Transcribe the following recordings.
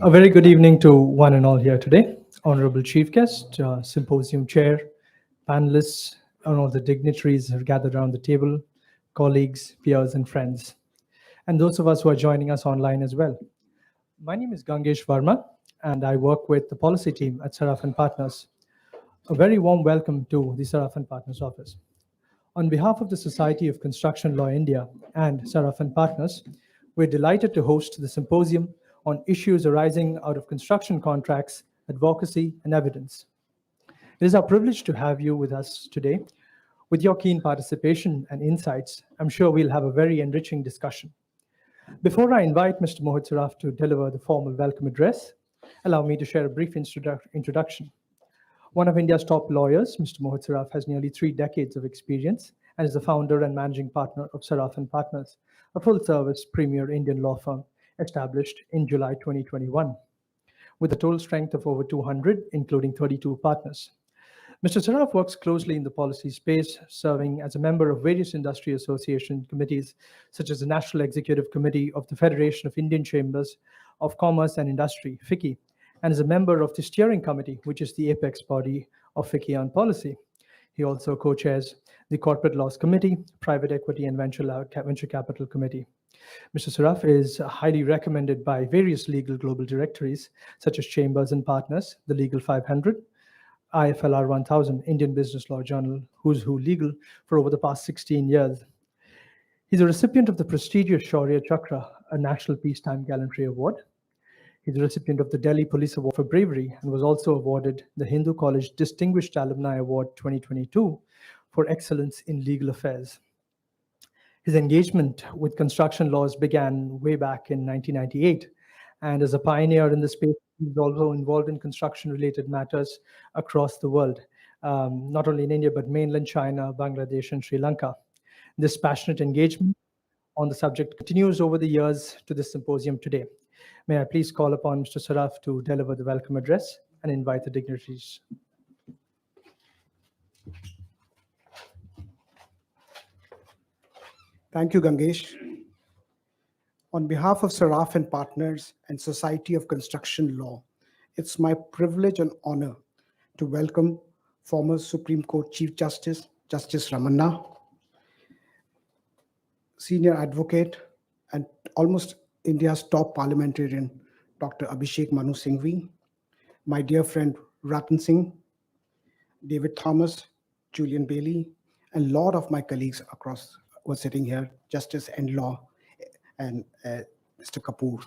A very good evening to one and all here today. Honourable Chief Guest, Symposium Chair, panelists, and all the dignitaries have gathered around the table, colleagues, peers, and friends, and those of us who are joining us online as well. My name is Gangesh Varma, and I work with the policy team at Saraf and Partners. A very warm welcome to the Saraf and Partners office. On behalf of the Society of Construction Law India and Saraf and Partners, we're delighted to host the symposium on issues arising out of construction contracts, advocacy, and evidence. It is our privilege to have you with us today. With your keen participation and insights, I'm sure we'll have a very enriching discussion. Before I invite Mr. Mohit Saraf to deliver the formal welcome address, allow me to share a brief introduction. One of India's top lawyers, Mr. Mohit Saraf, has nearly 3 decades of experience and is the founder and managing partner of Saraf and Partners, a full-service premier Indian law firm established in July 2021, with a total strength of over 200, including 32 partners. Mr. Saraf works closely in the policy space, serving as a member of various industry association committees, such as the National Executive Committee of the Federation of Indian Chambers of Commerce and Industry, FICCI, and is a member of the steering committee, which is the apex body of FICCI on policy. He also co-chairs the Corporate Laws Committee, Private Equity and Venture Capital Committee. Mr. Saraf is highly recommended by various legal global directories, such as Chambers and Partners, the Legal 500, IFLR 1000, Indian Business Law Journal, Who's Who Legal, for over the past 16 years. He's a recipient of the prestigious Shaurya Chakra, a National Peacetime Gallantry Award. He's a recipient of the Delhi Police Award for Bravery and was also awarded the Hindu College Distinguished Alumni Award 2022 for excellence in legal affairs. His engagement with construction laws began way back in 1998, and as a pioneer in the space, he's also involved in construction-related matters across the world, not only in India, but mainland China, Bangladesh, and Sri Lanka. This passionate engagement on the subject continues over the years to this symposium today. May I please call upon Mr. Saraf to deliver the welcome address and invite the dignitaries. Thank you, Gangesh. On behalf of Saraf and Partners and Society of Construction Law, it's my privilege and honor to welcome former Supreme Court Chief Justice, Justice Ramana, senior advocate and almost India's top parliamentarian, Dr. Abhishek Singhvi, my dear friend Ratan Singh, David Thomas, Julian Bailey, and a lot of my colleagues across were sitting here, Justice and Law, and Mr. Kapoor.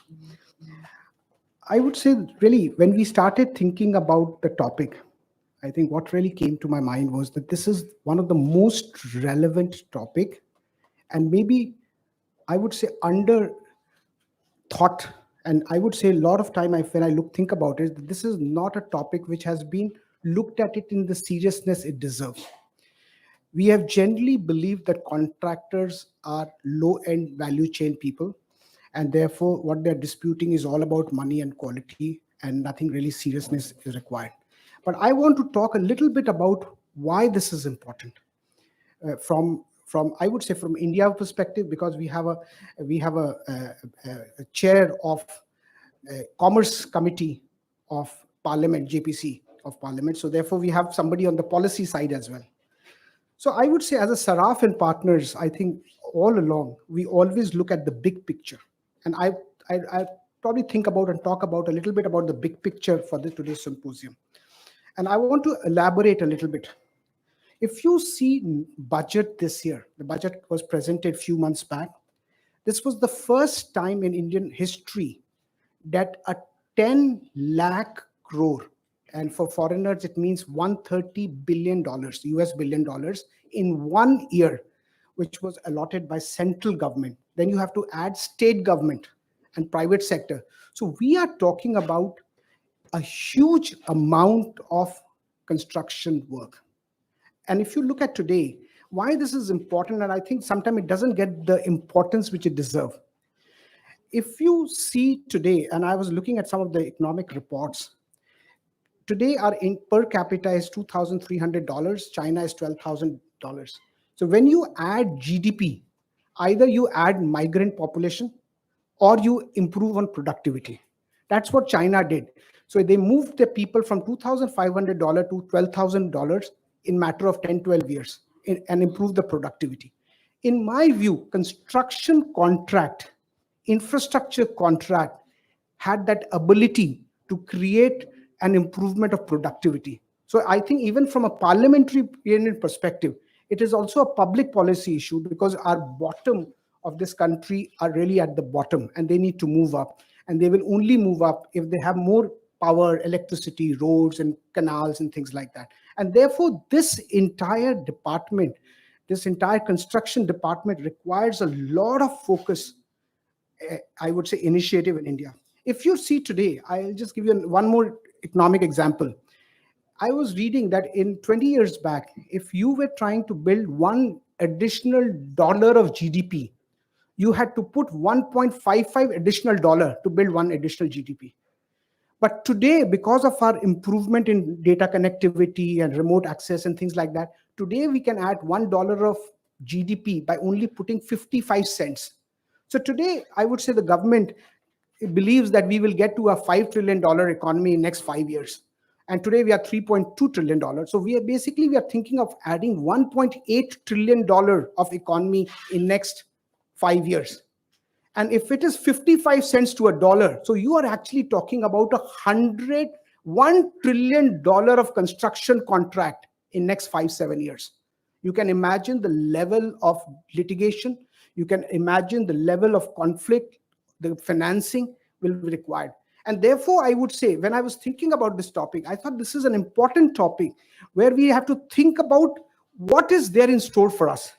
I would say really, when we started thinking about the topic, I think what really came to my mind was that this is one of the most relevant topic, and maybe I would say under thought, and I would say a lot of time when I think about it, that this is not a topic which has been looked at it in the seriousness it deserves. We have generally believed that contractors are low-end value chain people, and therefore what they're disputing is all about money and quality, and nothing really seriousness is required. But I want to talk a little bit about why this is important from I would say from India perspective, because we have a chair of Commerce Committee of Parliament, JPC of Parliament. So therefore we have somebody on the policy side as well. So I would say as a Saraf and Partners, I think all along, we always look at the big picture. And I probably think about and talk about a little bit about the big picture for today's symposium. And I want to elaborate a little bit. If you see budget this year, the budget was presented a few months back. This was the first time in Indian history that a 10 lakh crore, and for foreigners, it means $130 billion, US billion dollars in 1 year, which was allotted by central government. Then you have to add state government and private sector. So we are talking about a huge amount of construction work. And if you look at today, why this is important, and I think sometimes it doesn't get the importance which it deserves. If you see today, and I was looking at some of the economic reports, today our per capita is $2,300, China is $12,000. So when you add GDP, either you add migrant population or you improve on productivity. That's what China did. So they moved the people from $2,500 to $12,000 in matter of 10, 12 years and improved the productivity. In my view, construction contract, infrastructure contract had that ability to create an improvement of productivity. So I think even from a parliamentarian perspective, it is also a public policy issue, because our bottom of this country are really at the bottom and they need to move up. And they will only move up if they have more power, electricity, roads and canals and things like that. And therefore, this entire department, this entire construction department requires a lot of focus, I would say, initiative in India. If you see today, I'll just give you one more economic example. I was reading that in 20 years back, if you were trying to build one additional dollar of GDP, you had to put 1.55 additional dollar to build one additional GDP. But today, because of our improvement in data connectivity and remote access and things like that, today we can add $1 of GDP by only putting 55 cents. So today, I would say the government believes that we will get to a $5 trillion economy in next 5 years. And today we are $3.2 trillion. So we are thinking of adding $1.8 trillion of economy in next 5 years. And if it is 55 cents to a dollar, so you are actually talking about $1 trillion of construction contract in next 5-7 years. You can imagine the level of litigation. You can imagine the level of conflict, the financing will be required. And therefore, I would say, when I was thinking about this topic, I thought this is an important topic where we have to think about what is there in store for us.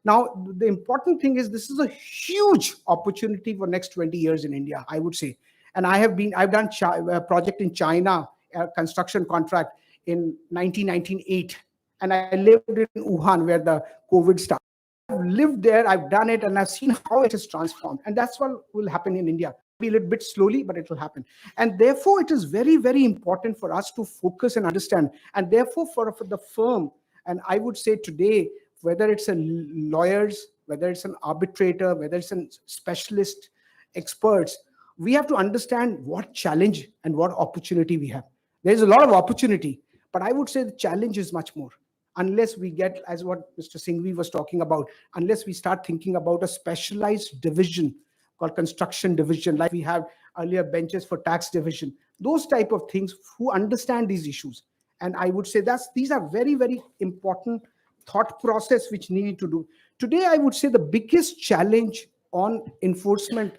Now, the important thing is this is a huge opportunity for next 20 years in India, I would say. And I've done a project in China, a construction contract in 1998. And I lived in Wuhan where the COVID started. I've lived there, I've done it, and I've seen how it is transformed. And that's what will happen in India. Be a little bit slowly, but it will happen. And therefore, it is very, very important for us to focus and understand. And therefore, for the firm, and I would say today, whether it's a lawyers, whether it's an arbitrator, whether it's a specialist, experts, we have to understand what challenge and what opportunity we have. There's a lot of opportunity, but I would say the challenge is much more. Unless we get, as what Mr. Singhvi was talking about, unless we start thinking about a specialized division called construction division, like we have earlier benches for tax division, those type of things, who understand these issues. And I would say these are very, very important thought process which need to do. Today, I would say the biggest challenge on enforcement,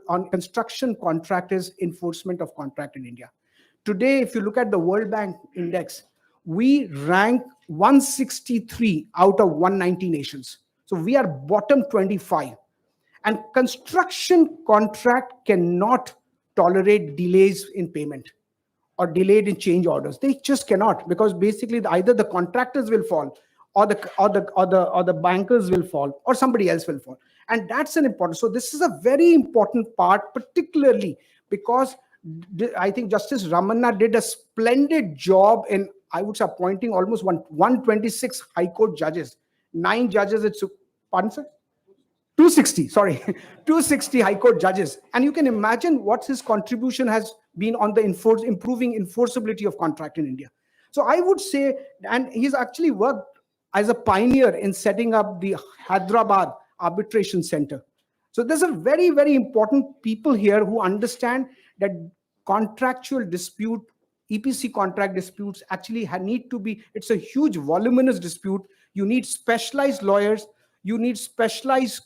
on construction contract is enforcement of contract in India. Today, if you look at the World Bank Index, we rank 163 out of 190 nations. So we are bottom 25. And construction contract cannot tolerate delays in payment or delayed in change orders. They just cannot, because basically either the contractors will fall, or the bankers will fall, or somebody else will fall. And that's an important. So this is a very important part, particularly because I think Justice Ramana did a splendid job in, I would say, appointing almost 126 High Court judges, 9 judges at, pardon sir? 260, sorry, 260 High Court judges. And you can imagine what his contribution has been on the improving enforceability of contract in India. So I would say, and he's actually worked as a pioneer in setting up the Hyderabad Arbitration Center. So there's a very, very important people here who understand that contractual dispute, EPC contract disputes actually need to be, it's a huge voluminous dispute. You need specialized lawyers, you need specialized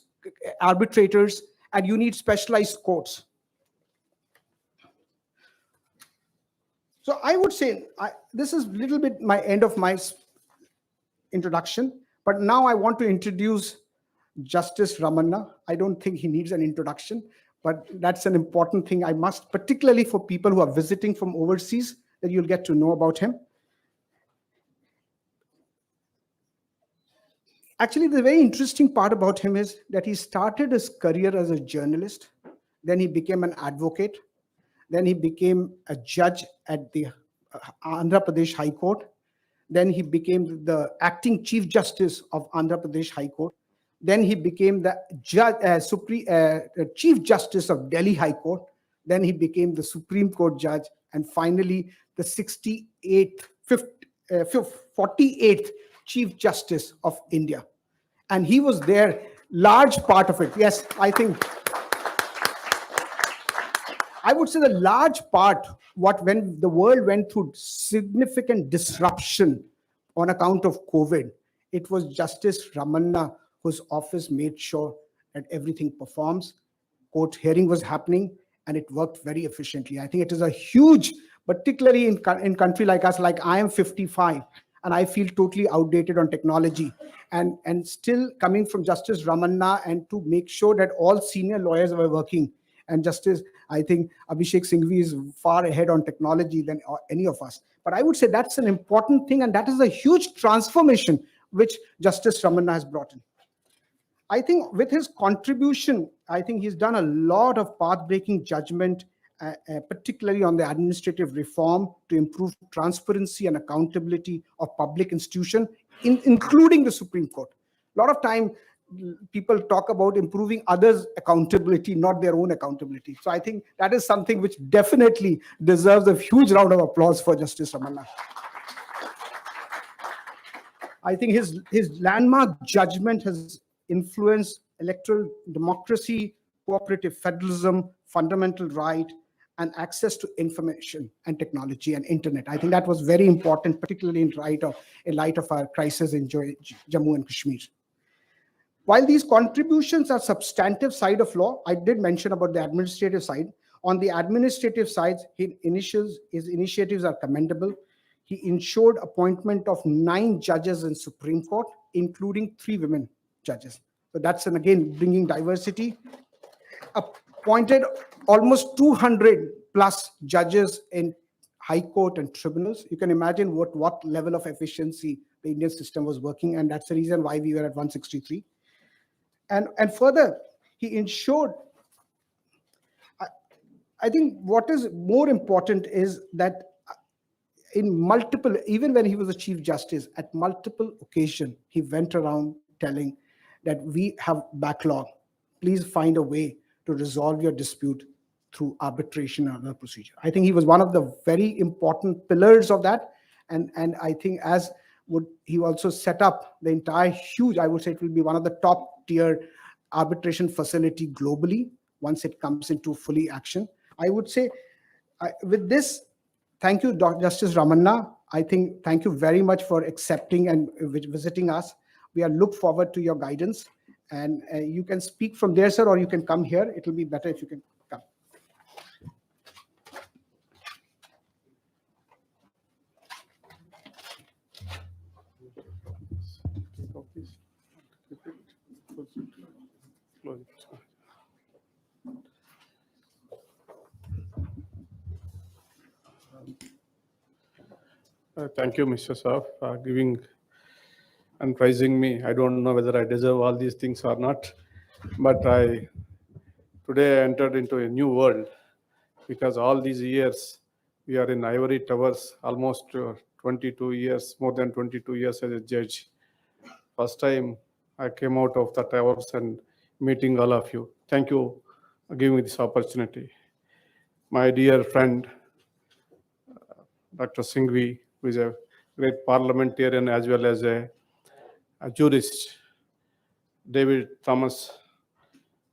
arbitrators, and you need specialized courts. So I would say, this is a little bit my end of my introduction, but now I want to introduce Justice Ramana. I don't think he needs an introduction, but that's an important thing. I must, particularly for people who are visiting from overseas, that you'll get to know about him. Actually, the very interesting part about him is that he started his career as a journalist, then he became an advocate, then he became a judge at the Andhra Pradesh High Court, then he became the acting Chief Justice of Andhra Pradesh High Court, then he became the Chief Justice of Delhi High Court. Then he became the Supreme Court judge, and finally the 48th Chief Justice of India. And he was there, large part of it. Yes, I would say the large part, when the world went through significant disruption on account of COVID, it was Justice Ramana whose office made sure that everything performs. Court hearing was happening, and it worked very efficiently. I think it is a huge, particularly in country like us, like I am 55, and I feel totally outdated on technology. And still coming from Justice Ramana, and to make sure that all senior lawyers were working. And I think Abhishek Singhvi is far ahead on technology than any of us. But I would say that's an important thing, and that is a huge transformation which Justice Ramana has brought in. I think with his contribution, I think he's done a lot of path-breaking judgment, particularly on the administrative reform to improve transparency and accountability of public institutions, including the Supreme Court. A lot of time, people talk about improving others' accountability, not their own accountability. So I think that is something which definitely deserves a huge round of applause for Justice Ramana. I think his landmark judgment has influenced electoral democracy, cooperative federalism, fundamental right, and access to information and technology and internet. I think that was very important, particularly in light of our crisis in Jammu and Kashmir. While these contributions are substantive side of law, I did mention about the administrative side. On the administrative side, his initiatives are commendable. He ensured appointment of 9 judges in Supreme Court, including 3 women judges. So that's, and again, bringing diversity. Appointed almost 200 plus judges in High Court and tribunals. You can imagine what level of efficiency the Indian system was working, and that's the reason why we were at 163. And further, he ensured, I think what is more important is that in multiple, even when he was a Chief Justice, at multiple occasions, he went around telling that we have backlog. Please find a way to resolve your dispute through arbitration or other procedure. I think he was one of the very important pillars of that. And I think he also set up the entire huge, I would say it will be one of the top tier arbitration facility globally once it comes into fully action. I would say with this, thank you, Justice Ramana. I think thank you very much for accepting and visiting us. We look forward to your guidance, and you can speak from there, sir, or you can come here. It will be better if you can come. Thank you, Mr. Saaf, for giving and praising me. I don't know whether I deserve all these things or not, but today I entered into a new world, because all these years we are in ivory towers, almost 22 years, more than 22 years as a judge. First time I came out of the towers and meeting all of you. Thank you for giving me this opportunity. My dear friend, Dr. Singhvi, who is a great parliamentarian as well as a jurist, David Thomas,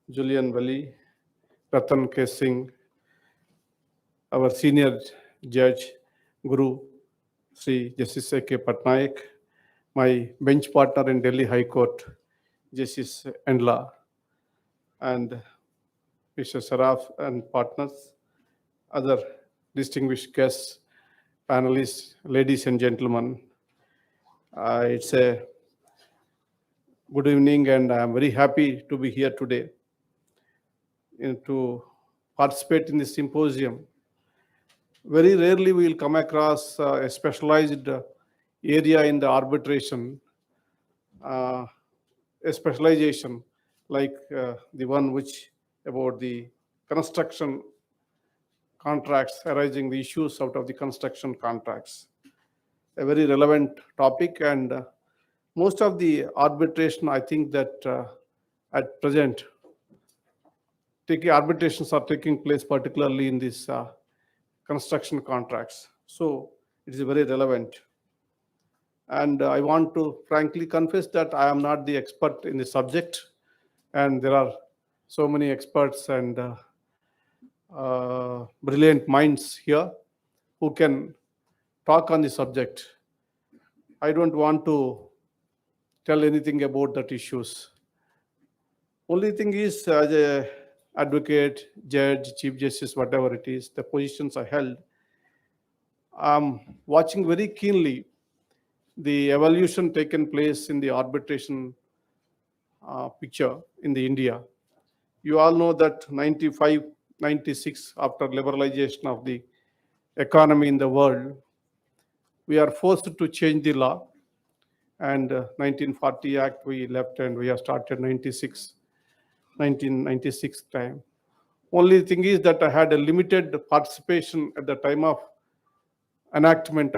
Julian Valley, Ratan K. Singh, our senior judge, Guru, Sri Justice 𝐂𝐶, my bench partner in Delhi High Court, Justice Endla, and Mr. Saraf and partners, other distinguished guests, panelists, ladies and gentlemen. It's a good evening, and I'm very happy to be here today to participate in this symposium. Very rarely we will come across a specialized area in the arbitration, a specialization like the one which about the construction contracts, arising the issues out of the construction contracts. A very relevant topic, and most of the arbitration, I think that at present arbitrations are taking place, particularly in these construction contracts. So it is very relevant. And I want to frankly confess that I am not the expert in the subject, and there are so many experts and brilliant minds here who can talk on the subject. I don't want to tell anything about that issues. Only thing is, as a advocate, judge, chief justice, whatever it is, the positions I held, I'm watching very keenly the evolution taken place in the arbitration picture in the India. You all know that 95, 96, after liberalization of the economy in the world, we are forced to change the law. And 1940 Act we left, and we have started 1996 time. Only thing is that I had a limited participation at the time of enactment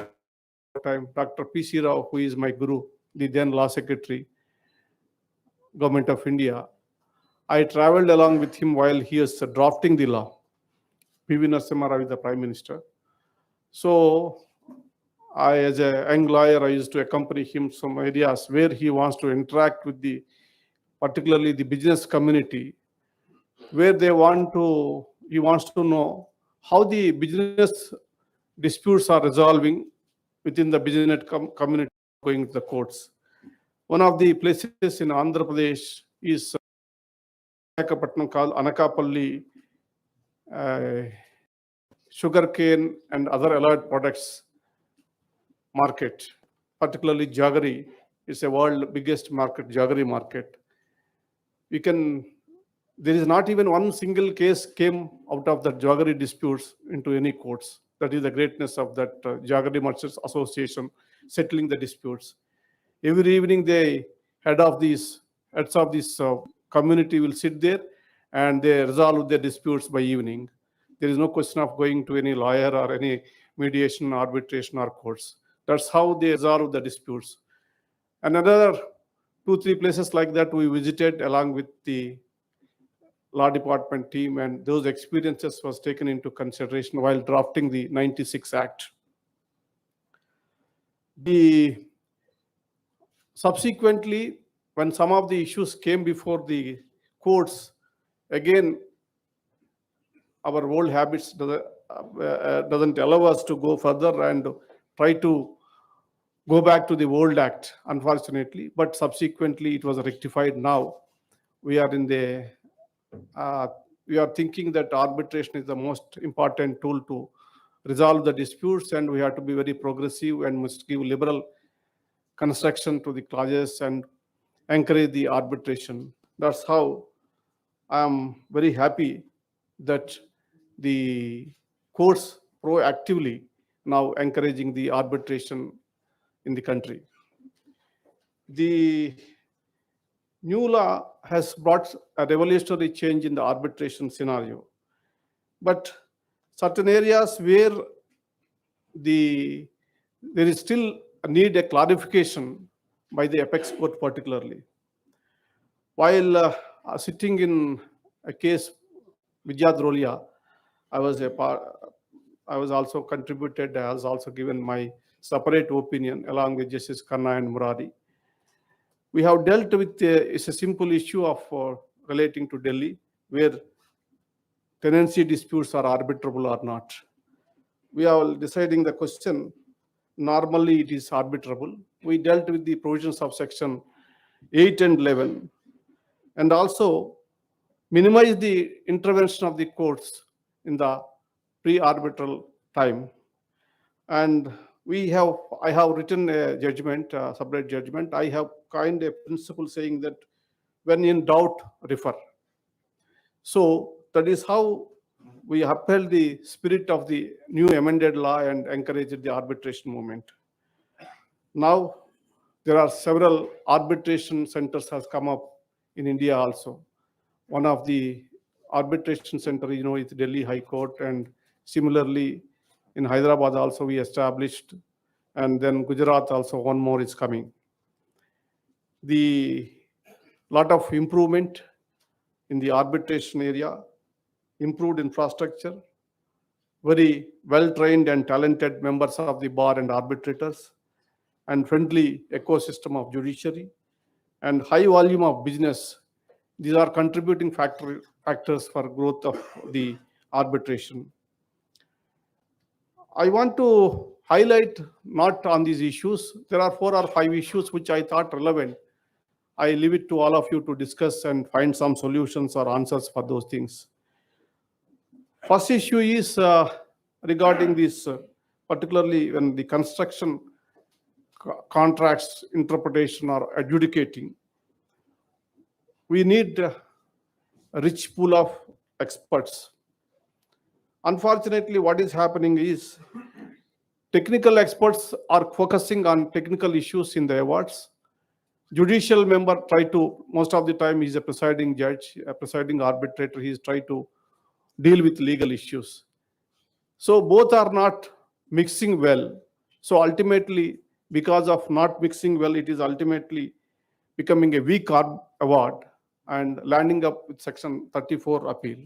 time. Dr. P.C. Rao, who is my guru, the then Law Secretary, Government of India, I traveled along with him while he was drafting the law. P.V. Narasimha Rao is the Prime Minister. So I, as a young lawyer, I used to accompany him some areas where he wants to interact with the, particularly the business community, where he wants to know how the business disputes are resolving within the business community going to the courts. One of the places in Andhra Pradesh is Visakhapatnam called Anakapalli sugarcane and other allied products market, particularly jaggery. It's a world biggest market, jaggery market. There is not even one single case came out of the jaggery disputes into any courts. That is the greatness of that Jaggery Merchants Association settling the disputes. Every evening, the heads of this community will sit there and they resolve their disputes by evening. There is no question of going to any lawyer or any mediation, arbitration, or courts. That's how they resolve the disputes. And another 2-3 places like that we visited along with the law department team, and those experiences was taken into consideration while drafting the 96 Act. Subsequently, when some of the issues came before the courts, again, our old habits doesn't allow us to go further and try to go back to the old act, unfortunately. But subsequently, it was rectified. Now we are we are thinking that arbitration is the most important tool to resolve the disputes, and we have to be very progressive and must give liberal construction to the clauses and encourage the arbitration. That's how I am very happy that the courts proactively now encouraging the arbitration in the country. The new law has brought a revolutionary change in the arbitration scenario. But certain areas where there is still a need a clarification by the apex court particularly. While sitting in a case, 𝐂𝐨𝐬𝐬𝐮𝐞𝐬, I was also contributed, I was also given my separate opinion along with Justice Khanna and Murari. We have dealt with it's a simple issue of relating to Delhi, where tenancy disputes are arbitrable or not. We are deciding the question. Normally, it is arbitrable. We dealt with the provisions of section 8 and 11, and also minimize the intervention of the courts in the pre-arbitral time. And I have written a judgment, a separate judgment. I have coined a principle saying that when in doubt, refer. So that is how we upheld the spirit of the new amended law and encouraged the arbitration movement. Now, there are several arbitration centers has come up in India also. One of the arbitration center, is Delhi High Court, and similarly in Hyderabad also we established, and then Gujarat also one more is coming. The lot of improvement in the arbitration area improved infrastructure, very well-trained and talented members of the bar and arbitrators, and friendly ecosystem of judiciary, and high volume of business. These are contributing factors for growth of the arbitration. I want to highlight not on these issues. There are 4 or 5 issues which I thought relevant. I leave it to all of you to discuss and find some solutions or answers for those things. First issue is regarding this, particularly when the construction contracts interpretation or adjudicating. We need a rich pool of experts. Unfortunately, what is happening is technical experts are focusing on technical issues in the awards. Judicial member most of the time he's a presiding judge, a presiding arbitrator, he's trying to deal with legal issues. So both are not mixing well. So ultimately, because of not mixing well, it is ultimately becoming a weak award and landing up with Section 34 appeal.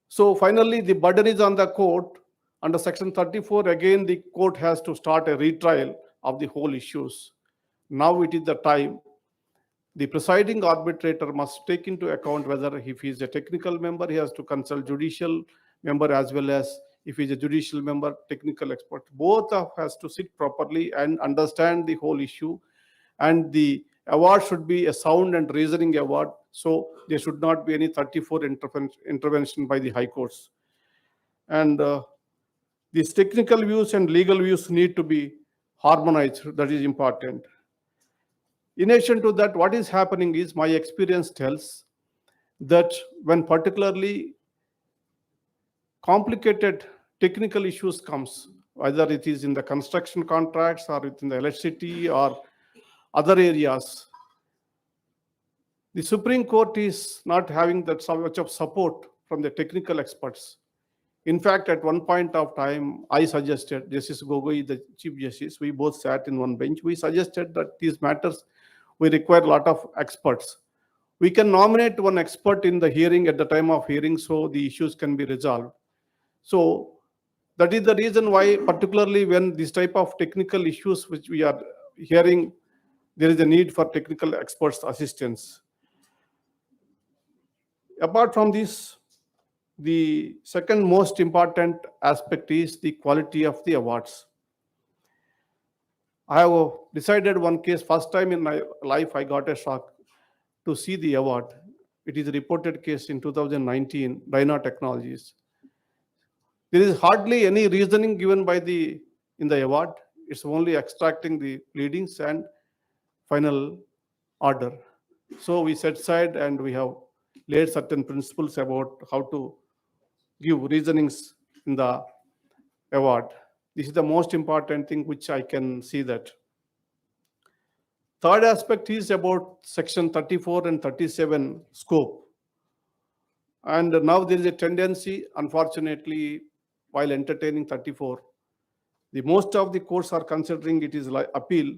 So finally, the burden is on the court. Under Section 34, again, the court has to start a retrial of the whole issues. Now it is the time. The presiding arbitrator must take into account whether if he is a technical member, he has to consult judicial member, as well as if he is a judicial member, technical expert. Both has to sit properly and understand the whole issue. And the award should be a sound and reasoning award. So there should not be any 34 intervention by the high courts. And these technical views and legal views need to be harmonized. That is important. In addition to that, what is happening is, my experience tells that when particularly complicated technical issues comes, whether it is in the construction contracts or within the electricity or other areas, the Supreme Court is not having that so much of support from the technical experts. In fact, at one point of time, I suggested, Justice Gogoi, the Chief Justice, we both sat in one bench, we suggested that these matters, we require a lot of experts. We can nominate one expert in the hearing at the time of hearing, so the issues can be resolved. So that is the reason why, particularly when this type of technical issues which we are hearing, there is a need for technical experts' assistance. Apart from this, the second most important aspect is the quality of the awards. I have decided one case, first time in my life I got a shock to see the award. It is a reported case in 2019, Dyna Technologies. There is hardly any reasoning given by in the award. It's only extracting the pleadings and final order. So we set aside and we have laid certain principles about how to give reasonings in the award. This is the most important thing which I can see that. Third aspect is about Section 34 and 37 scope. And now there is a tendency, unfortunately, while entertaining 34, the most of the courts are considering it is like appeal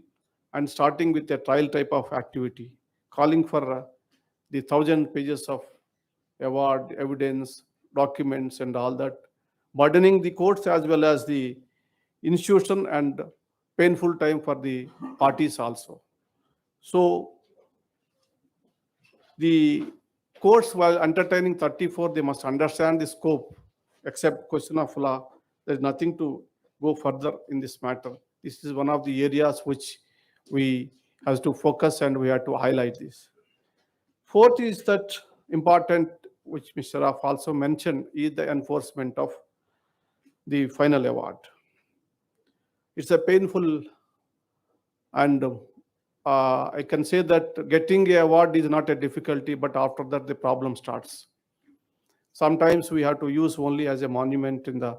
and starting with a trial type of activity, calling for the 1,000 pages of award, evidence, documents and all that, burdening the courts as well as the institution and painful time for the parties also. So the courts, while entertaining 34, they must understand the scope. Except question of law, there's nothing to go further in this matter. This is one of the areas which we have to focus and we have to highlight this. Fourth is that important, which Mr. Raff also mentioned, is the enforcement of the final award. It's a painful, and I can say that getting an award is not a difficulty, but after that the problem starts. Sometimes we have to use only as a monument in the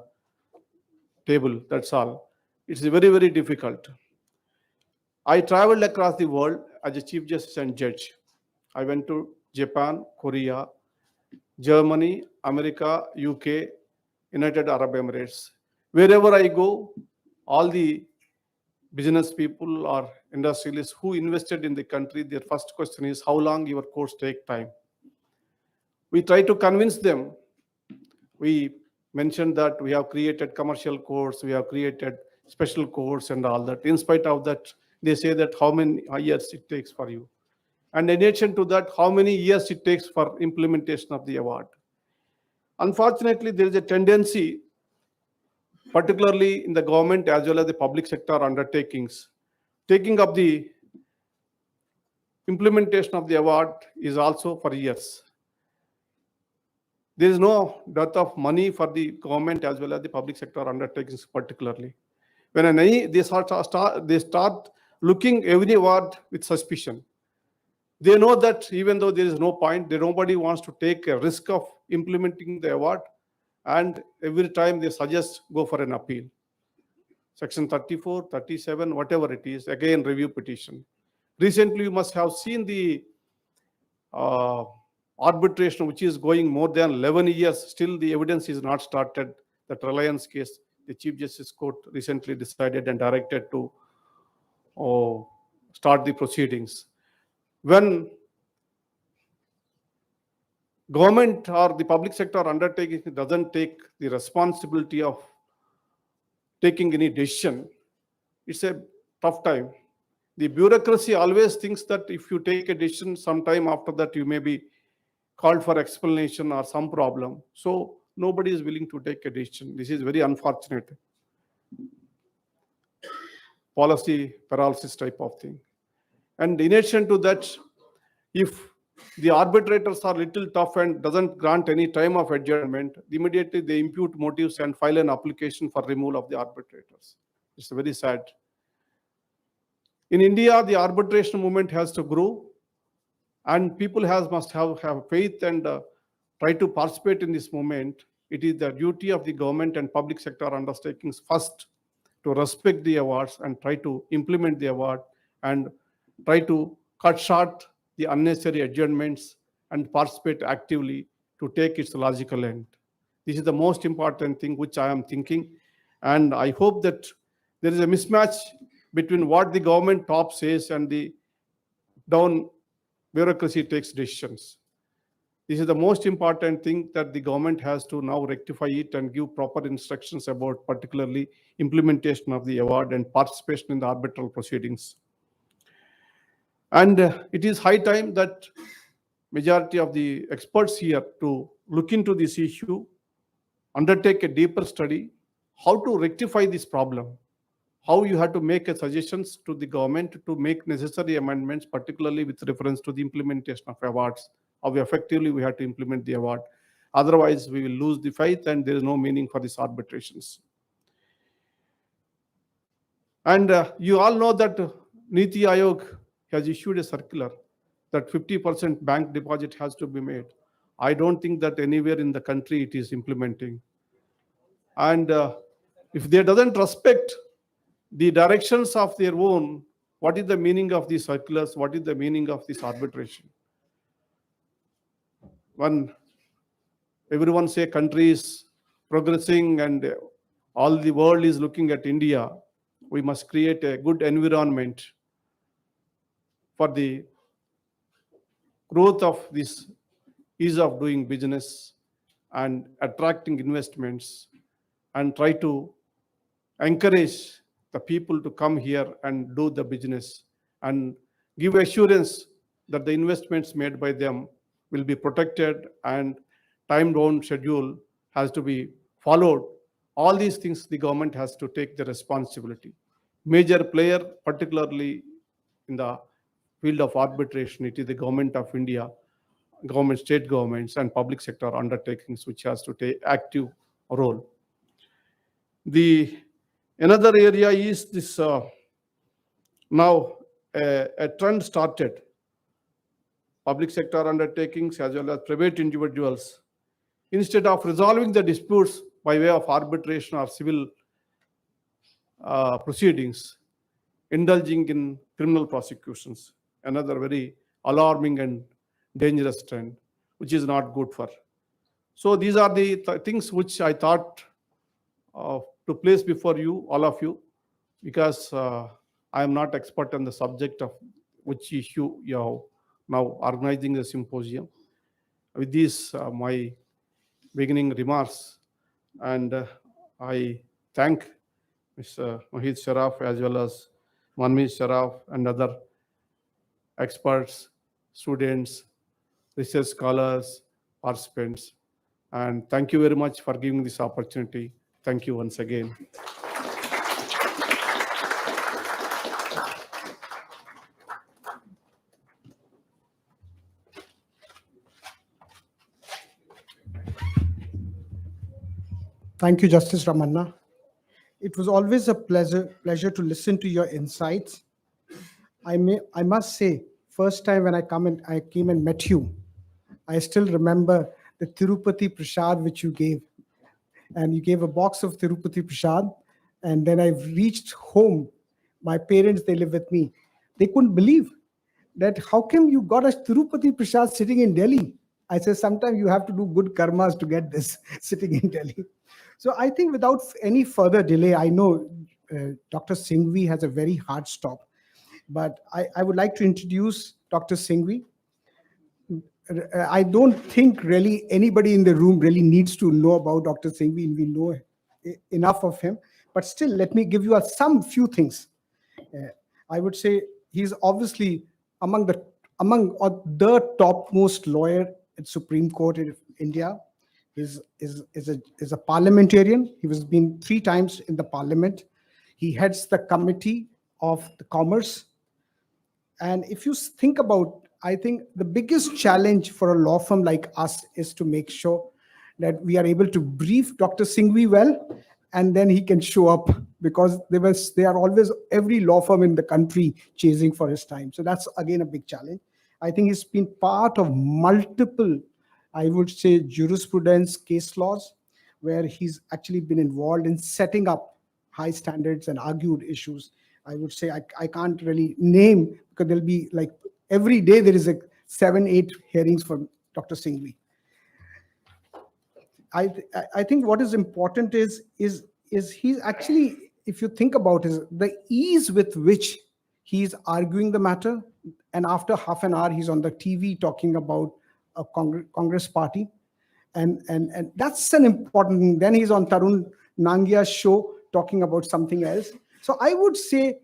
table, that's all. It's very, very difficult. I traveled across the world as a Chief Justice and Judge. I went to Japan, Korea, Germany, America, UK, United Arab Emirates. Wherever I go, all the business people or industrialists who invested in the country, their first question is, how long your course take time? We try to convince them we mentioned that we have created commercial courts, we have created special courts and all that. In spite of that, they say that how many years it takes for you. And in addition to that, how many years it takes for implementation of the award. Unfortunately, there is a tendency, particularly in the government as well as the public sector undertakings, taking up the implementation of the award is also for years. There is no dearth of money for the government as well as the public sector undertakings particularly. When they start looking every award with suspicion. They know that even though there is no point, nobody wants to take a risk of implementing the award, and every time they suggest go for an appeal. Section 34, 37, whatever it is, again review petition. Recently, you must have seen the arbitration, which is going more than 11 years. Still, the evidence is not started. That Reliance case, the Chief Justice Court recently decided and directed to start the proceedings. When government or the public sector undertaking doesn't take the responsibility of taking any decision, it's a tough time. The bureaucracy always thinks that if you take a decision, sometime after that you may be called for explanation or some problem. So nobody is willing to take a decision. This is very unfortunate. Policy paralysis type of thing. And in addition to that, if the arbitrators are little tough and doesn't grant any time of adjournment, immediately they impute motives and file an application for removal of the arbitrators. It's very sad. In India, the arbitration movement has to grow, and people must have faith and try to participate in this movement. It is the duty of the government and public sector undertakings first to respect the awards and try to implement the award and try to cut short the unnecessary adjournments and participate actively to take its logical end. This is the most important thing which I am thinking, and I hope that there is a mismatch between what the government top says and the down bureaucracy takes decisions. This is the most important thing, that the government has to now rectify it and give proper instructions about particularly implementation of the award and participation in the arbitral proceedings. And it is high time that majority of the experts here to look into this issue, undertake a deeper study, how to rectify this problem, how you have to make suggestions to the government to make necessary amendments, particularly with reference to the implementation of awards, how effectively we have to implement the award. Otherwise, we will lose the fight and there is no meaning for these arbitrations. And you all know that Niti Aayog has issued a circular that 50% bank deposit has to be made. I don't think that anywhere in the country it is implementing. And if they doesn't respect the directions of their own, what is the meaning of these circulars? What is the meaning of this arbitration? When everyone say country is progressing and all the world is looking at India, we must create a good environment for the growth of this ease of doing business and attracting investments, and try to encourage the people to come here and do the business and give assurance that the investments made by them will be protected and time-bound schedule has to be followed. All these things the government has to take the responsibility. Major player, particularly in the field of arbitration, it is the government of India, government, state governments and public sector undertakings which has to take active role. Another area is this, now a trend started. Public sector undertakings as well as private individuals, instead of resolving the disputes by way of arbitration or civil proceedings, indulging in criminal prosecutions. Another very alarming and dangerous trend, which is not good for. So these are the things which I thought to place before you, all of you, because I am not expert on the subject of which issue you have now organizing the symposium. With this, my beginning remarks. And I thank Mr. Mohit Sharaf as well as Manmeet Sharaf and other experts, students, research scholars, participants. And thank you very much for giving this opportunity. Thank you once again. Thank you, Justice Ramana. It was always a pleasure to listen to your insights. I must say, first time when I came and met you, I still remember the Tirupati Prasad which you gave. And you gave a box of Tirupati Prasad. And then I reached home. My parents, they live with me. They couldn't believe that how come you got a Tirupati Prasad sitting in Delhi? I said, sometimes you have to do good karmas to get this sitting in Delhi. So I think without any further delay, I know Dr. Singhvi has a very hard stop. But I would like to introduce Dr. Singhvi. I don't think really anybody in the room really needs to know about Dr. Singhvi. We know enough of him. But still, let me give you some few things. I would say he's obviously among the topmost lawyer at Supreme Court in India. Is a parliamentarian. He has been 3 times in the parliament. He heads the committee of the commerce. And if you think about, I think the biggest challenge for a law firm like us is to make sure that we are able to brief Dr. Singhvi well, and then he can show up, because they are always, every law firm in the country chasing for his time. So that's again a big challenge. I think he's been part of multiple, I would say, jurisprudence case laws, where he's actually been involved in setting up high standards and argued issues. I would say I can't really name, because there'll be like every day there is 7-8 hearings for Dr. Singhvi. I think what is important is he's actually, if you think about it, the ease with which he's arguing the matter, and after half an hour he's on the TV talking about a Congress party, and that's an important thing. Then he's on Tarun Nangia's show talking about something else. So I would say,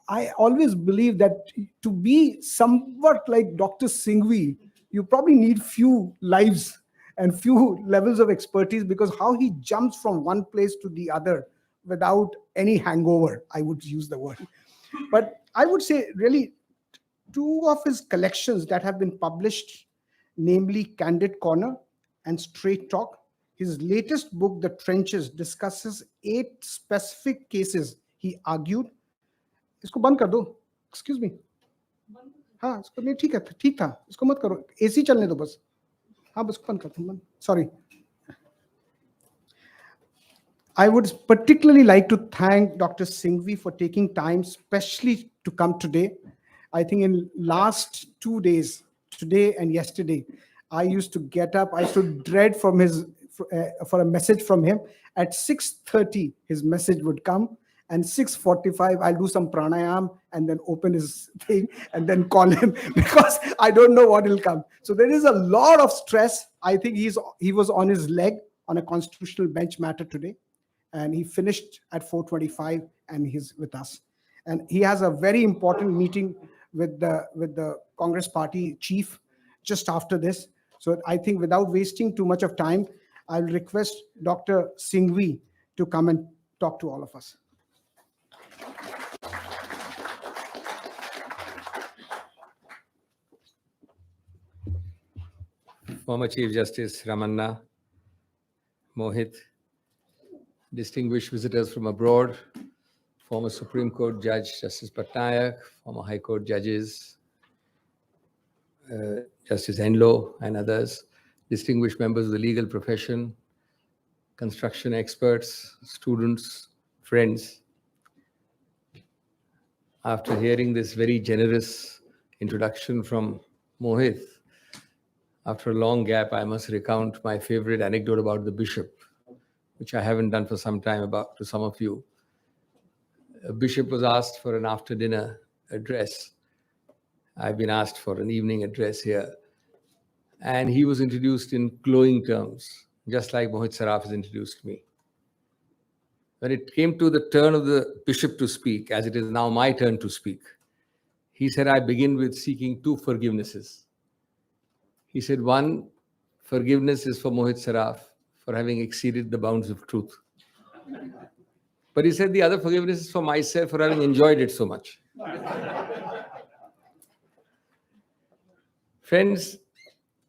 I always believe that to be somewhat like Dr. Singhvi, you probably need few lives and few levels of expertise, because how he jumps from one place to the other without any hangover, I would use the word. But I would say really 2 of his collections that have been published, namely Candid Corner and Straight Talk. His latest book, The Trenches, discusses 8 specific cases he argued. इसको बंद कर दो, excuse me. हाँ, इसको नहीं, ठीक था, इसको मत करो, AC चलने दो बस. हाँ, बस बंद करता हूँ. Sorry. I would particularly like to thank Dr. Singhvi for taking time, especially to come today. I think in last 2 days, today and yesterday, I used to get up, I used to dread for a message from him. At 6:30, his message would come, and 6:45, I'll do some pranayam and then open his thing and then call him, because I don't know what will come. So there is a lot of stress. I think he was on his leg on a constitutional bench matter today, and he finished at 4:25, and he's with us. And he has a very important meeting with the Congress party chief just after this. So I think without wasting too much of time, I'll request Dr. Singhvi to come and talk to all of us. Former Chief Justice Ramana, Mohit, distinguished visitors from abroad, former Supreme Court Judge Justice Patnaik, former High Court judges, Justice Enloe and others, distinguished members of the legal profession, construction experts, students, friends. After hearing this very generous introduction from Mohit, after a long gap, I must recount my favorite anecdote about the bishop, which I haven't done for some time, about to some of you. A bishop was asked for an after-dinner address. I've been asked for an evening address here. And he was introduced in glowing terms just like Mohit Saraf has introduced me. When it came to the turn of the bishop to speak, as it is now my turn to speak, he said, I begin with seeking two forgivenesses. He said, one forgiveness is for Mohit Saraf for having exceeded the bounds of truth. But he said the other forgiveness is for myself for having enjoyed it so much. Friends,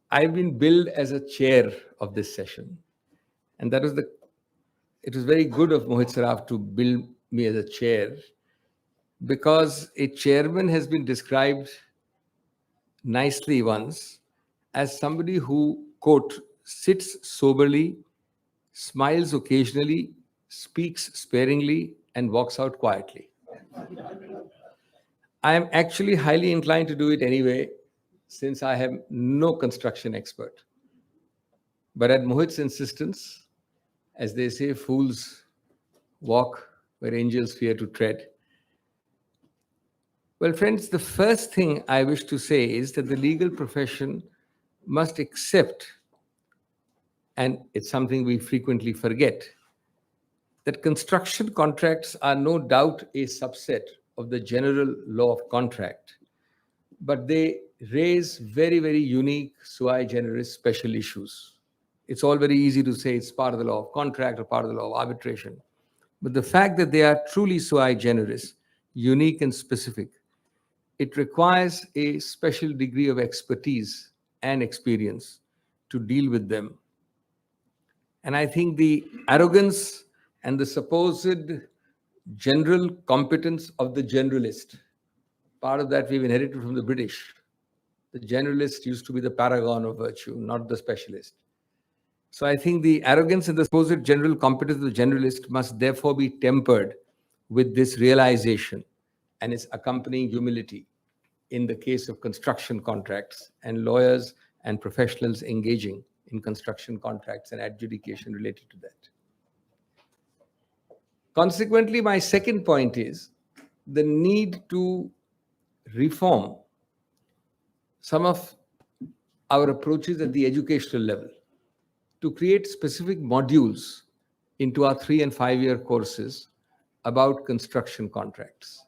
I've been billed as a chair of this session. And it was very good of Mohit Saraf to bill me as a chair, because a chairman has been described nicely once as somebody who, quote, sits soberly, smiles occasionally, speaks sparingly, and walks out quietly. I am actually highly inclined to do it anyway, since I am no construction expert. But at Mohit's insistence, as they say, fools walk where angels fear to tread. Well, friends, the first thing I wish to say is that the legal profession must accept, and it's something we frequently forget, that construction contracts are no doubt a subset of the general law of contract, but they raise very, very unique, sui generis special issues. It's all very easy to say it's part of the law of contract or part of the law of arbitration. But the fact that they are truly sui generis, unique and specific, it requires a special degree of expertise and experience to deal with them. And I think the arrogance and the supposed general competence of the generalist, part of that we've inherited from the British. The generalist used to be the paragon of virtue, not the specialist. So I think the arrogance and the supposed general competence of the generalist must therefore be tempered with this realization and its accompanying humility in the case of construction contracts and lawyers and professionals engaging in construction contracts and adjudication related to that. Consequently, my second point is the need to reform some of our approaches at the educational level, to create specific modules into our 3- and 5-year courses about construction contracts.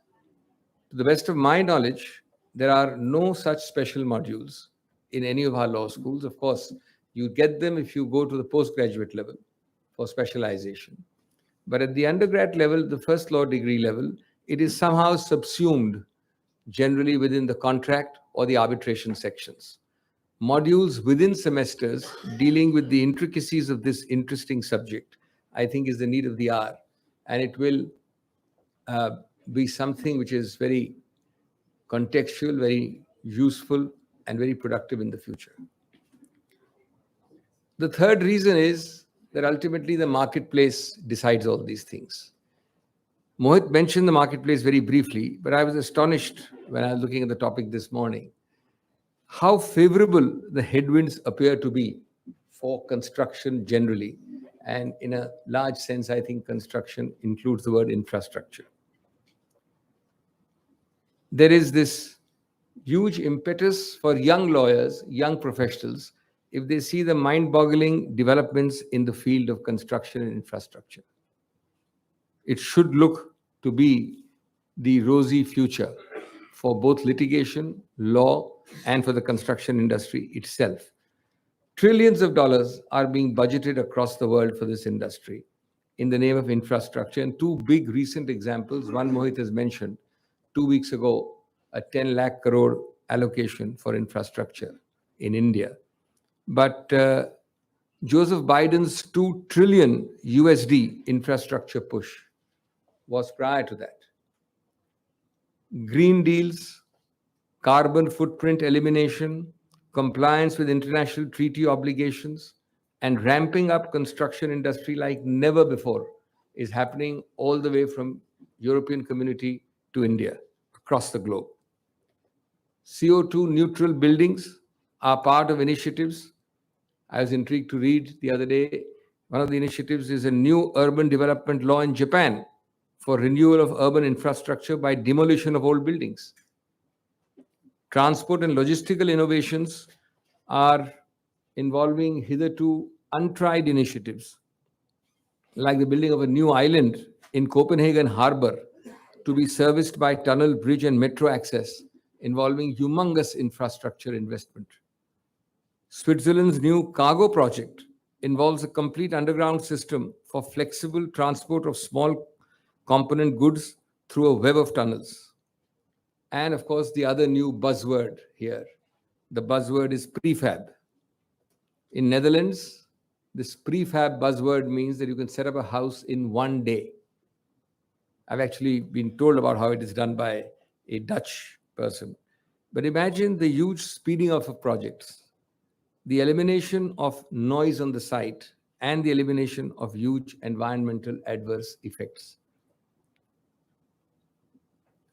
To the best of my knowledge, there are no such special modules in any of our law schools. Of course, you get them if you go to the postgraduate level for specialization. But at the undergrad level, the first law degree level, it is somehow subsumed generally within the contract or the arbitration sections. Modules within semesters dealing with the intricacies of this interesting subject, I think, is the need of the hour. And it will be something which is very contextual, very useful, and very productive in the future. The third reason is that ultimately the marketplace decides all these things. Mohit mentioned the marketplace very briefly, but I was astonished when I was looking at the topic this morning, how favorable the headwinds appear to be for construction generally. And in a large sense, I think construction includes the word infrastructure. There is this huge impetus for young lawyers, young professionals, if they see the mind-boggling developments in the field of construction and infrastructure. It should look to be the rosy future for both litigation, law, and for the construction industry itself. Trillions of dollars are being budgeted across the world for this industry in the name of infrastructure. And two big recent examples, one Mohit has mentioned, 2 weeks ago, a 10 lakh crore allocation for infrastructure in India. But Joseph Biden's $2 trillion USD infrastructure push was prior to that. Green deals, carbon footprint elimination, compliance with international treaty obligations, and ramping up construction industry like never before is happening all the way from European community to India, across the globe. CO2 neutral buildings are part of initiatives. I was intrigued to read the other day, one of the initiatives is a new urban development law in Japan for renewal of urban infrastructure by demolition of old buildings. Transport and logistical innovations are involving hitherto untried initiatives, like the building of a new island in Copenhagen Harbour to be serviced by tunnel, bridge, and metro access, involving humongous infrastructure investment. Switzerland's new cargo project involves a complete underground system for flexible transport of small component goods through a web of tunnels. And of course, the other new buzzword here, the buzzword is prefab. In Netherlands, this prefab buzzword means that you can set up a house in one day. I've actually been told about how it is done by a Dutch person. But imagine the huge speeding up of projects, the elimination of noise on the site, and the elimination of huge environmental adverse effects.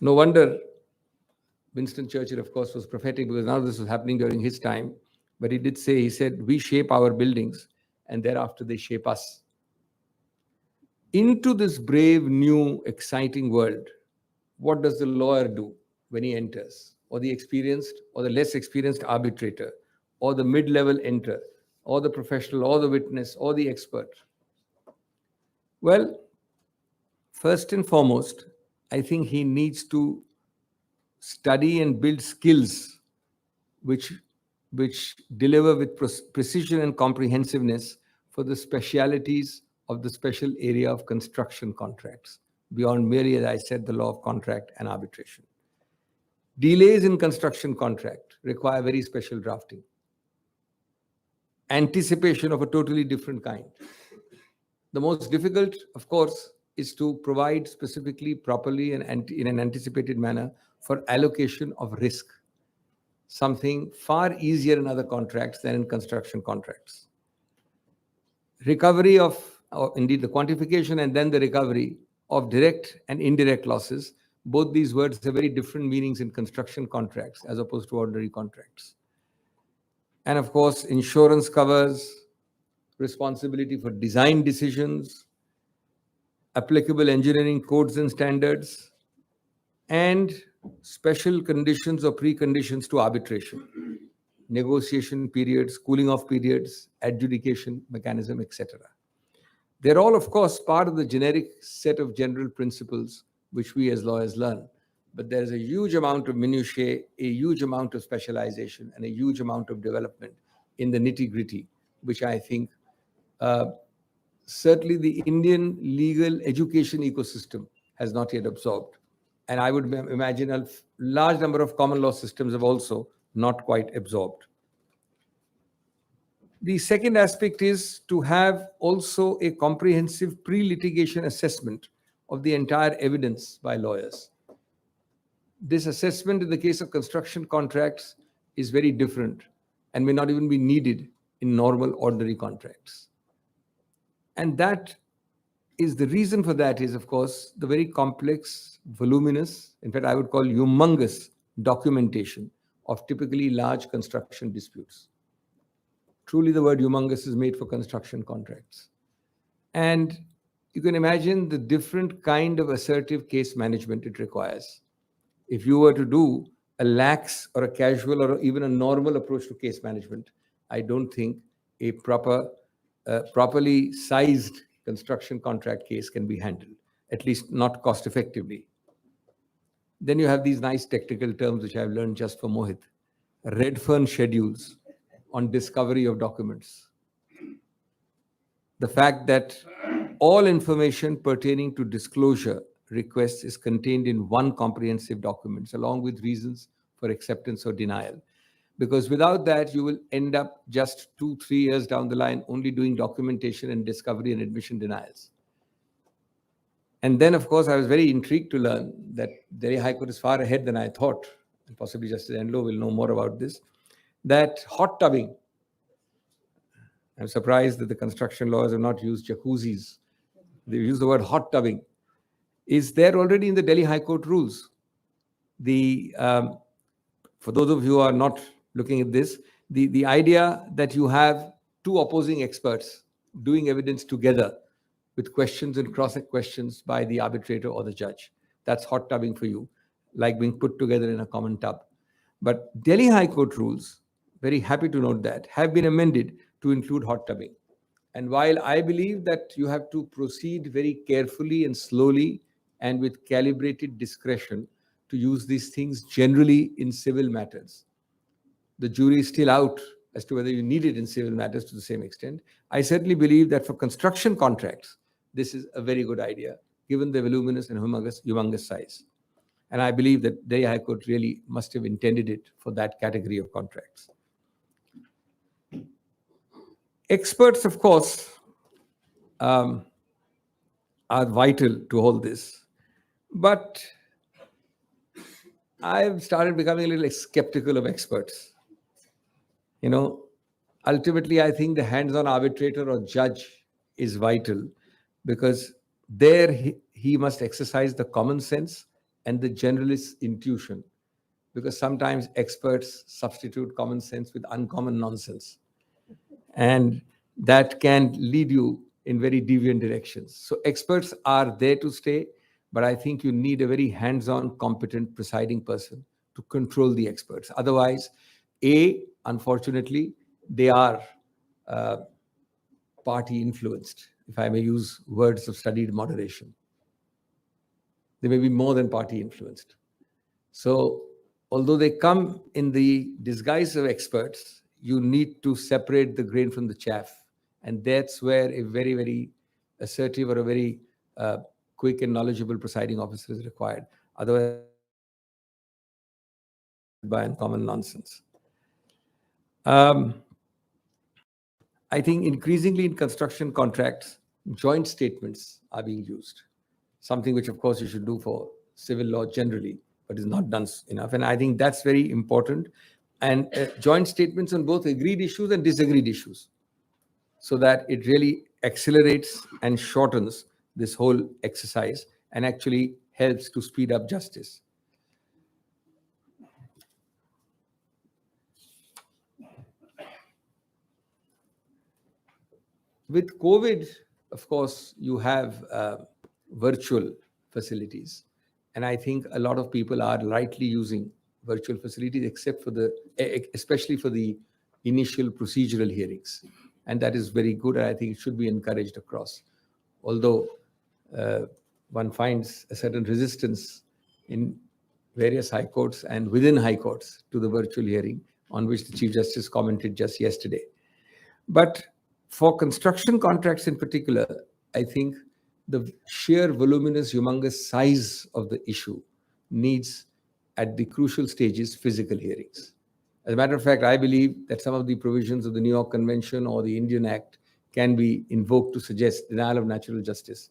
No wonder Winston Churchill, of course, was prophetic, because now this was happening during his time. But he did say, he said, we shape our buildings and thereafter they shape us. Into this brave, new, exciting world, what does the lawyer do when he enters? Or the experienced or the less experienced arbitrator, or the mid-level enter, or the professional, or the witness, or the expert? Well, first and foremost, I think he needs to study and build skills which deliver with precision and comprehensiveness for the specialities of the special area of construction contracts, beyond merely, as I said, the law of contract and arbitration. Delays in construction contract require very special drafting. Anticipation of a totally different kind. The most difficult, of course, is to provide specifically, properly, and in an anticipated manner for allocation of risk. Something far easier in other contracts than in construction contracts. Recovery of, or indeed the quantification and then the recovery of direct and indirect losses. Both these words have very different meanings in construction contracts as opposed to ordinary contracts. And of course, insurance covers, responsibility for design decisions, applicable engineering codes and standards, and special conditions or preconditions to arbitration, negotiation periods, cooling off periods, adjudication mechanism, etc. They're all, of course, part of the generic set of general principles which we as lawyers learn. But there's a huge amount of minutiae, a huge amount of specialization, and a huge amount of development in the nitty-gritty, which I think certainly the Indian legal education ecosystem has not yet absorbed. And I would imagine a large number of common law systems have also not quite absorbed. The second aspect is to have also a comprehensive pre-litigation assessment of the entire evidence by lawyers. This assessment in the case of construction contracts is very different and may not even be needed in normal, ordinary contracts. And that is the reason for that is, of course, the very complex, voluminous, in fact, I would call humongous documentation of typically large construction disputes. Truly, the word humongous is made for construction contracts. And you can imagine the different kind of assertive case management it requires. If you were to do a lax or a casual or even a normal approach to case management, I don't think a properly sized construction contract case can be handled, at least not cost effectively. Then you have these nice technical terms which I've learned just for Mohit. Redfern schedules on discovery of documents. The fact that all information pertaining to disclosure requests is contained in one comprehensive document, along with reasons for acceptance or denial. Because without that, you will end up just 2-3 years down the line only doing documentation and discovery and admission denials. And then, of course, I was very intrigued to learn that Delhi High Court is far ahead than I thought, and possibly Justice Enloe will know more about this, that hot tubbing, I'm surprised that the construction lawyers have not used jacuzzis. They use the word hot tubbing. Is there already in the Delhi High Court rules. For those of you who are not looking at this, the idea that you have two opposing experts doing evidence together with questions and cross-questions by the arbitrator or the judge. That's hot tubbing for you, like being put together in a common tub. But Delhi High Court rules, very happy to note that, have been amended to include hot tubbing. And while I believe that you have to proceed very carefully and slowly and with calibrated discretion to use these things generally in civil matters, the jury is still out as to whether you need it in civil matters to the same extent. I certainly believe that for construction contracts, this is a very good idea, given the voluminous and humongous size. And I believe that Delhi High Court really must have intended it for that category of contracts. Experts, of course, are vital to all this. But I've started becoming a little skeptical of experts. Ultimately, I think the hands-on arbitrator or judge is vital, because there he must exercise the common sense and the generalist intuition, because sometimes experts substitute common sense with uncommon nonsense. And that can lead you in very deviant directions. So experts are there to stay, but I think you need a very hands-on, competent, presiding person to control the experts. Otherwise, unfortunately, they are party influenced, if I may use words of studied moderation. They may be more than party influenced. So although they come in the disguise of experts, you need to separate the grain from the chaff. And that's where a very, very assertive or a very quick and knowledgeable presiding officer is required. Otherwise, by uncommon nonsense. I think increasingly in construction contracts, joint statements are being used. Something which, of course, you should do for civil law generally, but is not done enough. And I think that's very important. And joint statements on both agreed issues and disagreed issues, so that it really accelerates and shortens this whole exercise and actually helps to speed up justice. With COVID, of course, you have virtual facilities. And I think a lot of people are rightly using virtual facilities, except for especially for the initial procedural hearings. And that is very good. And I think it should be encouraged across. Although one finds a certain resistance in various high courts and within high courts to the virtual hearing, on which the Chief Justice commented just yesterday. But for construction contracts in particular, I think the sheer voluminous, humongous size of the issue needs, at the crucial stages, physical hearings. As a matter of fact, I believe that some of the provisions of the New York Convention or the Indian Act can be invoked to suggest denial of natural justice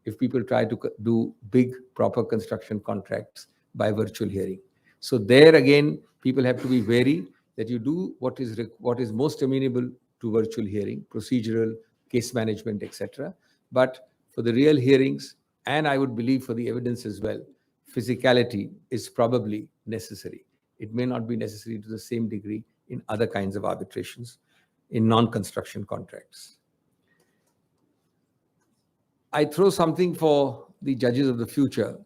if people try to do big, proper construction contracts by virtual hearing. So there again, people have to be wary that you do what is most amenable to virtual hearing, procedural, case management, etc. But for the real hearings, and I would believe for the evidence as well, physicality is probably necessary. It may not be necessary to the same degree in other kinds of arbitrations, in non-construction contracts. I throw something for the judges of the future.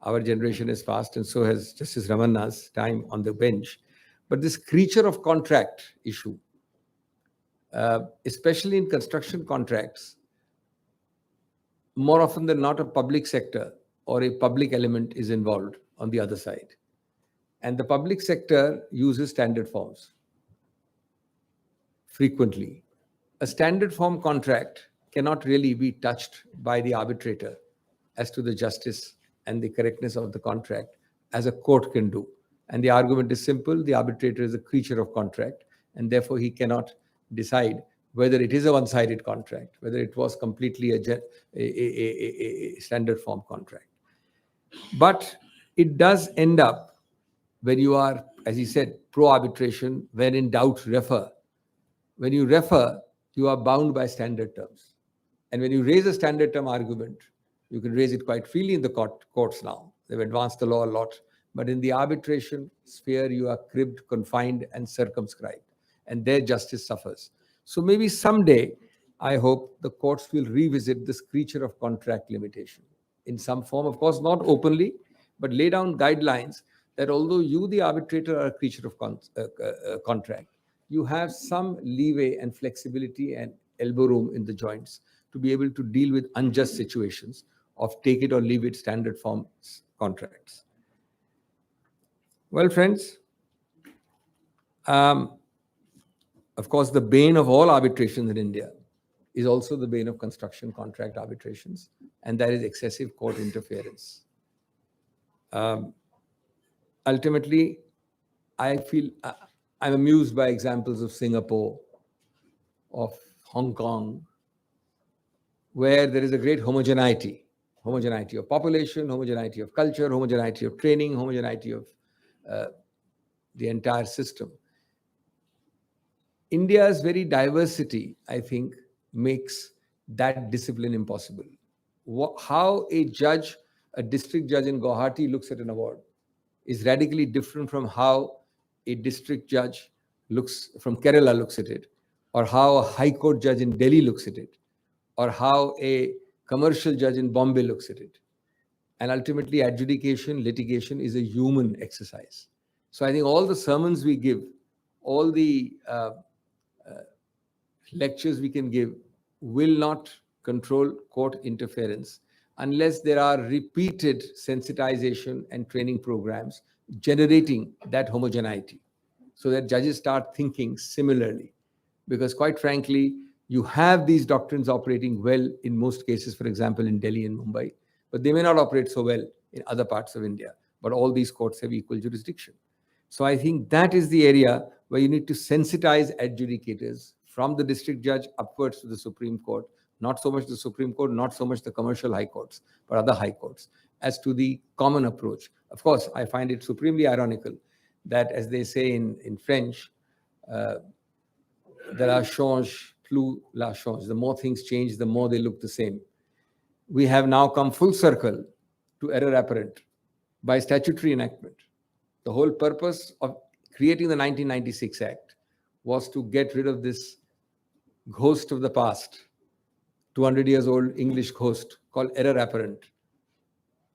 Our generation is past, and so has Justice Ramana's time on the bench. But this creature of contract issue, especially in construction contracts, more often than not, a public sector or a public element is involved on the other side. And the public sector uses standard forms frequently. A standard form contract cannot really be touched by the arbitrator as to the justice and the correctness of the contract as a court can do. And the argument is simple: the arbitrator is a creature of contract, and therefore he cannot decide whether it is a one-sided contract, whether it was completely a standard form contract. But it does end up, when you are, as he said, pro-arbitration, when in doubt, refer. When you refer, you are bound by standard terms. And when you raise a standard term argument, you can raise it quite freely in the courts now. They've advanced the law a lot. But in the arbitration sphere, you are cribbed, confined, and circumscribed. And there justice suffers. So maybe someday, I hope the courts will revisit this creature of contract limitation in some form, of course, not openly, but lay down guidelines that although you, the arbitrator, are a creature of contract, you have some leeway and flexibility and elbow room in the joints to be able to deal with unjust situations of take it or leave it standard forms contracts. Well, friends, of course, the bane of all arbitrations in India is also the bane of construction contract arbitrations, and that is excessive court interference. Ultimately, I feel I'm amused by examples of Singapore, of Hong Kong, where there is a great homogeneity of population, homogeneity of culture, homogeneity of training, homogeneity of the entire system. India's very diversity, I think, makes that discipline impossible. How a district judge in Guwahati looks at an award is radically different from how a district judge from Kerala looks at it, or how a high court judge in Delhi looks at it, or how a commercial judge in Bombay looks at it. And ultimately, adjudication, litigation is a human exercise. So I think all the sermons we give, all the lectures we can give will not control court interference unless there are repeated sensitization and training programs generating that homogeneity so that judges start thinking similarly. Because quite frankly, you have these doctrines operating well in most cases, for example, in Delhi and Mumbai, but they may not operate so well in other parts of India. But all these courts have equal jurisdiction. So I think that is the area where you need to sensitize adjudicators from the district judge upwards to the Supreme Court, not so much the Supreme Court, not so much the commercial high courts, but other high courts, as to the common approach. Of course, I find it supremely ironical that, as they say in French, de la change plus la change. The more things change, the more they look the same. We have now come full circle to error apparent by statutory enactment. The whole purpose of creating the 1996 Act was to get rid of this ghost of the past, 200 years old English ghost called error apparent.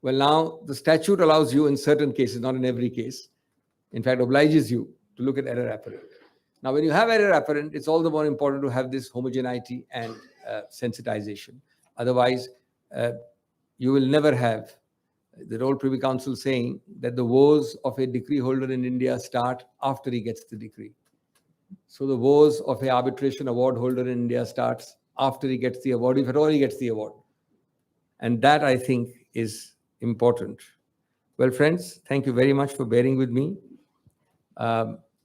Well, now the statute allows you in certain cases, not in every case, in fact, obliges you to look at error apparent. Now, when you have error apparent, it's all the more important to have this homogeneity and sensitization. Otherwise, you will never have the Royal Privy Council saying that the woes of a decree holder in India start after he gets the decree. So the woes of an arbitration award holder in India starts after he gets the award, if at all he gets the award. And that, I think, is important. Well, friends, thank you very much for bearing with me.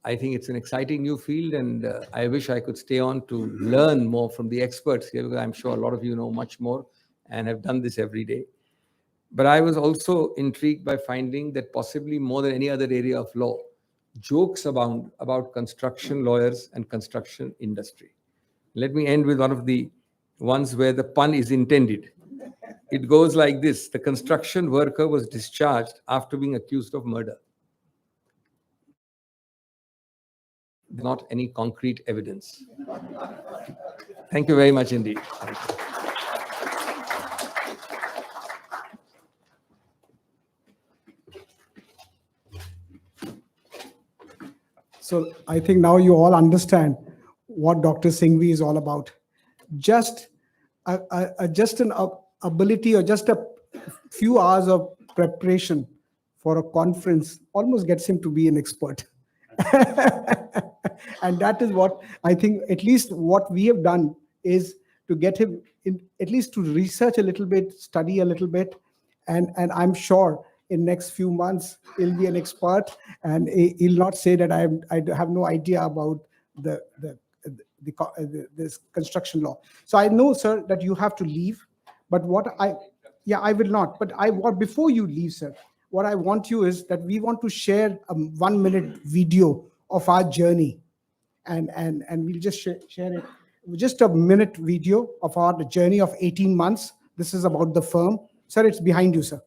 I think it's an exciting new field, and I wish I could stay on to learn more from the experts here, because I'm sure a lot of you know much more and have done this every day. But I was also intrigued by finding that possibly more than any other area of law, jokes abound about construction lawyers and construction industry. Let me end with one of the ones where the pun is intended. It goes like this: the construction worker was discharged after being accused of murder. Not any concrete evidence. Thank you very much indeed. So I think now you all understand what Dr. Singhvi is all about. Just an ability or just a few hours of preparation for a conference almost gets him to be an expert. And that is what I think, at least what we have done is to get him in, at least to research a little bit, study a little bit. And I'm sure in next few months, he'll be an expert, and he'll not say that I have no idea about this construction law. So I know, sir, that you have to leave, but I will not. But before you leave, sir, what I want you is that we want to share a 1-minute video of our journey, and we'll just share it. Just a minute video of our journey of 18 months. This is about the firm. Sir, it's behind you, sir.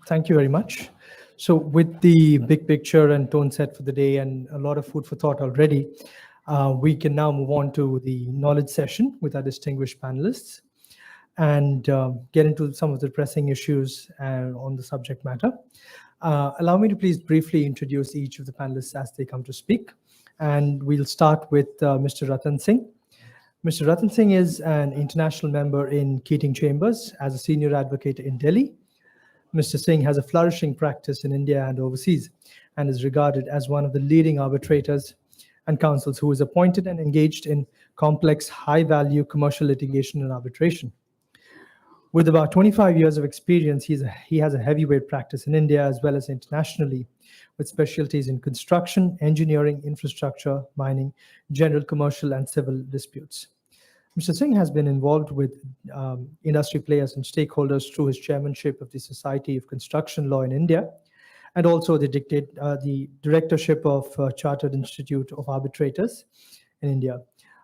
Thank you very much. So with the big picture and tone set for the day and a lot of food for thought already, we can now move on to the knowledge session with our distinguished panelists and get into some of the pressing issues on the subject matter. Allow me to please briefly introduce each of the panelists as they come to speak. And we'll start with Mr. Ratan Singh. Mr. Ratan Singh is an international member in Keating Chambers as a senior advocate in Delhi. Mr. Singh has a flourishing practice in India and overseas and is regarded as one of the leading arbitrators and counsels who is appointed and engaged in complex, high-value commercial litigation and arbitration. With about 25 years of experience, he has a heavyweight practice in India as well as internationally, with specialties in construction, engineering, infrastructure, mining, general commercial and civil disputes. Mr. Singh has been involved with industry players and stakeholders through his chairmanship of the Society of Construction Law in India, and also the directorship of Chartered Institute of Arbitrators in India.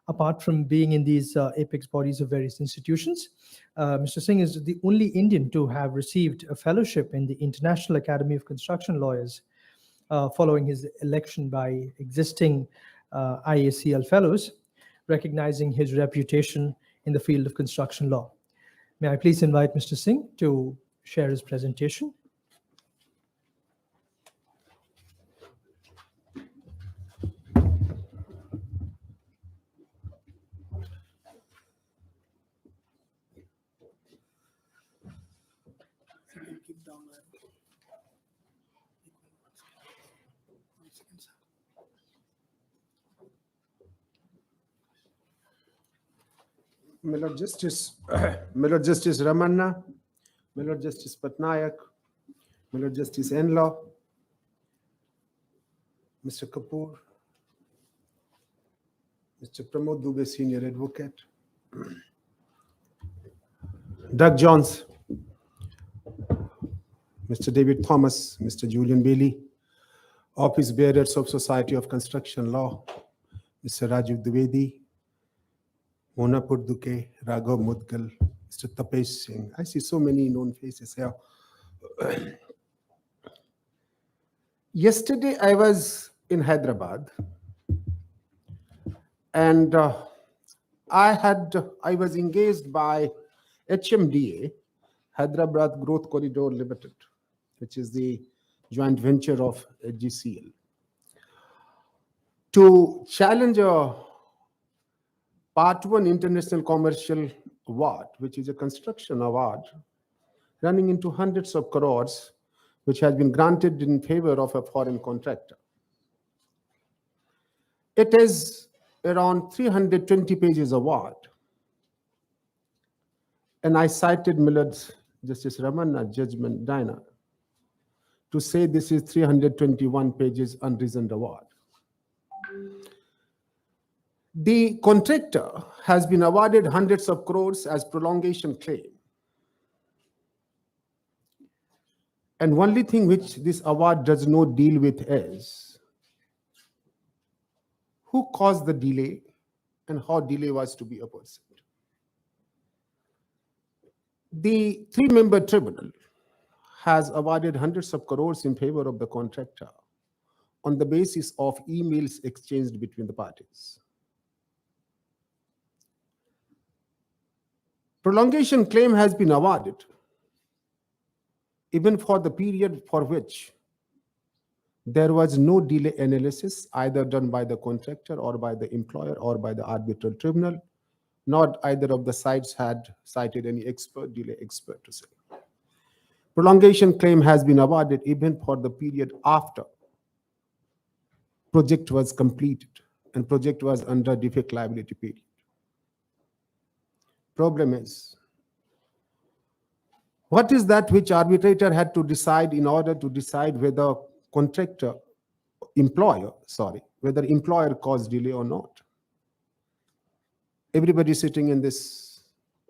Apart from being in these apex bodies of various institutions, Mr. Singh is the only Indian to have received a fellowship in the International Academy of Construction Lawyers following his election by existing IACL fellows, recognizing his reputation in the field of construction law. May I please invite Mr. Singh to share his presentation. My Lord Justice, my Lord Justice Ramana, my Lord Justice Patnaik, my Lord Justice Enlaw, Mr. Kapoor, Mr. Pramod Dubey, Senior Advocate, Doug Jones, Mr. David Thomas, Mr. Julian Bailey, Office Bearers of Society of Construction Law, Mr. Rajiv Dwivedi, Mona Purduke, Raghav Mudgal, Mr. Tapesh Singh. I see so many known faces here. Yesterday, I was in Hyderabad, and I was engaged by HMDA, Hyderabad Growth Corridor Limited, which is the joint venture of HGCL, to challenge a Part 1 International Commercial Award, which is a construction award running into hundreds of crores, which has been granted in favor of a foreign contractor. It is around 320 pages award. And I cited Millard's Justice Ramana judgment, Diana, to say this is 321 pages unreasoned award. The contractor has been awarded hundreds of crores as prolongation claim. And only thing which this award does not deal with is who caused the delay and how delay was to be apportioned. The three-member tribunal has awarded hundreds of crores in favor of the contractor on the basis of emails exchanged between the parties. Prolongation claim has been awarded even for the period for which there was no delay analysis either done by the contractor or by the employer or by the arbitral tribunal, not either of the sides had cited any delay expert to say. Prolongation claim has been awarded even for the period after project was completed and project was under defect liability period. Problem is, what is that which arbitrator had to decide in order to decide whether whether employer caused delay or not? Everybody sitting in this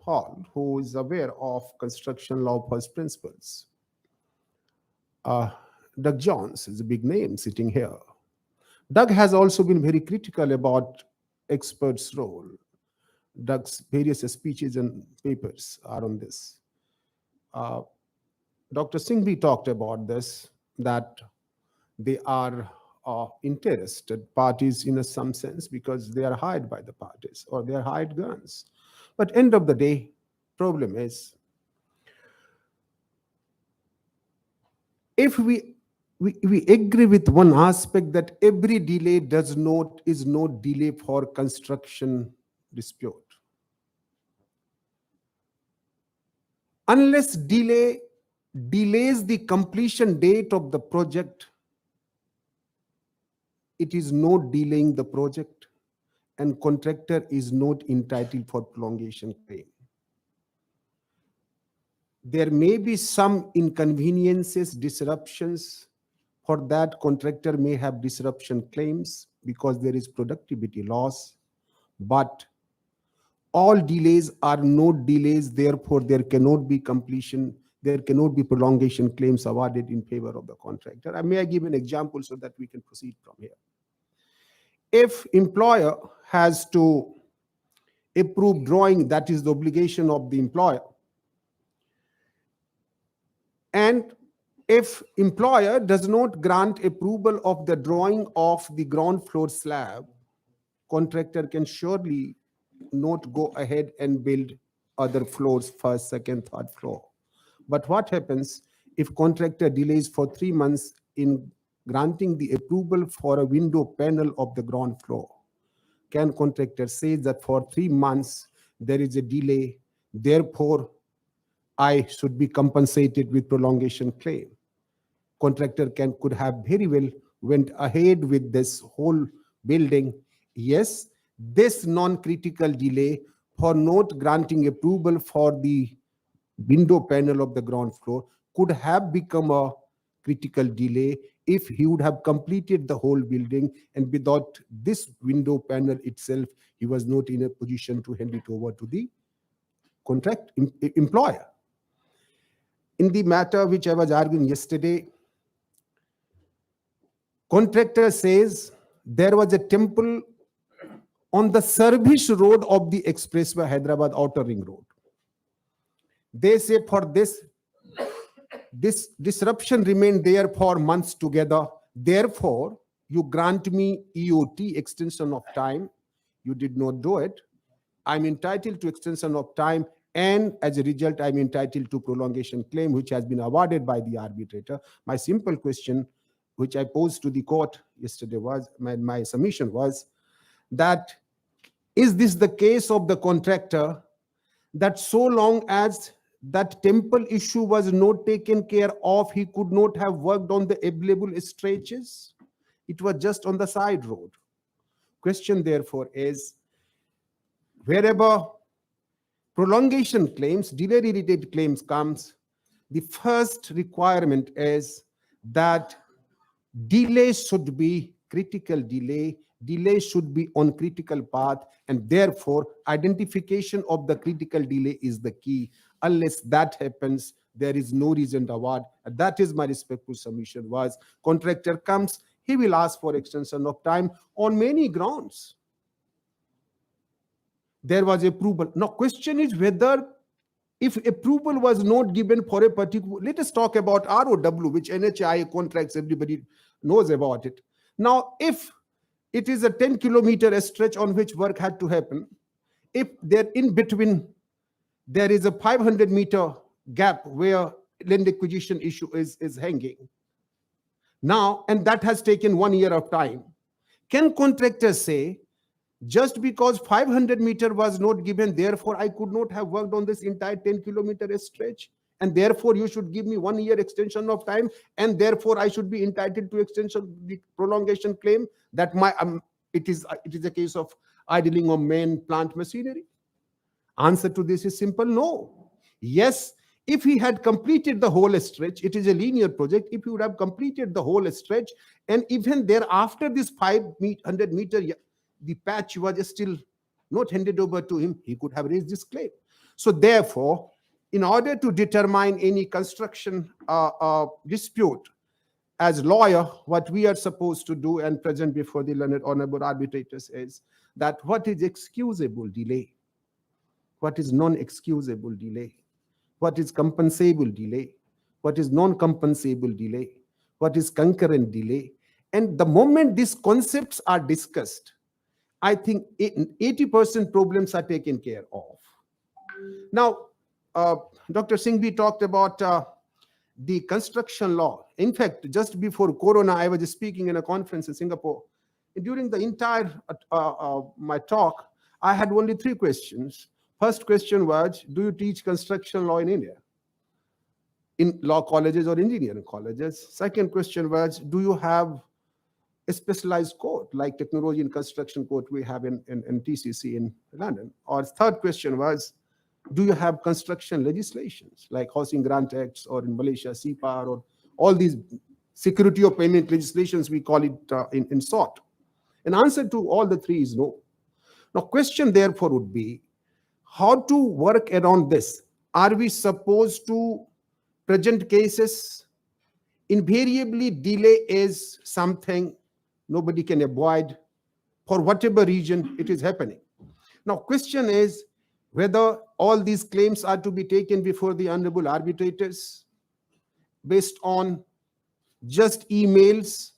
hall who is aware of construction law first principles. Doug Jones is a big name sitting here. Doug has also been very critical about experts' role. Doug's various speeches and papers are on this. Dr. Singhvi talked about this, that they are interested parties in some sense because they are hired by the parties or they are hired guns. But end of the day, problem is, if we agree with one aspect that every delay is no delay for construction dispute. Unless delays the completion date of the project, it is not delaying the project, and contractor is not entitled for prolongation claim. There may be some inconveniences, disruptions. For that, contractor may have disruption claims because there is productivity loss, but all delays are not delays, therefore there cannot be completion, there cannot be prolongation claims awarded in favor of the contractor. May I give an example so that we can proceed from here? If employer has to approve drawing, that is the obligation of the employer. And if employer does not grant approval of the drawing of the ground floor slab, contractor can surely not go ahead and build other floors, first, second, third floor. But what happens if contractor delays for 3 months in granting the approval for a window panel of the ground floor? Can contractor say that for 3 months there is a delay, therefore I should be compensated with prolongation claim? Contractor could have very well went ahead with this whole building. Yes, this non-critical delay for not granting approval for the window panel of the ground floor could have become a critical delay if he would have completed the whole building, and without this window panel itself, he was not in a position to hand it over to the employer. In the matter which I was arguing yesterday, contractor says there was a temple on the service road of the expressway Hyderabad Outer Ring Road. They say for this disruption remained there for months together. Therefore, you grant me EOT, extension of time. You did not do it. I'm entitled to extension of time, and as a result, I'm entitled to prolongation claim, which has been awarded by the arbitrator. My simple question, which I posed to the court yesterday, was my submission was that, is this the case of the contractor that so long as that temple issue was not taken care of, he could not have worked on the available stretches? It was just on the side road. Question therefore is, wherever prolongation claims, delay-related claims comes, the first requirement is that delay should be critical delay. Delay should be on critical path, and therefore identification of the critical delay is the key. Unless that happens, there is no reason to award. And that is my respectful submission was, contractor comes, he will ask for extension of time on many grounds. There was approval. Now question is whether, if approval was not given for a particular, let us talk about ROW, which NHI contracts, everybody knows about it. Now, if it is a 10-kilometer stretch on which work had to happen, if there in between there is a 500-meter gap where land acquisition issue is hanging now, and that has taken 1 year of time, can contractors say, just because 500-meter was not given, therefore I could not have worked on this entire 10-kilometer stretch, and therefore you should give me 1 year extension of time, and therefore I should be entitled to extension, the prolongation claim, that it is a case of idling of main plant machinery? Answer to this is simple, no. Yes, if he had completed the whole stretch, it is a linear project. If he would have completed the whole stretch, and even thereafter this 500-meter, the patch was still not handed over to him, he could have raised this claim. So therefore, in order to determine any construction dispute, as lawyer, what we are supposed to do and present before the learned honorable arbitrators is that what is excusable delay, what is non-excusable delay, what is compensable delay, what is non-compensable delay, what is concurrent delay. And the moment these concepts are discussed, I think 80% problems are taken care of. Now, Dr. Singhvi talked about the construction law. In fact, just before Corona, I was speaking in a conference in Singapore. During the entire my talk, I had only 3 questions. First question was, do you teach construction law in India? In law colleges or engineering colleges? Second question was, do you have a specialized court like technology and construction court we have in TCC in London? Or third question was, do you have construction legislations like Housing Grant Acts, or in Malaysia, CPAR, or all these security of payment legislations, we call it in SOT? An answer to all the 3 is no. Now, question therefore would be, how to work around this? Are we supposed to present cases? Invariably, delay is something nobody can avoid. For whatever reason, it is happening. Now, question is whether all these claims are to be taken before the honourable arbitrators based on just emails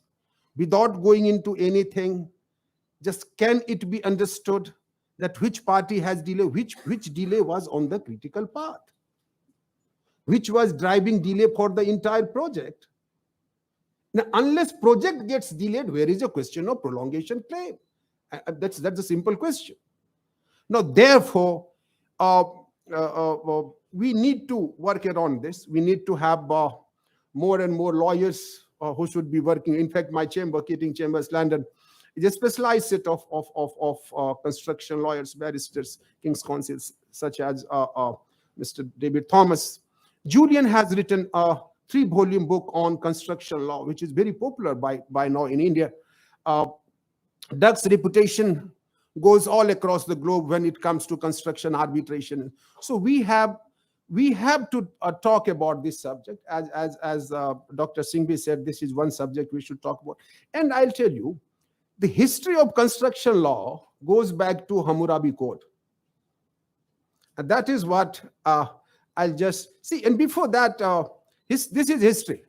without going into anything. Just can it be understood that which party has delay, which delay was on the critical path, which was driving delay for the entire project? Now, unless project gets delayed, where is a question of prolongation claim? That's a simple question. Now, therefore, we need to work around this. We need to have more and more lawyers who should be working. In fact, my chamber, Keating Chambers, London, is a specialized set of construction lawyers, barristers, King's Counsels, such as Mr. David Thomas. Julian has written a 3-volume book on construction law, which is very popular by now in India. Doug's reputation goes all across the globe when it comes to construction arbitration. So we have to talk about this subject. As Dr. Singhvi said, this is one subject we should talk about. And I'll tell you, the history of construction law goes back to Hammurabi Code. And that is what I'll just see. And before that, this is history.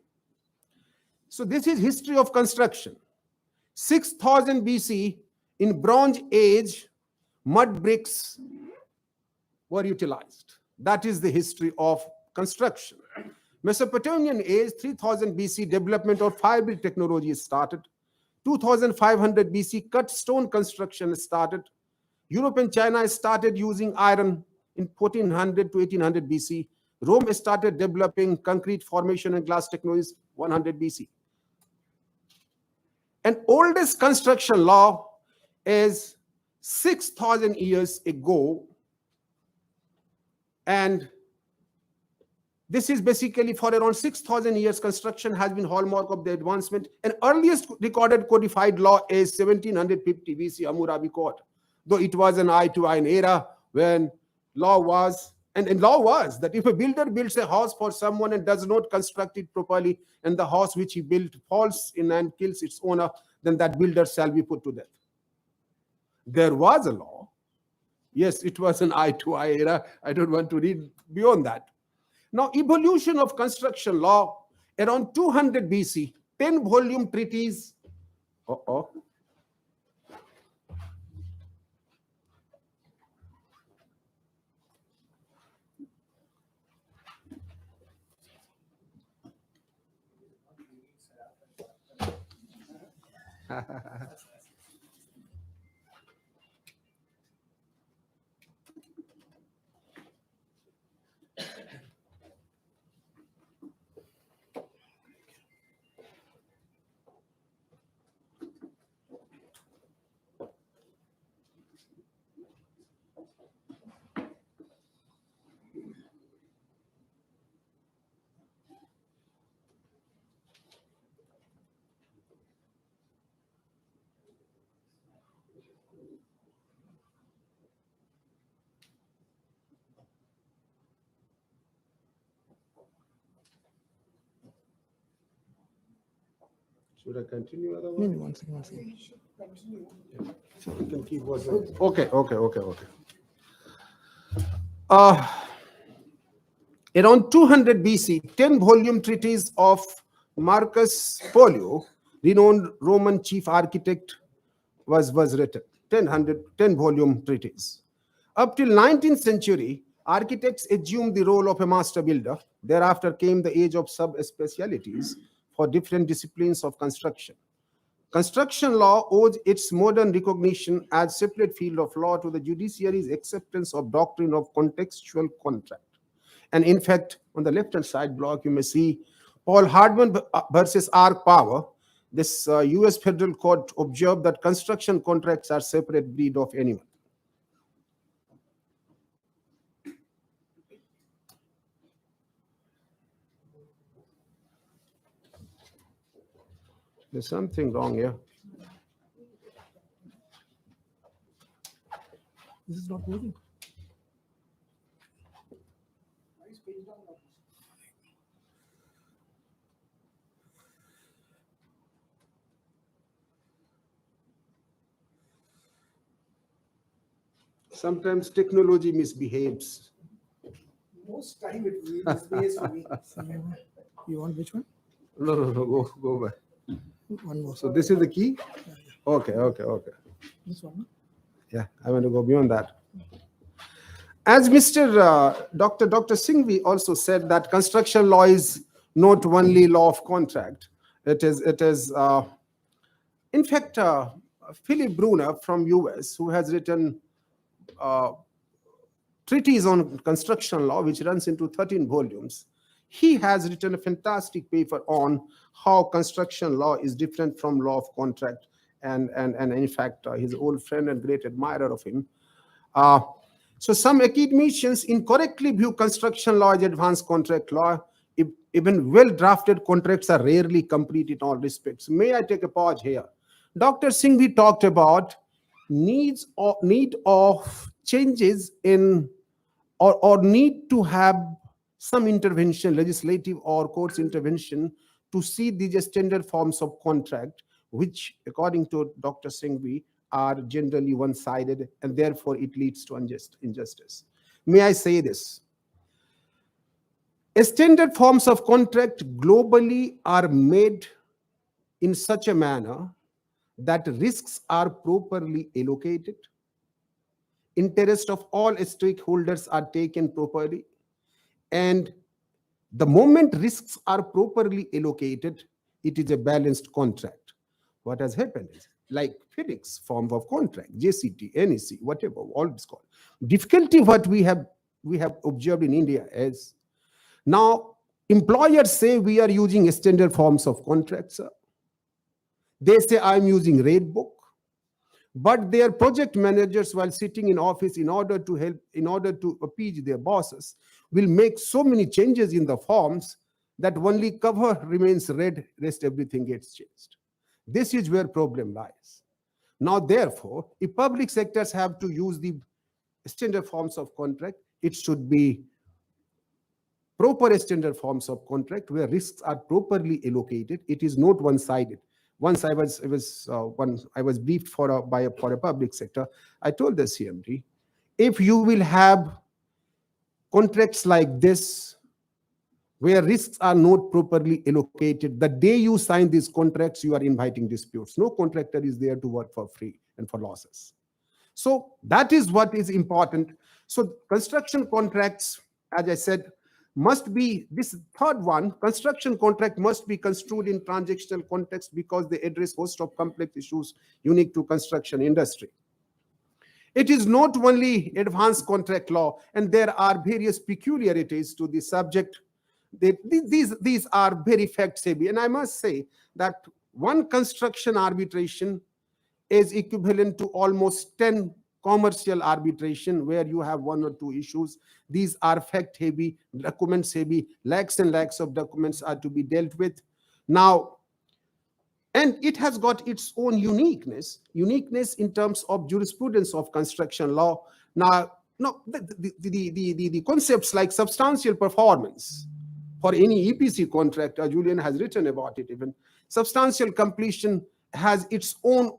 So this is history of construction. 6000 BC, in Bronze Age, mud bricks were utilized. That is the history of construction. Mesopotamian age, 3000 BC, development of fire brick technology started. 2500 BC, cut stone construction started. Europe and China started using iron in 1400 to 1800 BC. Rome started developing concrete formation and glass technologies 100 BC. And oldest construction law is 6000 years ago. And this is basically for around 6000 years, construction has been hallmark of the advancement. And earliest recorded codified law is 1750 BC, Hammurabi Code. Though it was an eye-to-eye era when law was, and law was that if a builder builds a house for someone and does not construct it properly, and the house which he built falls in and kills its owner, then that builder shall be put to death. There was a law. Yes, it was an eye-to-eye era. I don't want to read beyond that. Now, evolution of construction law, around 200 BC, 10-volume treatise. Should I continue otherwise? No, one second. So we can keep working. Okay. Around 200 BC, 10-volume treatise of Marcus Polio, renowned Roman chief architect, was written. 10-volume treatise. Up till 19th century, architects assumed the role of a master builder. Thereafter came the age of subspecialties for different disciplines of construction. Construction law owes its modern recognition as separate field of law to the judiciary's acceptance of doctrine of contextual contract. And in fact, on the left-hand side block, you may see Paul Hardman versus Arc Power. This US federal court observed that construction contracts are separate breed of animal. There's something wrong here. This is not moving. Sometimes technology misbehaves. Most time it misbehaves to me. You want which one? No, go back. One more. So this is the key? Okay. This one. Yeah, I want to go beyond that. As Dr. Singhvi also said, that construction law is not only law of contract. It is in fact, Philip Brunner from US, who has written treatise on construction law, which runs into 13 volumes. He has written a fantastic paper on how construction law is different from law of contract. And in fact, his old friend and great admirer of him. So some academicians incorrectly view construction law as advanced contract law. Even well-drafted contracts are rarely complete in all respects. May I take a pause here? Dr. Singhvi talked about need of changes in or need to have some intervention, legislative or courts intervention, to see these standard forms of contract, which according to Dr. Singhvi are generally one-sided, and therefore it leads to injustice. May I say this? Standard forms of contract globally are made in such a manner that risks are properly allocated, interest of all stakeholders are taken properly, and the moment risks are properly allocated, it is a balanced contract. What has happened is, like FedEx form of contract, JCT, NEC, whatever, all it's called. Difficulty what we have observed in India is, now employers say we are using standard forms of contracts, sir. They say I'm using rate book, but their project managers, while sitting in office in order to appease their bosses, will make so many changes in the forms that only cover remains red, rest everything gets changed. This is where problem lies. Now, therefore, if public sectors have to use the standard forms of contract, it should be proper standard forms of contract where risks are properly allocated. It is not one-sided. Once I was briefed for a public sector, I told the CMD, if you will have contracts like this, where risks are not properly allocated, the day you sign these contracts, you are inviting disputes. No contractor is there to work for free and for losses. So that is what is important. So construction contracts, as I said, must be, this third one, construction contract must be construed in transactional context because they address host of complex issues unique to construction industry. It is not only advanced contract law, and there are various peculiarities to the subject. These are very fact-heavy, and I must say that one construction arbitration is equivalent to almost 10 commercial arbitration where you have one or two issues. These are fact-heavy, documents-heavy, lakhs and lakhs of documents are to be dealt with. Now, and it has got its own uniqueness in terms of jurisprudence of construction law. Now, no, the concepts like substantial performance for any EPC contract, Julian has written about it even, substantial completion has its own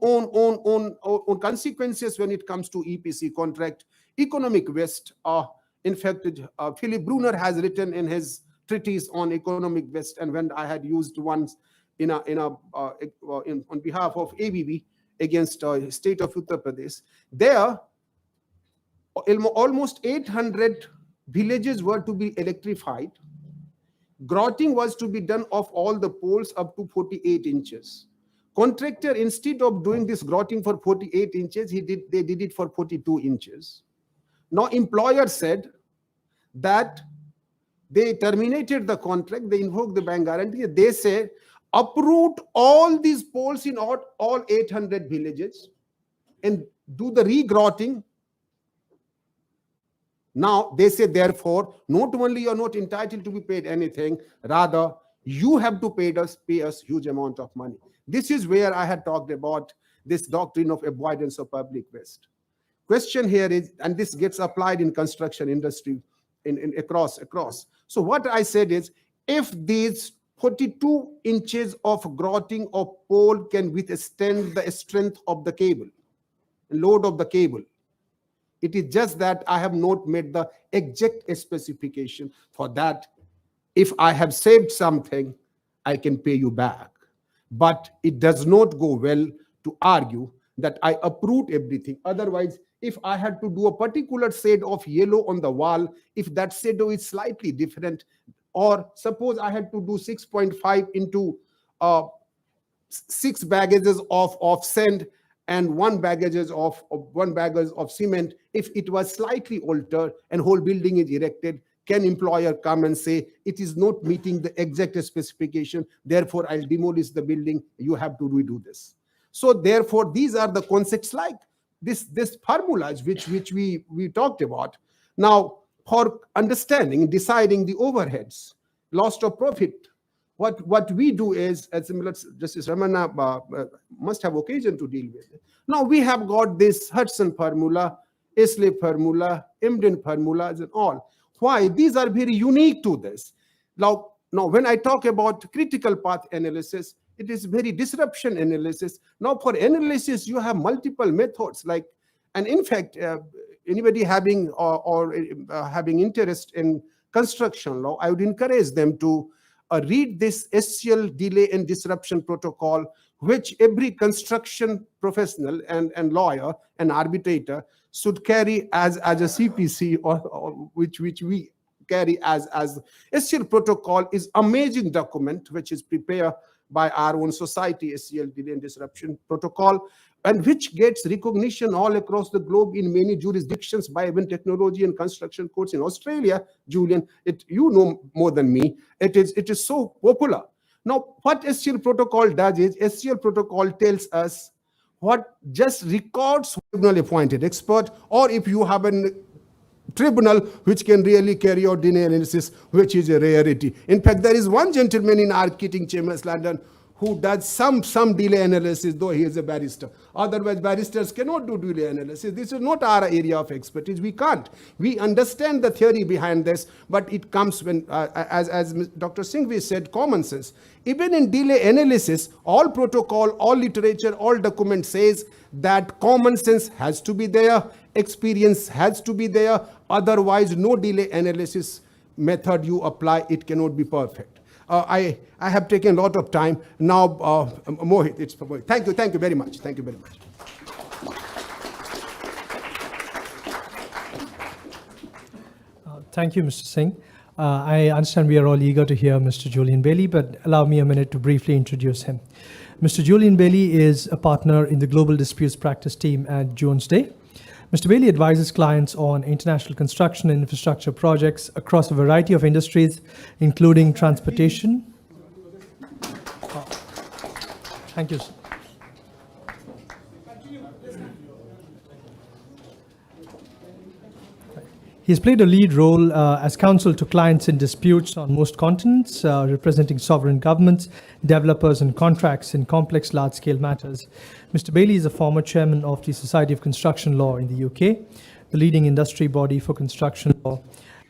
consequences when it comes to EPC contract. Economic waste In fact, Philip Brunner has written in his treatise on economic West, and when I had used once on behalf of ABB against state of Uttar Pradesh, there almost 800 villages were to be electrified. Grouting was to be done of all the poles up to 48 inches. Contractor, instead of doing this grouting for 48 inches, they did it for 42 inches. Now, employer said that they terminated the contract, they invoked the bank guarantee. They said, uproot all these poles in all 800 villages and do the re-grouting. Now, they say, therefore, not only you're not entitled to be paid anything, rather, you have to pay us huge amount of money. This is where I had talked about this doctrine of avoidance of public waste. Question here is, and this gets applied in construction industry across. So what I said is, if these 42 inches of grouting of pole can withstand the strength of the cable, load of the cable, it is just that I have not made the exact specification for that. If I have saved something, I can pay you back. But it does not go well to argue that I uproot everything. Otherwise, if I had to do a particular shade of yellow on the wall, if that shadow is slightly different, or suppose I had to do 6.5 into 6 baggages of sand and 1 baggage of cement, if it was slightly altered and whole building is erected, can employer come and say, it is not meeting the exact specification, therefore I'll demolish the building, you have to redo this. So therefore, these are the concepts like this formulas which we talked about. Now, for understanding, deciding the overheads, loss of profit, what we do is, as Justice Ramana must have occasion to deal with it. Now we have got this Hudson formula, Islip formula, Emden formulas and all. Why? These are very unique to this. Now when I talk about critical path analysis, it is very disruption analysis. Now for analysis, you have multiple methods and in fact, anybody having having interest in construction law, I would encourage them to read this SCL delay and disruption protocol, which every construction professional and lawyer and arbitrator should carry as a CPC or which we carry as SCL protocol is amazing document which is prepared by our own society, SCL delay and disruption protocol, and which gets recognition all across the globe in many jurisdictions by even technology and construction courts in Australia. Julian, you know more than me. It is so popular. Now, what SCL protocol does is SCL protocol tells us what just records tribunal appointed expert, or if you have a tribunal which can really carry out DNA analysis, which is a rarity. In fact, there is one gentleman in our Keating Chambers, London, who does some delay analysis, though he is a barrister. Otherwise, barristers cannot do delay analysis. This is not our area of expertise. We can't. We understand the theory behind this, but it comes when, as Dr. Singhvi said, common sense. Even in delay analysis, all protocol, all literature, all document says that common sense has to be there, experience has to be there. Otherwise, no delay analysis method you apply, it cannot be perfect. I have taken a lot of time. Now, Mohit, it's for Mohit. Thank you very much. Thank you very much. Thank you, Mr. Singh. I understand we are all eager to hear Mr. Julian Bailey, but allow me a minute to briefly introduce him. Mr. Julian Bailey is a partner in the Global Disputes Practice team at Jones Day. Mr. Bailey advises clients on international construction and infrastructure projects across a variety of industries, including transportation. Thank you, sir. He's played a lead role as counsel to clients in disputes on most continents, representing sovereign governments, developers, and contracts in complex large-scale matters. Mr. Bailey is a former chairman of the Society of Construction Law in the UK, the leading industry body for construction law,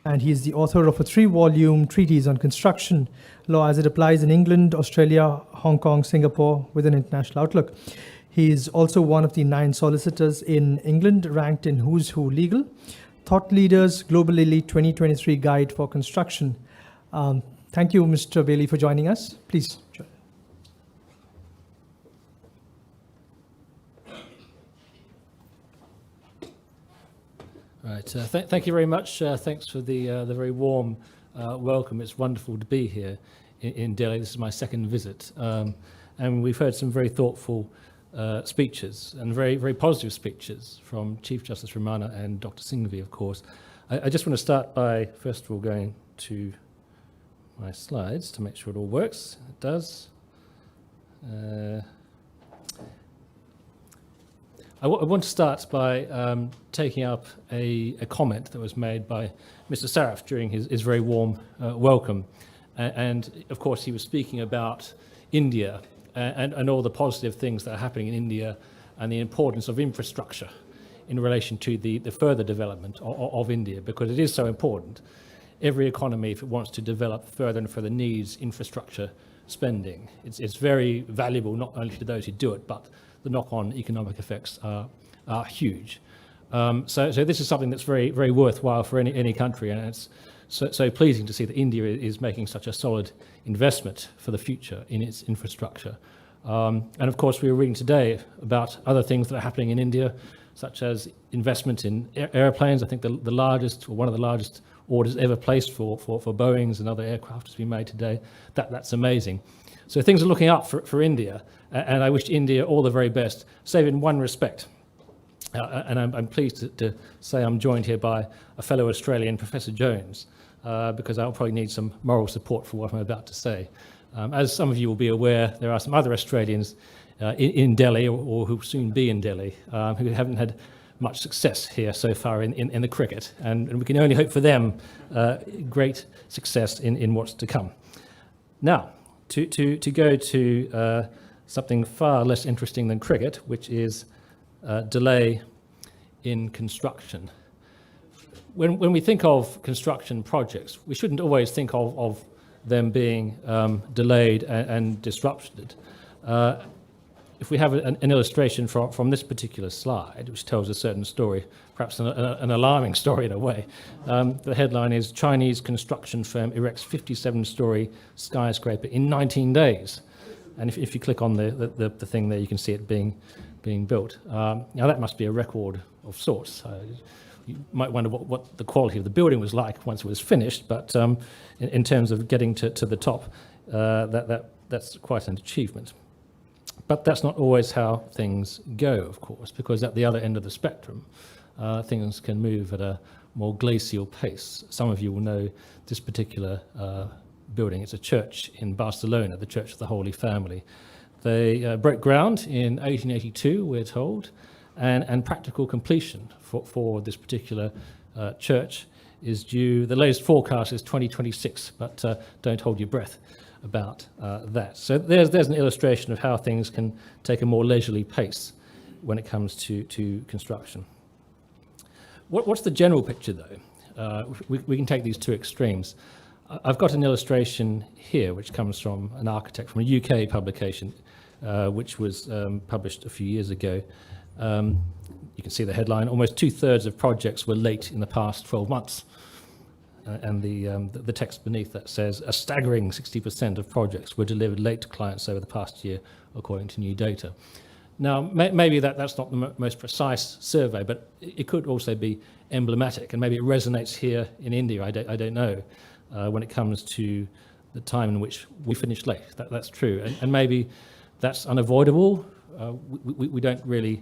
and he is the author of a 3-volume treatise on construction law as it applies in England, Australia, Hong Kong, Singapore, with an international outlook. He is also one of the 9 solicitors in England ranked in Who's Who Legal, Thought Leaders Global Elite 2023 Guide for Construction. Thank you, Mr. Bailey, for joining us. Please join. All right, thank you very much. Thanks for the very warm welcome. It's wonderful to be here in Delhi. This is my second visit, and we've heard some very thoughtful speeches and very positive speeches from Chief Justice Ramana and Dr. Singhvi, of course. I just want to start by, first of all, going to my slides to make sure it all works. It does. I want to start by taking up a comment that was made by Mr. Saraf during his very warm welcome. And of course, he was speaking about India and all the positive things that are happening in India and the importance of infrastructure in relation to the further development of India, because it is so important. Every economy, if it wants to develop further and further, needs infrastructure spending. It's very valuable, not only to those who do it, but the knock-on economic effects are huge. So this is something that's very worthwhile for any country, and it's so pleasing to see that India is making such a solid investment for the future in its infrastructure. And of course, we were reading today about other things that are happening in India, such as investment in airplanes. I think the largest, or one of the largest orders ever placed for Boeings and other aircraft has been made today. That's amazing. So things are looking up for India, and I wish India all the very best, save in one respect. And I'm pleased to say I'm joined here by a fellow Australian, Professor Jones, because I'll probably need some moral support for what I'm about to say. As some of you will be aware, there are some other Australians in Delhi, or who will soon be in Delhi, who haven't had much success here so far in the cricket, and we can only hope for them great success in what's to come. Now, to go to something far less interesting than cricket, which is delay in construction. When we think of construction projects, we shouldn't always think of them being delayed and disrupted. If we have an illustration from this particular slide, which tells a certain story, perhaps an alarming story in a way, the headline is Chinese construction firm erects 57-story skyscraper in 19 days. And if you click on the thing there, you can see it being built. Now that must be a record of sorts. You might wonder what the quality of the building was like once it was finished, but in terms of getting to the top, that's quite an achievement. But that's not always how things go, of course, because at the other end of the spectrum, things can move at a more glacial pace. Some of you will know this particular building. It's a church in Barcelona, the Church of the Holy Family. They broke ground in 1882, we're told, and practical completion for this particular church is due. The latest forecast is 2026, but don't hold your breath about that. So there's an illustration of how things can take a more leisurely pace when it comes to construction. What's the general picture, though? We can take these two extremes. I've got an illustration here, which comes from an architect from a UK publication, which was published a few years ago. You can see the headline: almost 2/3 of projects were late in the past 12 months. And the text beneath that says a staggering 60% of projects were delivered late to clients over the past year, according to new data. Now, maybe that's not the most precise survey, but it could also be emblematic, and maybe it resonates here in India. I don't know when it comes to the time in which we finish late. That's true, and maybe that's unavoidable. We don't really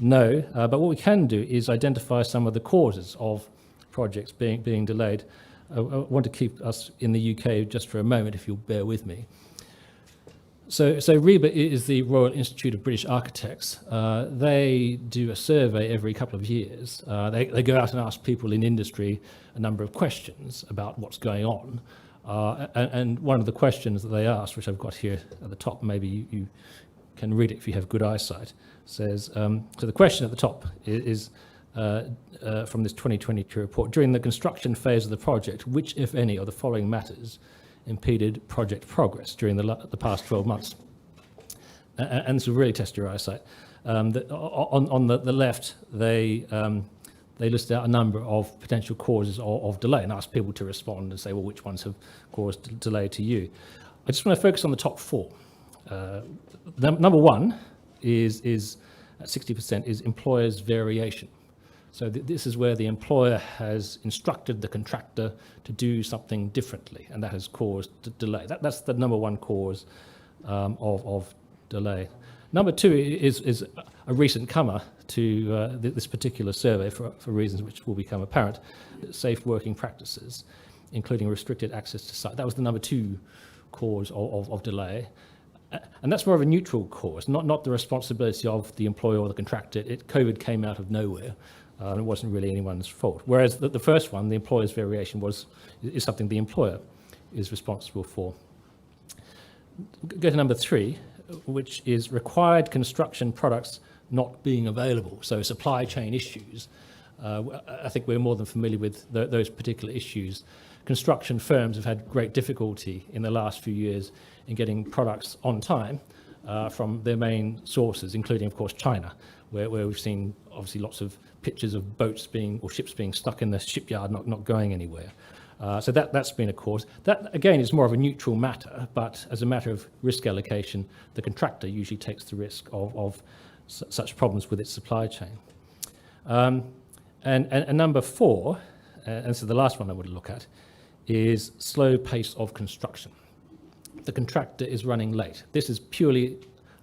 know, but what we can do is identify some of the causes of projects being delayed. I want to keep us in the UK just for a moment, if you'll bear with me. So RIBA is the Royal Institute of British Architects. They do a survey every couple of years. They go out and ask people in industry a number of questions about what's going on. And one of the questions that they asked, which I've got here at the top, maybe you can read it if you have good eyesight, says, so the question at the top is from this 2022 report: during the construction phase of the project, which, if any, of the following matters impeded project progress during the past 12 months? And this will really test your eyesight. On the left, they they listed out a number of potential causes of delay and asked people to respond and say, well, which ones have caused delay to you? I just want to focus on the top four. Number one is at 60% is employer's variation. So this is where the employer has instructed the contractor to do something differently, and that has caused delay. That's the number one cause of delay. Number two is a recent comer to this particular survey for reasons which will become apparent. Safe working practices, including restricted access to site. That was the number two cause of delay. And that's more of a neutral cause, not the responsibility of the employer or the contractor. COVID came out of nowhere. It wasn't really anyone's fault. Whereas the first one, the employer's variation, is something the employer is responsible for. Go to number three, which is required construction products not being available. So supply chain issues. I think we're more than familiar with those particular issues. Construction firms have had great difficulty in the last few years in getting products on time from their main sources, including, of course, China, where we've seen obviously lots of pictures of boats or ships being stuck in the shipyard, not going anywhere. So that's been a cause. That, again, is more of a neutral matter, but as a matter of risk allocation, the contractor usually takes the risk of such problems with its supply chain. And number four, and so the last one I would look at, is slow pace of construction. The contractor is running late. This is purely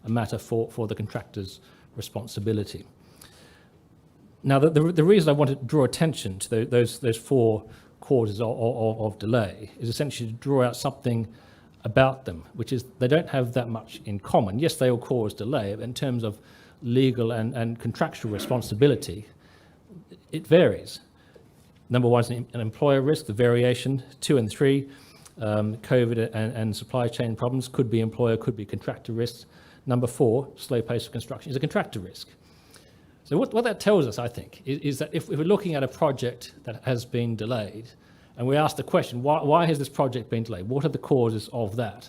a matter for the contractor's responsibility. Now, the reason I want to draw attention to those four causes of delay is essentially to draw out something about them, which is they don't have that much in common. Yes, they all cause delay, but in terms of legal and contractual responsibility, it varies. Number one is an employer risk, the variation. 2 and 3, COVID and supply chain problems, could be employer, could be contractor risks. Number 4, slow pace of construction, is a contractor risk. So what that tells us, I think, is that if we're looking at a project that has been delayed, and we ask the question, why has this project been delayed? What are the causes of that?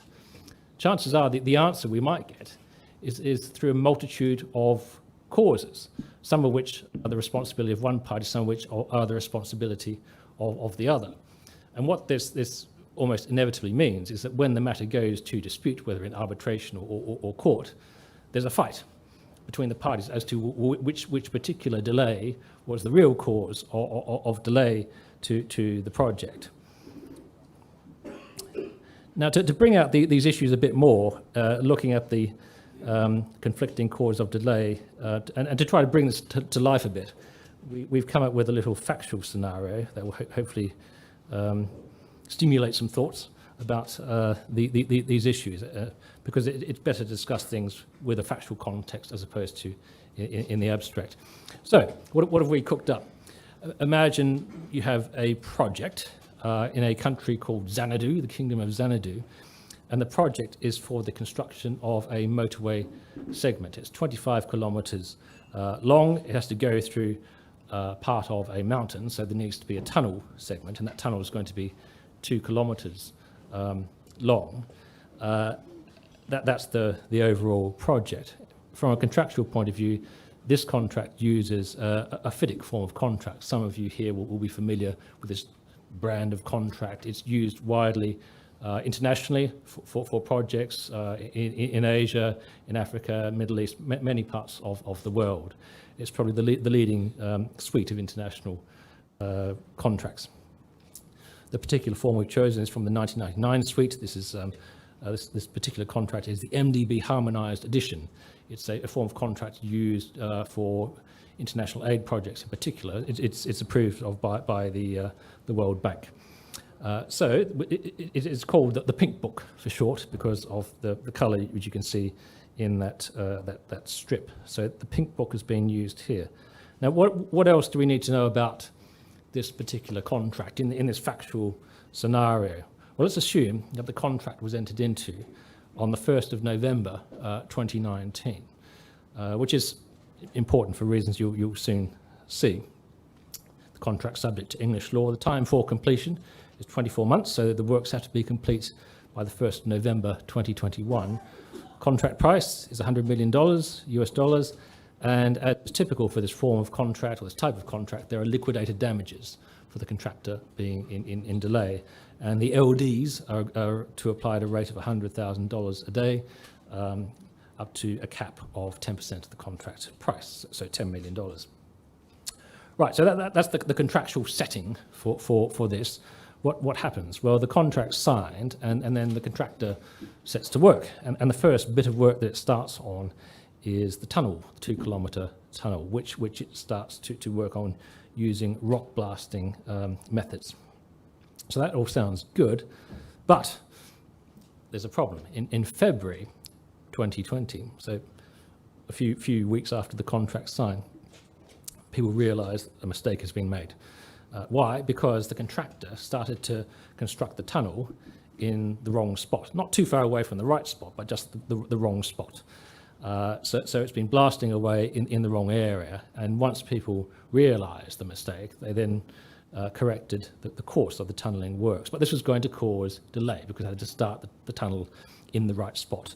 Chances are the answer we might get is through a multitude of causes, some of which are the responsibility of one party, some of which are the responsibility of the other. And what this almost inevitably means is that when the matter goes to dispute, whether in arbitration or court, there's a fight between the parties as to which particular delay was the real cause of delay to the project. Now, to bring out these issues a bit more, looking at the conflicting cause of delay, and to try to bring this to life a bit, we've come up with a little factual scenario that will hopefully stimulate some thoughts about these issues, because it's better to discuss things with a factual context as opposed to in the abstract. So, what have we cooked up? Imagine you have a project in a country called Xanadu, the Kingdom of Xanadu, and the project is for the construction of a motorway segment. It's 25 kilometers long. It has to go through part of a mountain, so there needs to be a tunnel segment, and that tunnel is going to be 2 kilometers long. That's the overall project. From a contractual point of view, this contract uses a FIDIC form of contract. Some of you here will be familiar with this brand of contract. It's used widely internationally for projects in Asia, in Africa, Middle East, many parts of the world. It's probably the leading suite of international contracts. The particular form we've chosen is from the 1999 suite. This is this particular contract is the MDB Harmonized Edition. It's a form of contract used for international aid projects in particular. It's approved of by the World Bank. So it is called the Pink Book for short because of the colour which you can see in that strip. So the Pink Book is being used here. Now, what else do we need to know about this particular contract in this factual scenario? Well, let's assume that the contract was entered into on the 1st of November 2019, which is important for reasons you'll soon see. The contract subject to English law. The time for completion is 24 months, so the works have to be complete by the 1st of November 2021. Contract price is $100 million US dollars, And as typical for this form of contract or this type of contract, there are liquidated damages for the contractor being in delay. And the LDs are to apply at a rate of $100,000 a day, up to a cap of 10% of the contract price, so $10 million. Right, so that's the contractual setting for this. What happens? Well, the contract's signed, and then the contractor sets to work. And the first bit of work that it starts on is the tunnel, the 2-kilometre tunnel, which it starts to work on using rock blasting methods. So that all sounds good, but there's a problem. In February 2020, so a few weeks after the contract's signed, people realise a mistake has been made. Why? Because the contractor started to construct the tunnel in the wrong spot, not too far away from the right spot, but just the wrong spot. So it's been blasting away in the wrong area, and once people realised the mistake, they then corrected the course of the tunnelling works. But this was going to cause delay because they had to start the tunnel in the right spot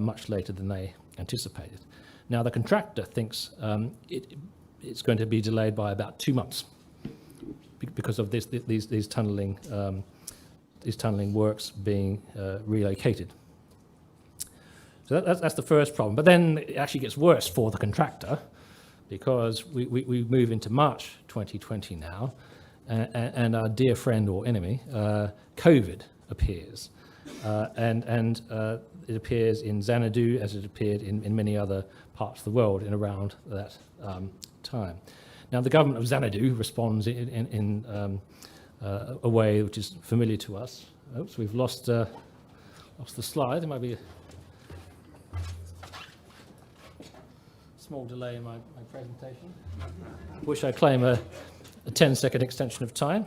much later than they anticipated. Now the contractor thinks it's going to be delayed by about 2 months because of these tunnelling works being relocated. So that's the first problem. But then it actually gets worse for the contractor because we move into March 2020 now, and our dear friend or enemy, COVID, appears. And it appears in Xanadu as it appeared in many other parts of the world in around that time. Now, the government of Xanadu responds in a way which is familiar to us. Oops, we've lost the slide. There might be a small delay in my presentation. Wish I claim a 10-second extension of time.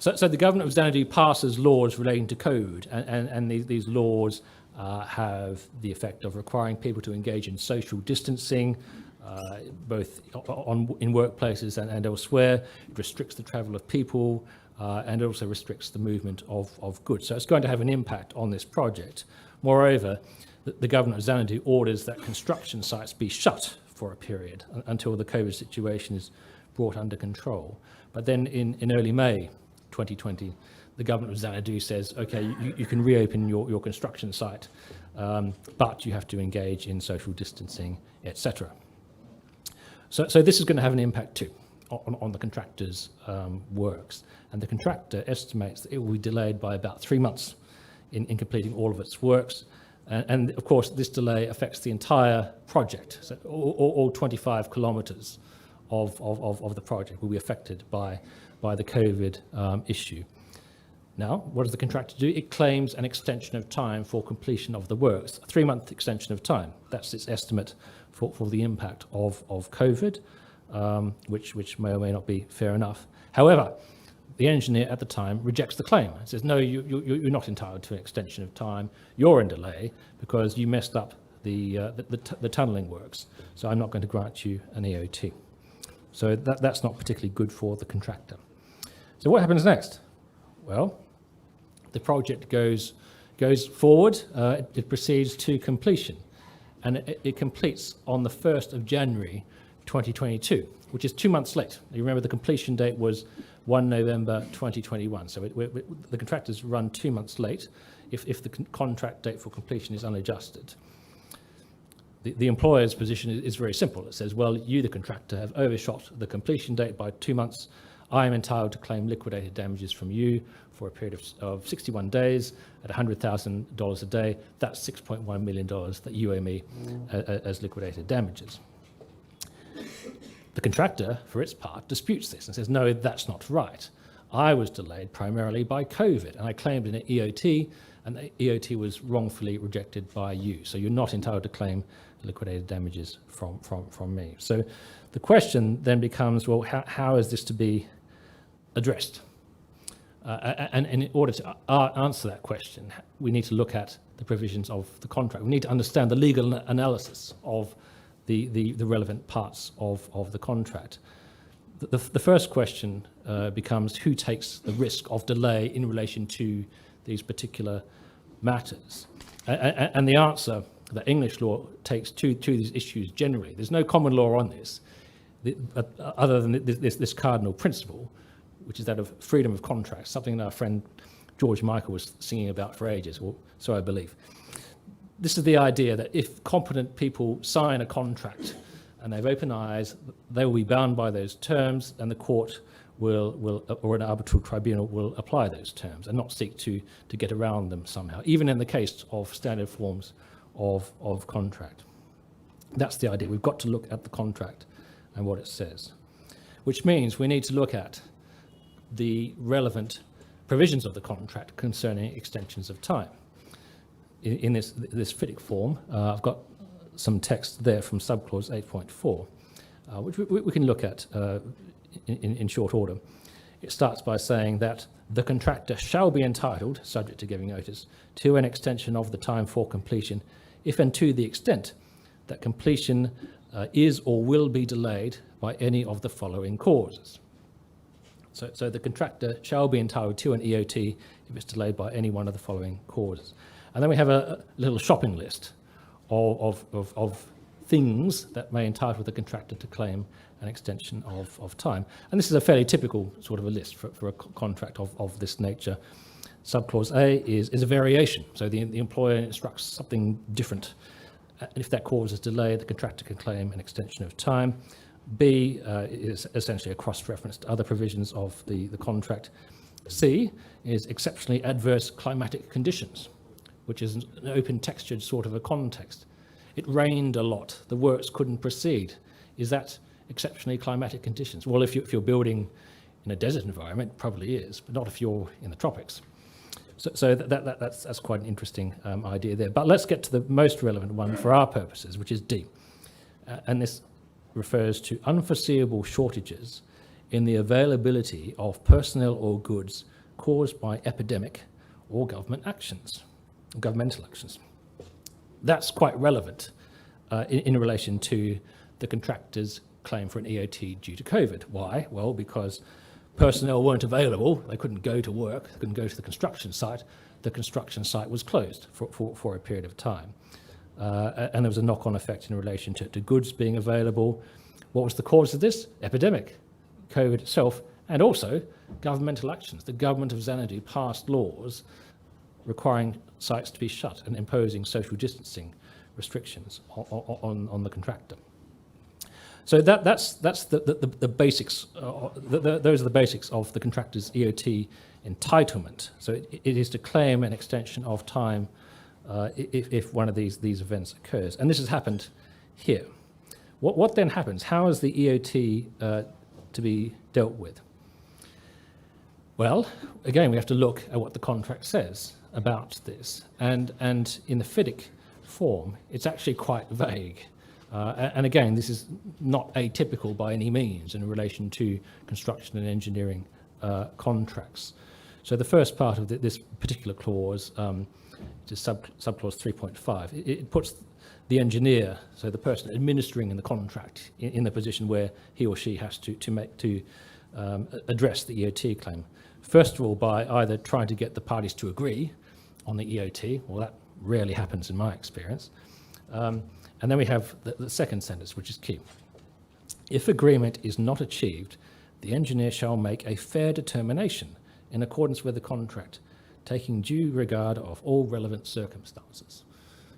So the government of Xanadu passes laws relating to code, and these laws have the effect of requiring people to engage in social distancing, both in workplaces and elsewhere. It restricts the travel of people, and it also restricts the movement of goods. So it's going to have an impact on this project. Moreover, the government of Xanadu orders that construction sites be shut for a period until the COVID situation is brought under control. But then in early May 2020, the government of Xanadu says, okay, you can reopen your construction site, but you have to engage in social distancing, etc. So this is going to have an impact too on the contractor's works. And the contractor estimates that it will be delayed by about 3 months in completing all of its works. And of course, this delay affects the entire project. So all 25 kilometres of the project will be affected by the COVID issue. Now, what does the contractor do? It claims an extension of time for completion of the works, a 3-month extension of time. That's its estimate for the impact of COVID, which may or may not be fair enough. However, the engineer at the time rejects the claim. It says, no, you're not entitled to an extension of time. You're in delay because you messed up the tunnelling works. So I'm not going to grant you an EOT. So that's not particularly good for the contractor. So what happens next? Well, the project goes forward. It proceeds to completion. And it completes on the 1st of January 2022, which is 2 months late. You remember the completion date was 1 November 2021. So the contractors run 2 months late if the contract date for completion is unadjusted. The employer's position is very simple. It says, well, you, the contractor, have overshot the completion date by 2 months. I am entitled to claim liquidated damages from you for a period of 61 days at $100,000 a day. That's $6.1 million that you owe me as liquidated damages. The contractor, for its part, disputes this and says, no, that's not right. I was delayed primarily by COVID, and I claimed an EOT, and the EOT was wrongfully rejected by you. So you're not entitled to claim liquidated damages from me. So the question then becomes, well, how is this to be addressed? And in order to answer that question, we need to look at the provisions of the contract. We need to understand the legal analysis of the relevant parts of the contract. The first question becomes, who takes the risk of delay in relation to these particular matters? And the answer that English law takes to these issues generally. There's no common law on this, other than this cardinal principle, which is that of freedom of contract, something that our friend George Michael was singing about for ages, or so I believe. This is the idea that if competent people sign a contract and they've open eyes, they will be bound by those terms, and the court will or an arbitral tribunal will apply those terms and not seek to get around them somehow, even in the case of standard forms of contract. That's the idea. We've got to look at the contract and what it says, which means we need to look at the relevant provisions of the contract concerning extensions of time. In this FIDIC form, I've got some text there from subclause 8.4, which we can look at in short order. It starts by saying that the contractor shall be entitled, subject to giving notice, to an extension of the time for completion, if and to the extent that completion is or will be delayed by any of the following causes. So the contractor shall be entitled to an EOT if it's delayed by any one of the following causes. And then we have a little shopping list of things that may entitle the contractor to claim an extension of time. And this is a fairly typical sort of a list for a contract of this nature. Subclause A is a variation. So the employer instructs something different. And if that causes delay, the contractor can claim an extension of time. B is essentially a cross-reference to other provisions of the contract. C is exceptionally adverse climatic conditions, which is an open-textured sort of a context. It rained a lot, the works couldn't proceed. Is that exceptionally climatic conditions? Well, if you're building in a desert environment, it probably is, but not if you're in the tropics. So that's quite an interesting idea there. But let's get to the most relevant one for our purposes, which is D. And this refers to unforeseeable shortages in the availability of personnel or goods caused by epidemic or governmental actions. That's quite relevant in relation to the contractor's claim for an EOT due to COVID. Why? Well, because personnel weren't available, they couldn't go to work, they couldn't go to the construction site was closed for a period of time. And there was a knock-on effect in relation to goods being available. What was the cause of this? Epidemic, COVID itself, and also governmental actions. The government of Xanadu passed laws requiring sites to be shut and imposing social distancing restrictions on the contractor. So that's the basics. Those are the basics of the contractor's EOT entitlement. So it is to claim an extension of time if one of these events occurs, and this has happened here. What then happens? How is the EOT to be dealt with? Well, again, we have to look at what the contract says about this, and in the FIDIC form, it's actually quite vague. And again, this is not atypical by any means in relation to construction and engineering contracts. So the first part of this particular clause, which is subclause 3.5, it puts the engineer, so the person administering in the contract, in the position where he or she has to address the EOT claim. First of all, by either trying to get the parties to agree on the EOT, well, that rarely happens in my experience. And then we have the second sentence, which is key. If agreement is not achieved, the engineer shall make a fair determination in accordance with the contract, taking due regard of all relevant circumstances.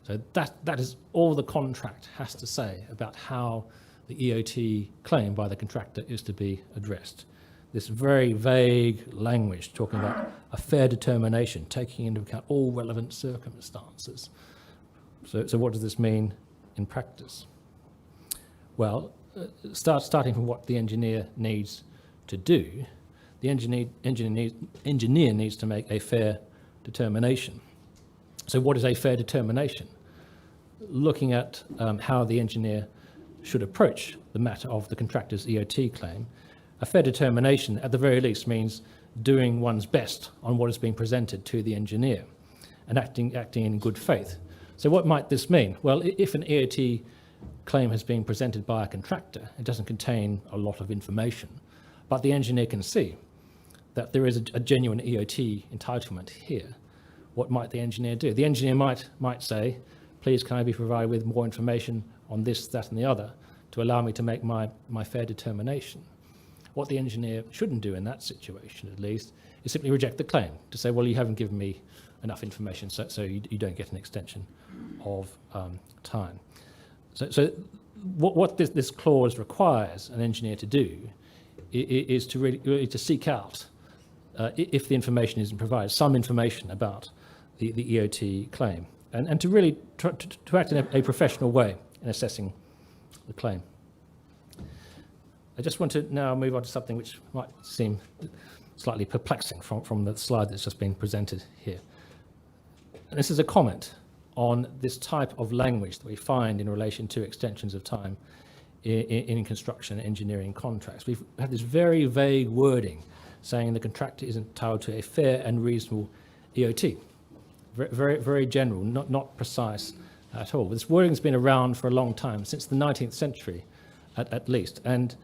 So that is all the contract has to say about how the EOT claim by the contractor is to be addressed. This very vague language talking about a fair determination, taking into account all relevant circumstances. So what does this mean in practice? Well, starting from what the engineer needs to do, the engineer needs to make a fair determination. So what is a fair determination? Looking at how the engineer should approach the matter of the contractor's EOT claim, a fair determination at the very least means doing one's best on what is being presented to the engineer and acting in good faith. So what might this mean? Well, if an EOT claim has been presented by a contractor, it doesn't contain a lot of information, but the engineer can see that there is a genuine EOT entitlement here. What might the engineer do? The engineer might say, please can I be provided with more information on this, that and the other to allow me to make my fair determination. What the engineer shouldn't do in that situation, at least, is simply reject the claim, to say, well, you haven't given me enough information, so you don't get an extension of time. So what this clause requires an engineer to do is to really to seek out, if the information isn't provided, some information about the EOT claim, and to really to act in a professional way in assessing the claim. I just want to now move on to something which might seem slightly perplexing from the slide that's just been presented here. And this is a comment on this type of language that we find in relation to extensions of time in construction and engineering contracts. We've had this very vague wording saying the contractor is entitled to a fair and reasonable EOT. Very, very general, not precise at all. This wording's been around for a long time, since the 19th century at least. And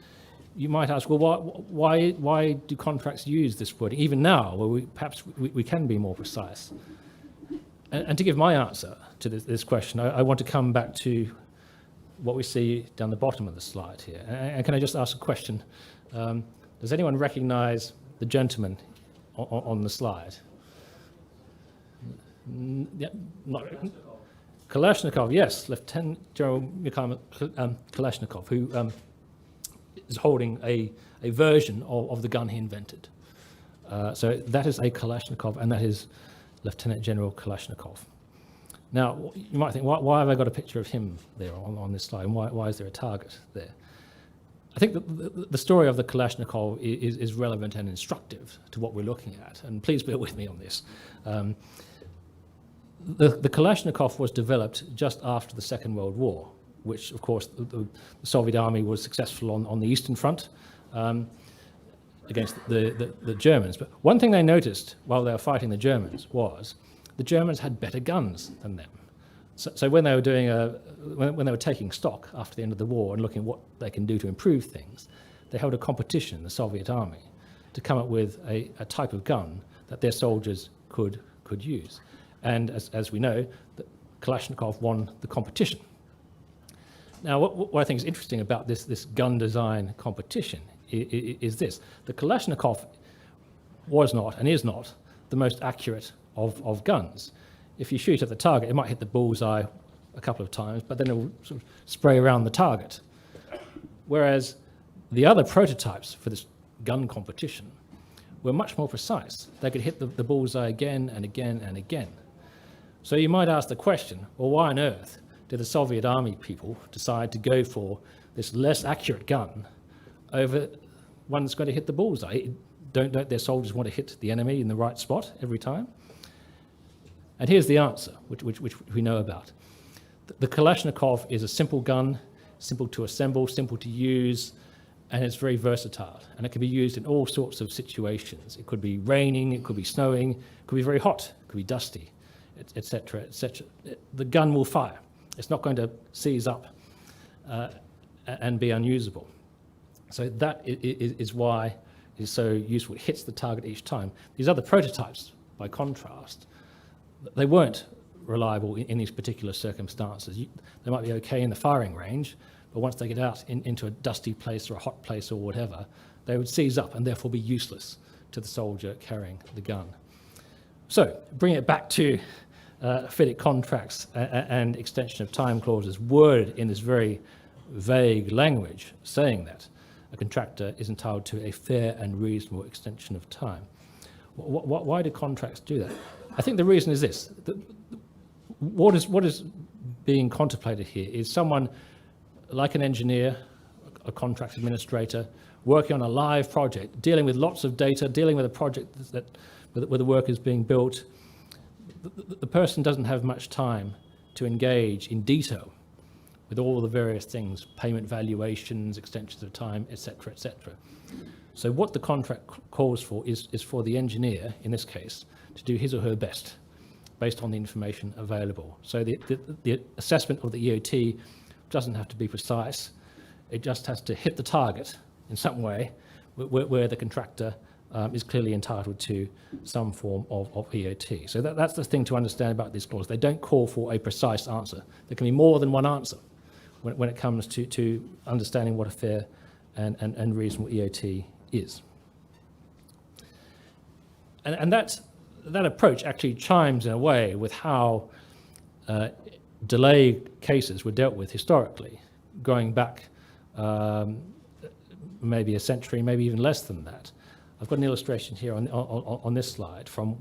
you might ask, well, why do contracts use this wording, even now, where perhaps we can be more precise? And to give my answer to this question, I want to come back to what we see down the bottom of the slide here. And can I just ask a question? Does anyone recognize the gentleman on the slide? Yeah, Kalashnikov, yes, Lieutenant General Mikhail Kalashnikov, who is holding a version of the gun he invented. So that is a Kalashnikov, and that is Lieutenant General Kalashnikov. Now, you might think, why have I got a picture of him there on this slide, and why is there a target there? I think that the story of the Kalashnikov is relevant and instructive to what we're looking at, and please bear with me on this. The Kalashnikov was developed just after the Second World War, which, of course, the Soviet army was successful on the Eastern Front against the Germans. But one thing they noticed while they were fighting the Germans was the Germans had better guns than them. So when they were doing when they were taking stock after the end of the war and looking at what they can do to improve things, they held a competition in the Soviet army to come up with a type of gun that their soldiers could use. And as we know, the Kalashnikov won the competition. Now, what I think is interesting about this gun design competition is this. The Kalashnikov was not and is not the most accurate of guns. If you shoot at the target, it might hit the bullseye a couple of times, but then it will sort of spray around the target. Whereas the other prototypes for this gun competition were much more precise. They could hit the bullseye again and again and again. So you might ask the question, well, why on earth did the Soviet army people decide to go for this less accurate gun over one that's going to hit the bullseye? Don't their soldiers want to hit the enemy in the right spot every time? And here's the answer, which we know about. The Kalashnikov is a simple gun, simple to assemble, simple to use, and it's very versatile. And it can be used in all sorts of situations. It could be raining, it could be snowing, it could be very hot, it could be dusty, etc., etc. The gun will fire. It's not going to seize up and be unusable. So that is why it is so useful. It hits the target each time. These other prototypes, by contrast, they weren't reliable in these particular circumstances. They might be okay in the firing range, but once they get out into a dusty place or a hot place or whatever, they would seize up and therefore be useless to the soldier carrying the gun. So, bring it back to FIDIC contracts and extension of time clauses worded in this very vague language, saying that a contractor is entitled to a fair and reasonable extension of time. Why do contracts do that? I think the reason is this. What is being contemplated here is someone like an engineer, a contract administrator, working on a live project, dealing with lots of data, dealing with a project where the work is being built. The person doesn't have much time to engage in detail with all the various things, payment valuations, extensions of time, etc., etc. So what the contract calls for is for the engineer, in this case, to do his or her best based on the information available. So the assessment of the EOT doesn't have to be precise. It just has to hit the target in some way where the contractor is clearly entitled to some form of EOT. So that's the thing to understand about these clauses. They don't call for a precise answer. There can be more than one answer when it comes to understanding what a fair and reasonable EOT is. And that approach actually chimes in a way with how delay cases were dealt with historically, going back maybe a century, maybe even less than that. I've got an illustration here on this slide from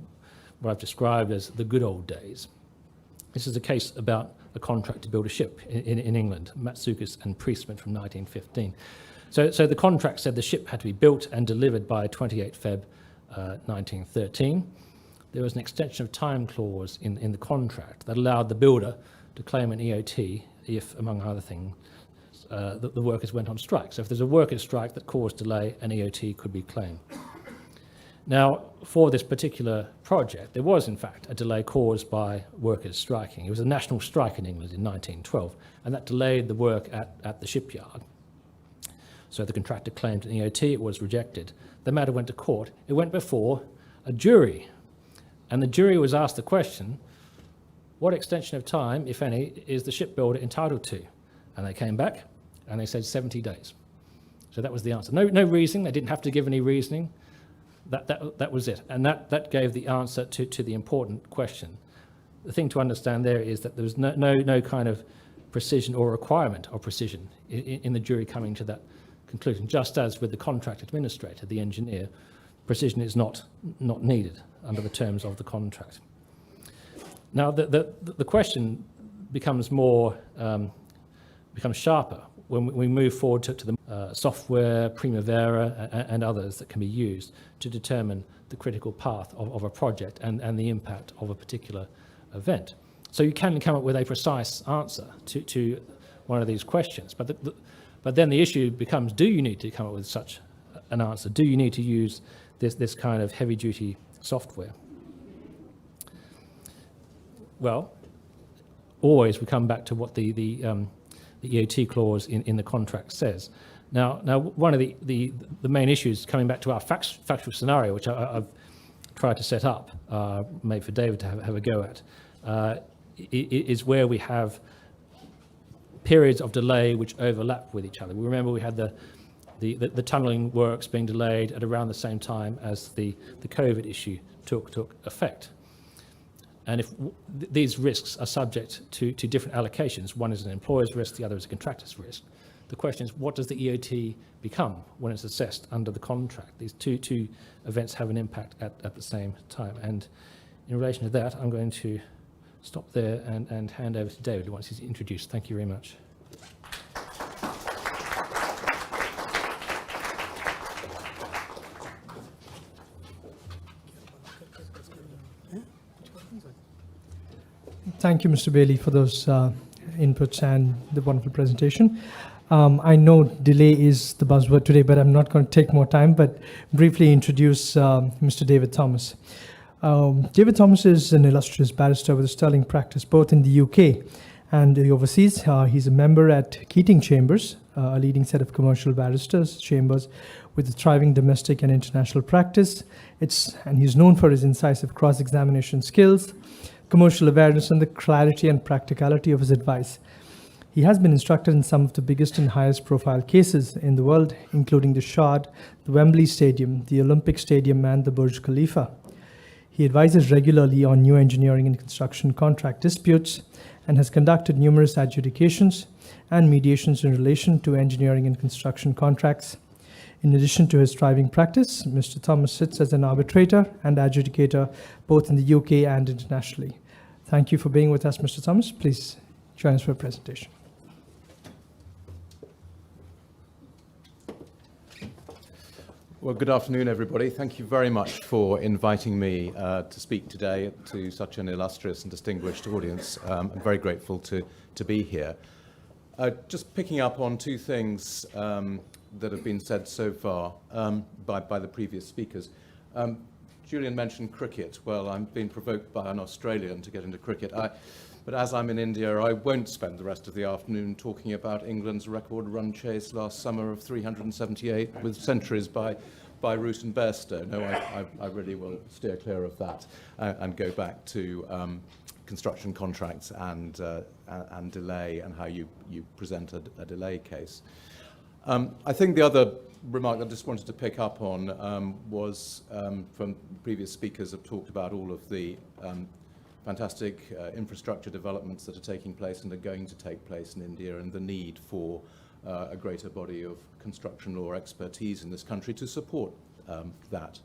what I've described as the good old days. This is a case about a contract to build a ship in England, 𝒚𝒏𝒐𝒔𝒊𝒑 and Priestman from 1915. So the contract said the ship had to be built and delivered by 28 Feb 1913. There was an extension of time clause in the contract that allowed the builder to claim an EOT if, among other things, the workers went on strike. So if there's a workers' strike that caused delay, an EOT could be claimed. Now, for this particular project, there was, in fact, a delay caused by workers striking. It was a national strike in England in 1912, and that delayed the work at the shipyard. So the contractor claimed an EOT, it was rejected. The matter went to court. It went before a jury, and the jury was asked the question, what extension of time, if any, is the shipbuilder entitled to? And they came back, and they said 70 days. So that was the answer. No reasoning, they didn't have to give any reasoning. That was it, and that gave the answer to the important question. The thing to understand there is that there was no kind of precision or requirement of precision in the jury coming to that conclusion. Just as with the contract administrator, the engineer, precision is not needed under the terms of the contract. Now the question becomes sharper when we move forward to the software, Primavera, and others that can be used to determine the critical path of a project and the impact of a particular event. So you can come up with a precise answer to one of these questions, but then the issue becomes, do you need to come up with such an answer? Do you need to use this kind of heavy-duty software? Well, always we come back to what the EOT clause in the contract says. Now one of the main issues, coming back to our factual scenario, which I've tried to set up, made for David to have a go at, is where we have periods of delay which overlap with each other. We remember we had the tunnelling works being delayed at around the same time as the COVID issue took effect. And if these risks are subject to different allocations, one is an employer's risk, the other is a contractor's risk. The question is, what does the EOT become when it's assessed under the contract? These two events have an impact at the same time. And in relation to that, I'm going to stop there and hand over to David once he's introduced. Thank you very much. Thank you, Mr. Bailey, for those inputs and the wonderful presentation. I know delay is the buzzword today, but I'm not going to take more time, but briefly introduce Mr. David Thomas. David Thomas is an illustrious barrister with a sterling practice both in the UK and the overseas. He's a member at Keating Chambers, a leading set of commercial barristers chambers with a thriving domestic and international practice. And he's known for his incisive cross-examination skills, commercial awareness, and the clarity and practicality of his advice. He has been instructed in some of the biggest and highest profile cases in the world, including the Shard, the Wembley Stadium, the Olympic Stadium, and the Burj Khalifa. He advises regularly on new engineering and construction contract disputes and has conducted numerous adjudications and mediations in relation to engineering and construction contracts. In addition to his thriving practice, Mr. Thomas sits as an arbitrator and adjudicator both in the UK and internationally. Thank you for being with us, Mr. Thomas. Please join us for a presentation. Well, good afternoon, everybody. Thank you very much for inviting me to speak today to such an illustrious and distinguished audience. I'm very grateful to be here. Just picking up on two things that have been said so far by the previous speakers. Julian mentioned cricket. Well, I'm being provoked by an Australian to get into cricket. But as I'm in India, I won't spend the rest of the afternoon talking about England's record run chase last summer of 378 with centuries by by root and Bairstow. No, I really will steer clear of that and go back to construction contracts and delay and how you present a delay case. I think the other remark I just wanted to pick up on was from previous speakers have talked about all of the fantastic infrastructure developments that are taking place and are going to take place in India, and the need for a greater body of construction law expertise in this country to support that.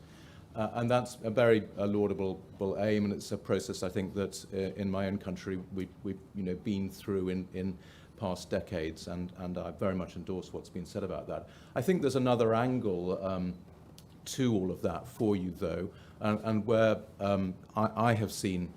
And that's a very laudable aim, and it's a process I think that in my own country we've been through in past decades, and I very much endorse what's been said about that. I think there's another angle to all of that for you, though, and where I have seen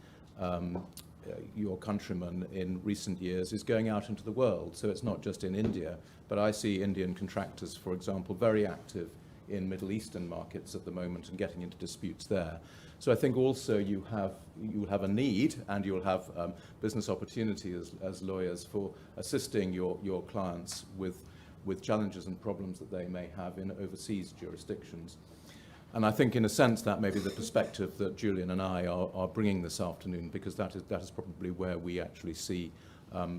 your countrymen in recent years is going out into the world. So it's not just in India, but I see Indian contractors, for example, very active in Middle Eastern markets at the moment and getting into disputes there. So I think also you'll have a need, and you'll have business opportunity as lawyers for assisting your clients with challenges and problems that they may have in overseas jurisdictions. And I think, in a sense, that may be the perspective that Julian and I are bringing this afternoon, because that is probably where we actually see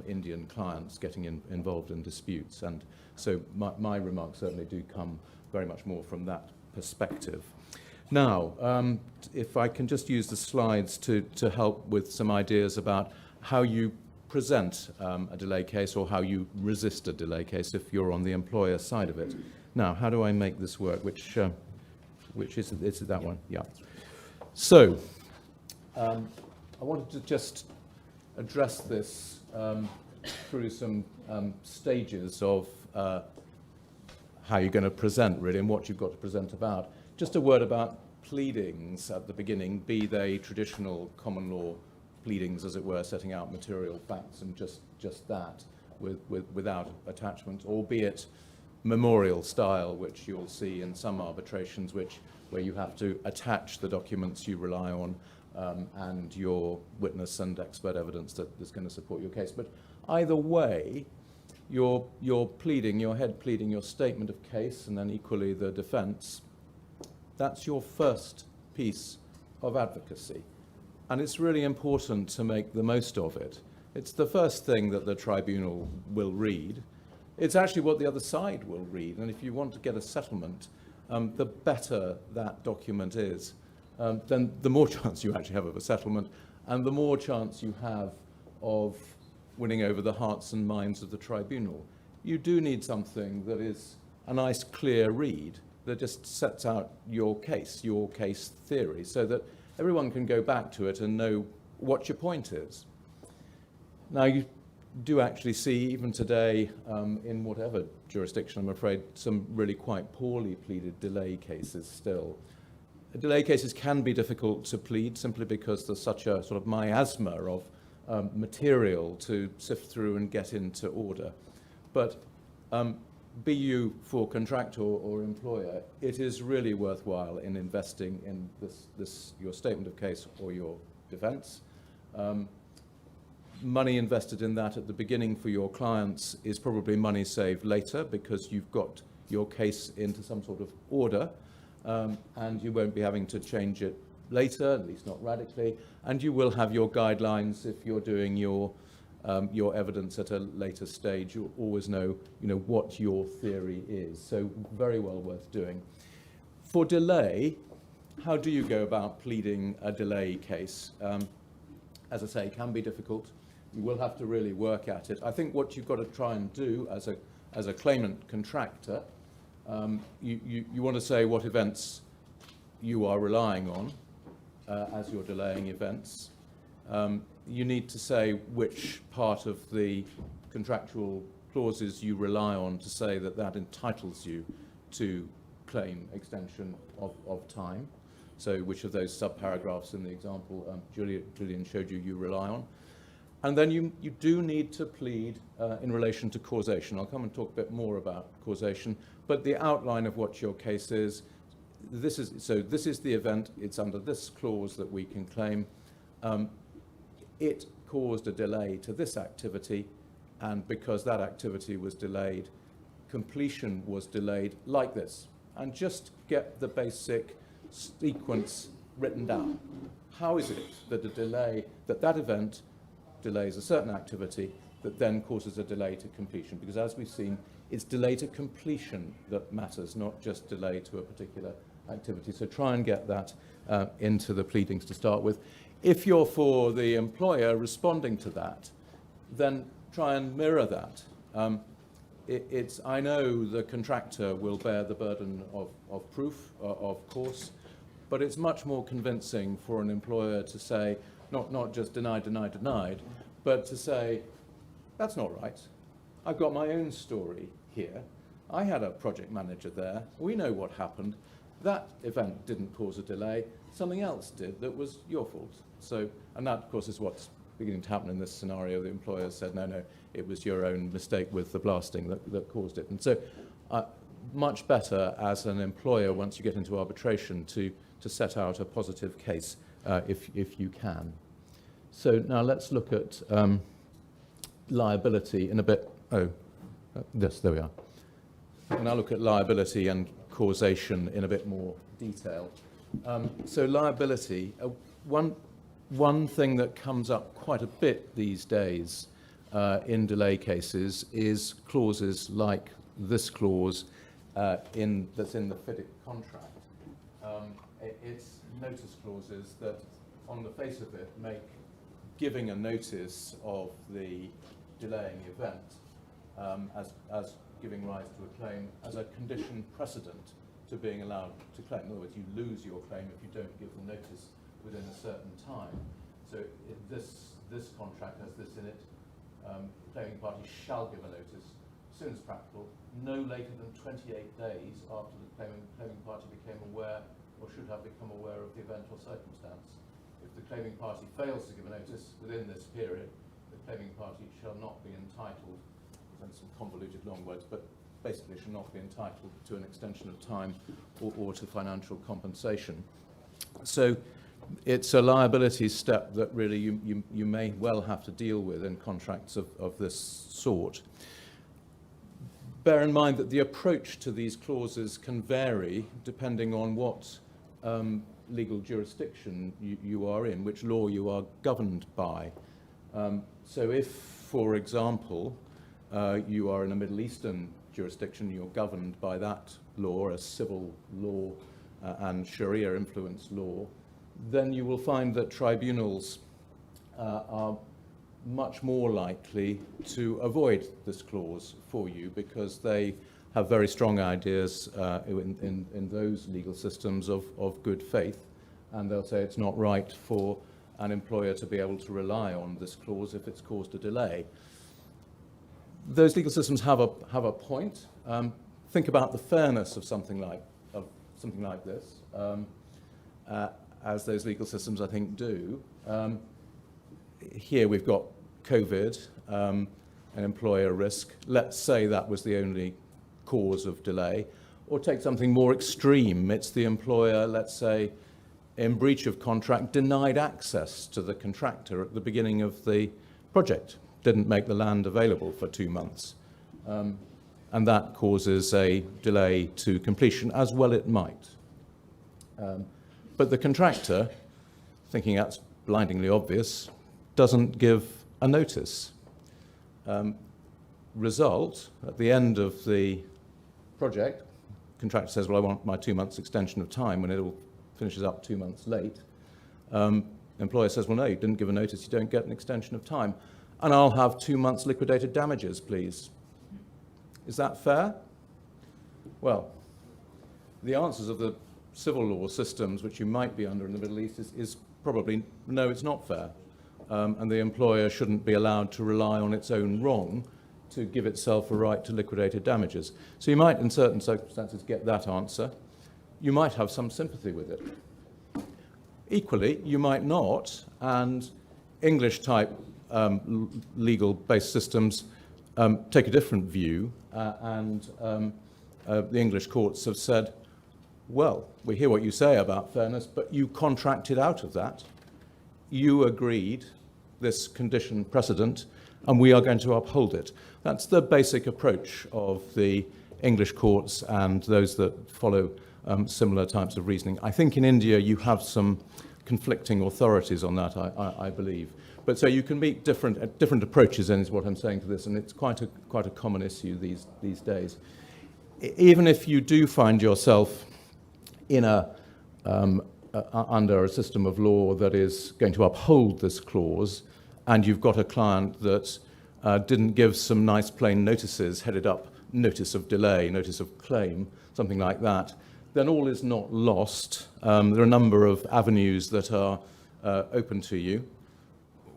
Indian clients getting involved in disputes. And so my remarks certainly do come very much more from that perspective. Now, if I can just use the slides to help with some ideas about how you present a delay case, or how you resist a delay case if you're on the employer side of it. Now, how do I make this work? Which is it that one? Yeah. So, I wanted to just address this through some stages of how you're going to present, really, and what you've got to present about. Just a word about pleadings at the beginning, be they traditional common law pleadings, as it were, setting out material facts and just that, without attachment, or be it memorial style, which you'll see in some arbitrations, where you have to attach the documents you rely on and your witness and expert evidence that is going to support your case. But either way, your pleading, your head pleading, your statement of case, and then equally the defence, that's your first piece of advocacy. And it's really important to make the most of it. It's the first thing that the tribunal will read. It's actually what the other side will read. And if you want to get a settlement, the better that document is, then the more chance you actually have of a settlement, and the more chance you have of winning over the hearts and minds of the tribunal. You do need something that is a nice, clear read that just sets out your case theory, so that everyone can go back to it and know what your point is. Now, you do actually see, even today, in whatever jurisdiction, I'm afraid, some really quite poorly pleaded delay cases still. Delay cases can be difficult to plead simply because there's such a sort of miasma of material to sift through and get into order. But be you for contractor or employer, it is really worthwhile in investing in this your statement of case or your defense. Money invested in that at the beginning for your clients is probably money saved later, because you've got your case into some sort of order, and you won't be having to change it later, at least not radically, and you will have your guidelines if you're doing your evidence at a later stage. You'll always know, what your theory is. So very well worth doing. For delay, how do you go about pleading a delay case? As I say, can be difficult. You will have to really work at it. I think what you've got to try and do as a claimant contractor, you want to say what events you are relying on as you're delaying events. You need to say which part of the contractual clauses you rely on to say that entitles you to claim extension of time. So which of those subparagraphs in the example Julian showed you rely on. And then you do need to plead in relation to causation. I'll come and talk a bit more about causation, but the outline of what your case is, this is the event, it's under this clause that we can claim. It caused a delay to this activity, and because that activity was delayed, completion was delayed like this. and just get the basic sequence written down. How is it that a delay, that event delays a certain activity that then causes a delay to completion? Because as we've seen, it's delay to completion that matters, not just delay to a particular activity. So try and get that into the pleadings to start with. If you're for the employer responding to that, then try and mirror that. I know the contractor will bear the burden of proof, of course, but it's much more convincing for an employer to say, not just denied, denied, denied, but to say, that's not right. I've got my own story here. I had a project manager there. We know what happened. That event didn't cause a delay. Something else did that was your fault. So, and that, of course, is what's beginning to happen in this scenario. The employer said, no, it was your own mistake with the blasting that caused it. And so much better as an employer, once you get into arbitration, to set out a positive case if you can. So now let's look at liability in a bit. There we are. We'll now look at liability and causation in a bit more detail. So liability, one thing that comes up quite a bit these days in delay cases is clauses like this clause that's in the FIDIC contract. It's notice clauses that, on the face of it, make giving a notice of the delaying event as giving rise to a claim as a condition precedent to being allowed to claim. In other words, you lose your claim if you don't give the notice within a certain time. So this contract has this in it. Claiming party shall give a notice as soon as practical, no later than 28 days after the claiming party became aware or should have become aware of the event or circumstance. If the claiming party fails to give a notice within this period, the claiming party shall not be entitled, and some convoluted long words, but basically shall not be entitled to an extension of time or to financial compensation. So it's a liability step that really you may well have to deal with in contracts of this sort. Bear in mind that the approach to these clauses can vary depending on what legal jurisdiction you are in, which law you are governed by. So if, for example, you are in a Middle Eastern jurisdiction, you're governed by that law, a civil law and Sharia influenced law, then you will find that tribunals are much more likely to avoid this clause for you because they have very strong ideas in those legal systems of good faith, and they'll say it's not right for an employer to be able to rely on this clause if it's caused a delay. Those legal systems have a point. Think about the fairness of something like this, as those legal systems, I think, do. Here we've got COVID, an employer risk. Let's say that was the only cause of delay. Or take something more extreme. It's the employer, let's say, in breach of contract, denied access to the contractor at the beginning of the project, didn't make the land available for 2 months. And that causes a delay to completion, as well it might. But the contractor, thinking that's blindingly obvious, doesn't give a notice. Result, at the end of the project, contractor says, well, I want my 2 months extension of time when it all finishes up 2 months late. Employer says, well, no, you didn't give a notice, you don't get an extension of time. And I'll have 2 months liquidated damages, please. Is that fair? Well, the answers of the civil law systems, which you might be under in the Middle East, is probably, no, it's not fair. And the employer shouldn't be allowed to rely on its own wrong to give itself a right to liquidated damages. So you might, in certain circumstances, get that answer. You might have some sympathy with it. Equally, you might not, and English-type legal-based systems take a different view, and the English courts have said, well, we hear what you say about fairness, but you contracted out of that. You agreed this condition precedent, and we are going to uphold it. That's the basic approach of the English courts and those that follow similar types of reasoning. I think in India you have some conflicting authorities on that, I believe. But so you can meet different approaches, and is what I'm saying to this, and it's quite a common issue these days. Even if you do find yourself in under a system of law that is going to uphold this clause, and you've got a client that didn't give some nice plain notices, headed up notice of delay, notice of claim, something like that, then all is not lost. There are a number of avenues that are open to you.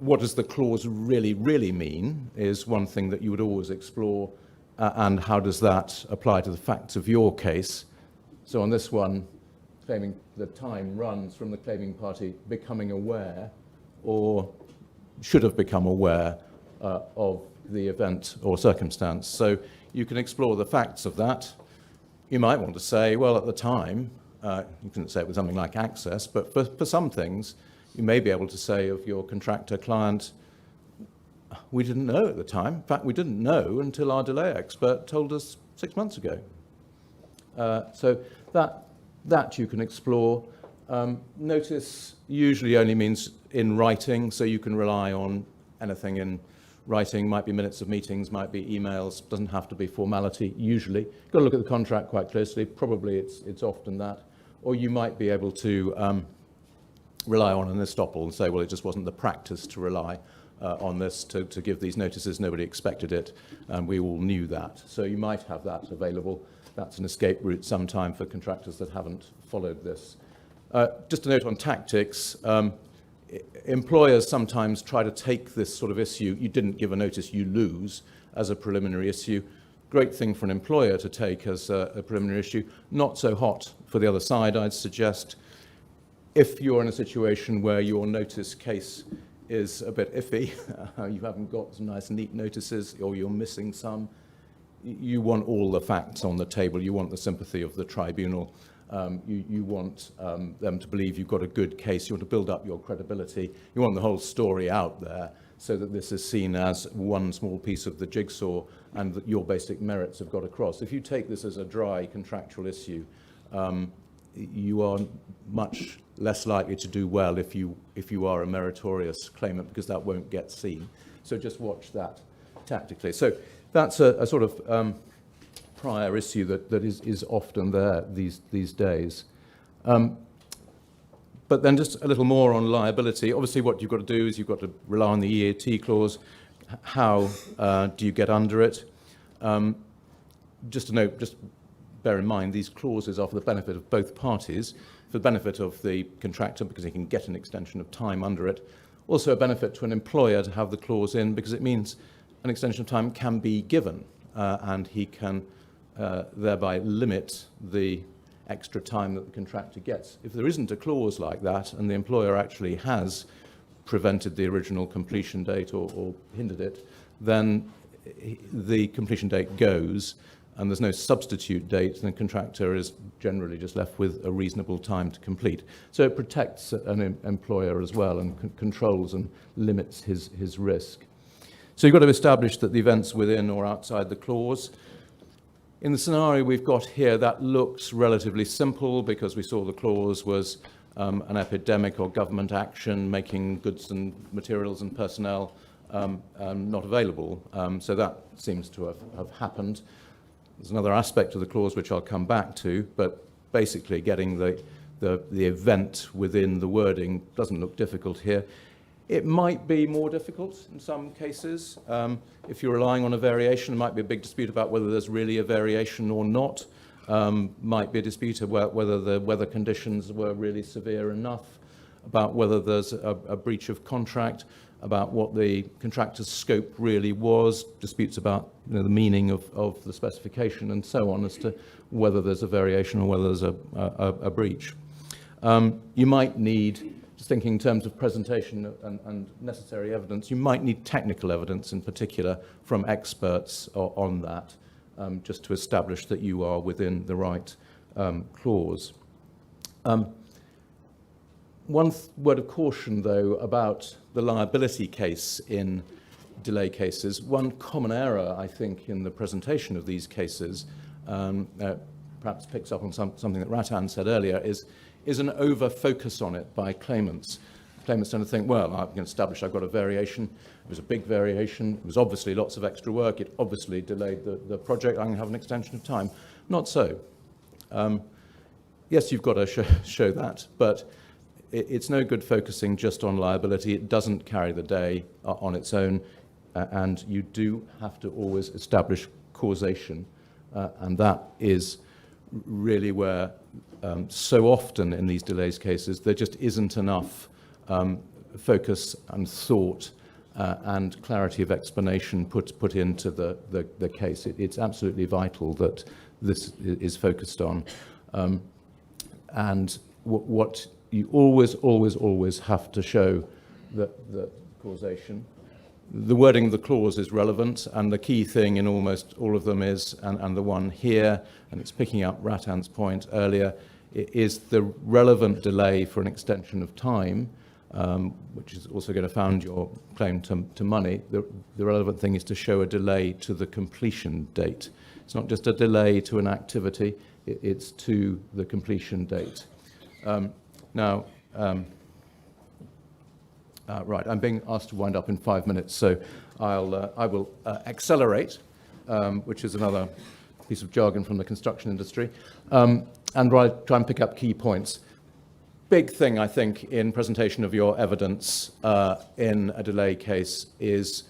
What does the clause really mean is one thing that you would always explore, and how does that apply to the facts of your case? So on this one, claiming the time runs from the claiming party becoming aware or should have become aware of the event or circumstance. So you can explore the facts of that. You might want to say, well, at the time, you couldn't say it was something like access, but for some things, you may be able to say of your contractor client, we didn't know at the time. In fact, we didn't know until our delay expert told us 6 months ago. So that you can explore. Notice usually only means in writing, so you can rely on anything in writing. Might be minutes of meetings, might be emails, doesn't have to be formality usually. You've got to look at the contract quite closely. Probably it's often that. Or you might be able to rely on an estoppel and say, well, it just wasn't the practice to rely on this to give these notices. Nobody expected it, and we all knew that. So you might have that available. That's an escape route sometime for contractors that haven't followed this. Just a note on tactics. Employers sometimes try to take this sort of issue, you didn't give a notice, you lose, as a preliminary issue. Great thing for an employer to take as a preliminary issue. Not so hot for the other side, I'd suggest. If you're in a situation where your notice case is a bit iffy, you haven't got some nice neat notices, or you're missing some, you want all the facts on the table. You want the sympathy of the tribunal. You want them to believe you've got a good case. You want to build up your credibility. You want the whole story out there so that this is seen as one small piece of the jigsaw and that your basic merits have got across. If you take this as a dry contractual issue, you are much less likely to do well if you are a meritorious claimant, because that won't get seen. So just watch that tactically. So that's a sort of prior issue that is often there these days. But then just a little more on liability. Obviously, what you've got to do is you've got to rely on the EAT clause. How do you get under it? Just a note, just bear in mind, these clauses are for the benefit of both parties, for the benefit of the contractor because he can get an extension of time under it. Also a benefit to an employer to have the clause in because it means an extension of time can be given and he can thereby limit the extra time that the contractor gets. If there isn't a clause like that and the employer actually has prevented the original completion date or hindered it, then the completion date goes and there's no substitute date, and the contractor is generally just left with a reasonable time to complete. So it protects an employer as well and controls and limits his risk. So you've got to establish that the event's within or outside the clause. In the scenario we've got here, that looks relatively simple because we saw the clause was an epidemic or government action making goods and materials and personnel not available. So that seems to have happened. There's another aspect of the clause which I'll come back to, but basically getting the event within the wording doesn't look difficult here. It might be more difficult in some cases. If you're relying on a variation, there might be a big dispute about whether there's really a variation or not. Might be a dispute about whether the weather conditions were really severe enough, about whether there's a breach of contract, about what the contractor's scope really was, disputes about the meaning of the specification and so on as to whether there's a variation or whether there's a breach. You might need, just thinking in terms of presentation and necessary evidence, you might need technical evidence in particular from experts on that, just to establish that you are within the right clause. One word of caution, though, about the liability case in delay cases. One common error, I think, in the presentation of these cases perhaps picks up on something that Ratan said earlier, is an over-focus on it by claimants. Claimants tend to think, well, I can establish I've got a variation. It was a big variation. It was obviously lots of extra work. It obviously delayed the project. I can have an extension of time. Not so. Yes, you've got to show that, but it's no good focusing just on liability. It doesn't carry the day on its own, and you do have to always establish causation, and that is really where so often in these delays cases there just isn't enough focus and thought and clarity of explanation put into the case. It's absolutely vital that this is focused on. And what you always have to show the causation. The wording of the clause is relevant, and the key thing in almost all of them is, and the one here, and it's picking up Ratan's point earlier, is the relevant delay for an extension of time, which is also going to found your claim to money. The relevant thing is to show a delay to the completion date. It's not just a delay to an activity, it's to the completion date. Right, I'm being asked to wind up in 5 minutes, so I will accelerate, which is another piece of jargon from the construction industry, and try and pick up key points. Big thing, I think, in presentation of your evidence in a delay case is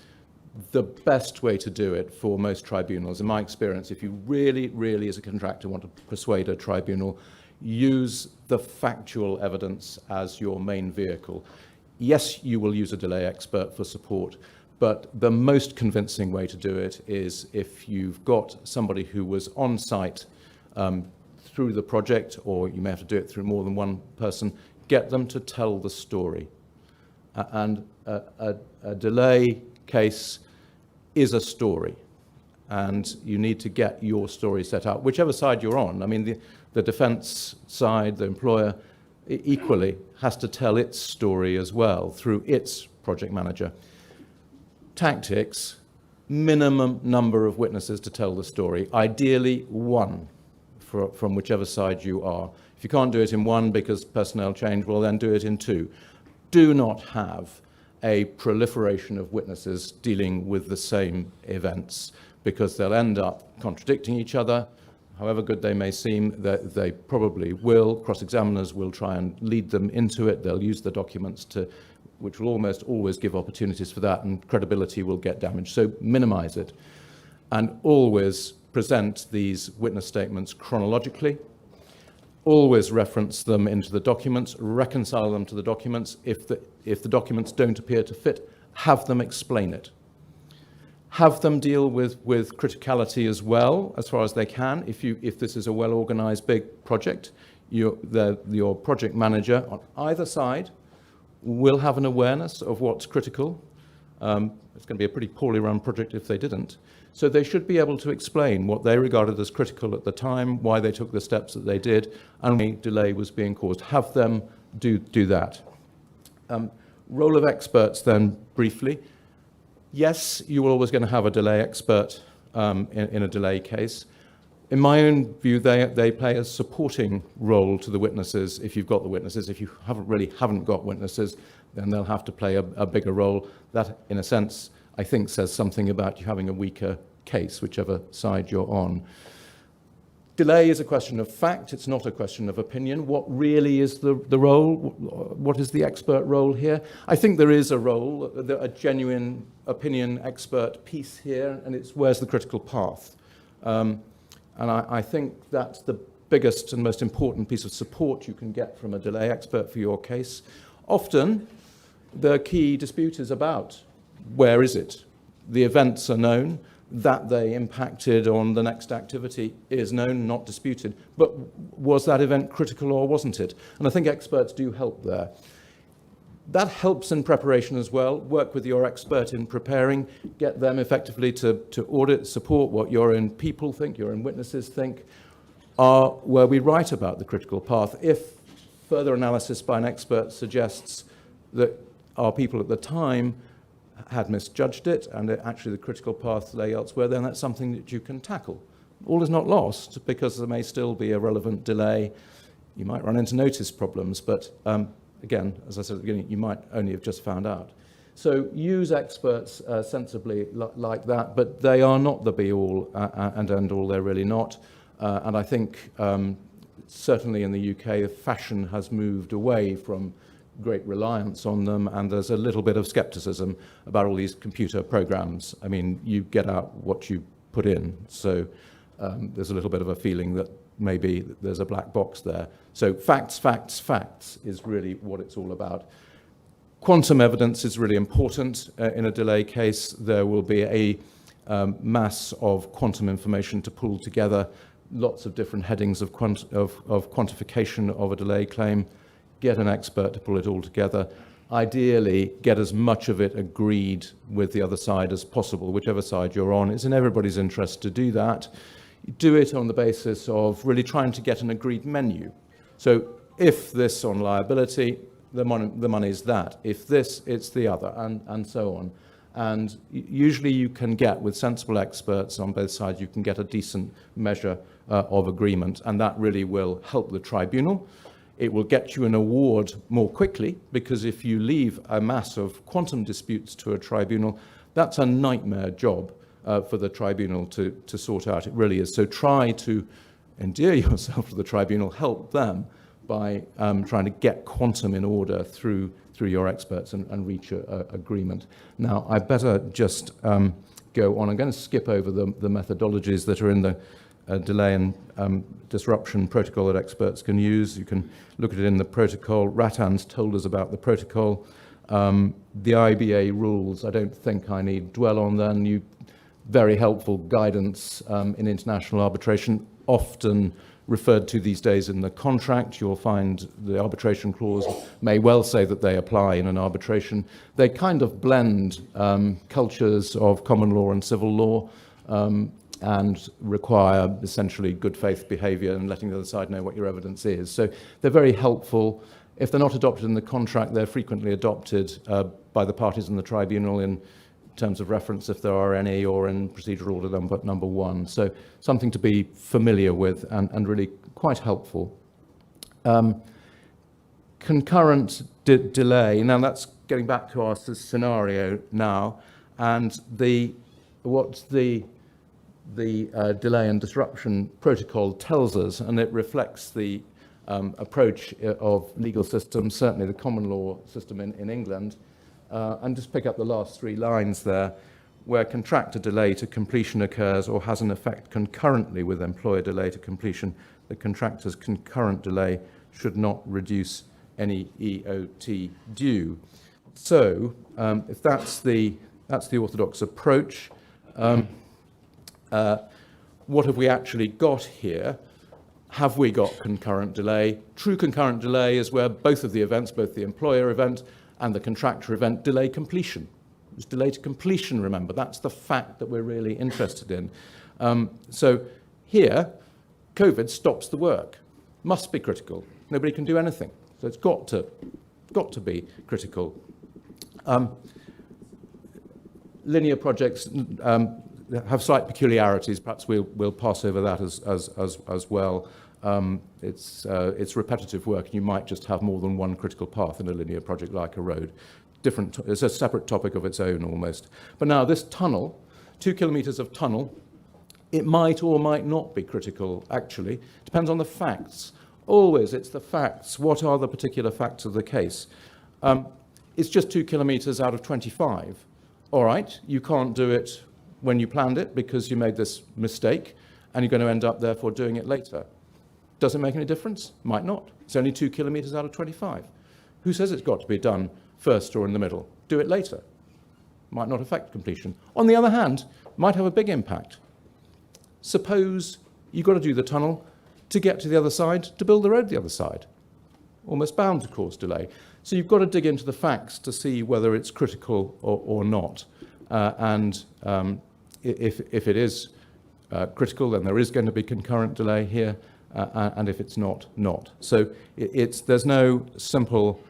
the best way to do it for most tribunals. In my experience, if you really, as a contractor, want to persuade a tribunal, use the factual evidence as your main vehicle. Yes, you will use a delay expert for support, but the most convincing way to do it is if you've got somebody who was on site through the project, or you may have to do it through more than one person, get them to tell the story. And a delay case is a story, and you need to get your story set out, whichever side you're on. I mean, the defense side, the employer, equally has to tell its story as well through its project manager. Tactics, minimum number of witnesses to tell the story, ideally one from whichever side you are. If you can't do it in one because personnel change, well then do it in two. Do not have a proliferation of witnesses dealing with the same events, because they'll end up contradicting each other. However good they may seem, they probably will. Cross-examiners will try and lead them into it. They'll use the documents which will almost always give opportunities for that, and credibility will get damaged. So minimize it, and always present these witness statements chronologically. Always reference them into the documents, reconcile them to the documents. If the documents don't appear to fit, have them explain it. Have them deal with criticality as well, as far as they can. If this is a well-organized big project, your project manager on either side will have an awareness of what's critical. It's going to be a pretty poorly run project if they didn't. So they should be able to explain what they regarded as critical at the time, why they took the steps that they did, and why delay was being caused. Have them do that. Role of experts then, briefly. Yes, you're always going to have a delay expert in a delay case. In my own view, they play a supporting role to the witnesses if you've got the witnesses. If you haven't got witnesses, then they'll have to play a bigger role. That, in a sense, I think says something about you having a weaker case, whichever side you're on. Delay is a question of fact, it's not a question of opinion. What really is the role? What is the expert role here? I think there is a role, a genuine opinion expert piece here, and it's where's the critical path? And I think that's the biggest and most important piece of support you can get from a delay expert for your case. Often, the key dispute is about where is it? The events are known, that they impacted on the next activity is known, not disputed. But was that event critical or wasn't it? And I think experts do help there. That helps in preparation as well. Work with your expert in preparing, get them effectively to audit, support what your own people think, your own witnesses think, where we write about the critical path. If further analysis by an expert suggests that our people at the time had misjudged it and actually the critical path lay elsewhere, then that's something that you can tackle all is not lost, because there may still be a relevant delay. You might run into notice problems, but again, as I said at the beginning, you might only have just found out. So use experts sensibly like that, but they are not the be-all and end-all, they're really not. And I think certainly in the UK, fashion has moved away from great reliance on them, and there's a little bit of skepticism about all these computer programs. I mean, you get out what you put in, so there's a little bit of a feeling that maybe there's a black box there. So facts, facts, facts is really what it's all about. Quantum evidence is really important. In a delay case, there will be a mass of quantum information to pull together, lots of different headings of quantification of a delay claim. Get an expert to pull it all together. Ideally, get as much of it agreed with the other side as possible, whichever side you're on. It's in everybody's interest to do that. Do it on the basis of really trying to get an agreed menu. So if this on liability, the money's that. If this, it's the other, and so on. And usually you can get, with sensible experts on both sides, you can get a decent measure of agreement, and that really will help the tribunal. It will get you an award more quickly, because if you leave a mass of quantum disputes to a tribunal, that's a nightmare job for the tribunal to sort out. It really is. So try to endear yourself to the tribunal, help them by trying to get quantum in order through your experts and reach an agreement. Now, I better just go on. I'm going to skip over the methodologies that are in the delay and disruption protocol that experts can use. You can look at it in the protocol. Ratan's told us about the protocol. The IBA rules, I don't think I need dwell on them. Very helpful guidance in international arbitration, often referred to these days in the contract. You'll find the arbitration clause may well say that they apply in an arbitration. They kind of blend cultures of common law and civil law, and require essentially good faith behaviour and letting the other side know what your evidence is. So they're very helpful. If they're not adopted in the contract, they're frequently adopted by the parties in the tribunal in terms of reference, if there are any, or in procedure order number 1. So something to be familiar with and really quite helpful. Concurrent delay. Now that's getting back to our scenario now, and what the delay and disruption protocol tells us, and it reflects the approach of legal systems, certainly the common law system in England, and just pick up the last 3 lines there, where contractor delay to completion occurs or has an effect concurrently with employer delay to completion, the contractor's concurrent delay should not reduce any EOT due. So if that's the orthodox approach, what have we actually got here? Have we got concurrent delay? True concurrent delay is where both of the events, both the employer event and the contractor event, delay completion. It's delay to completion, remember. That's the fact that we're really interested in. So here, COVID stops the work. Must be critical. Nobody can do anything. So it's got to be critical. Linear projects have slight peculiarities. Perhaps we'll pass over that as well. It's repetitive work, and you might just have more than one critical path in a linear project like a road. It's a separate topic of its own almost. But now this tunnel, 2 kilometres of tunnel, it might or might not be critical, actually. Depends on the facts. Always, it's the facts. What are the particular facts of the case? It's just 2 kilometres out of 25. All right, you can't do it when you planned it because you made this mistake, and you're going to end up, therefore, doing it later. Does it make any difference? Might not. It's only 2 kilometres out of 25. Who says it's got to be done first or in the middle? Do it later. Might not affect completion. On the other hand, might have a big impact. Suppose you've got to do the tunnel to get to the other side, to build the road the other side. Almost bound to cause delay. So you've got to dig into the facts to see whether it's critical or not. If it is critical, then there is going to be concurrent delay here, and if it's not. So there's no simple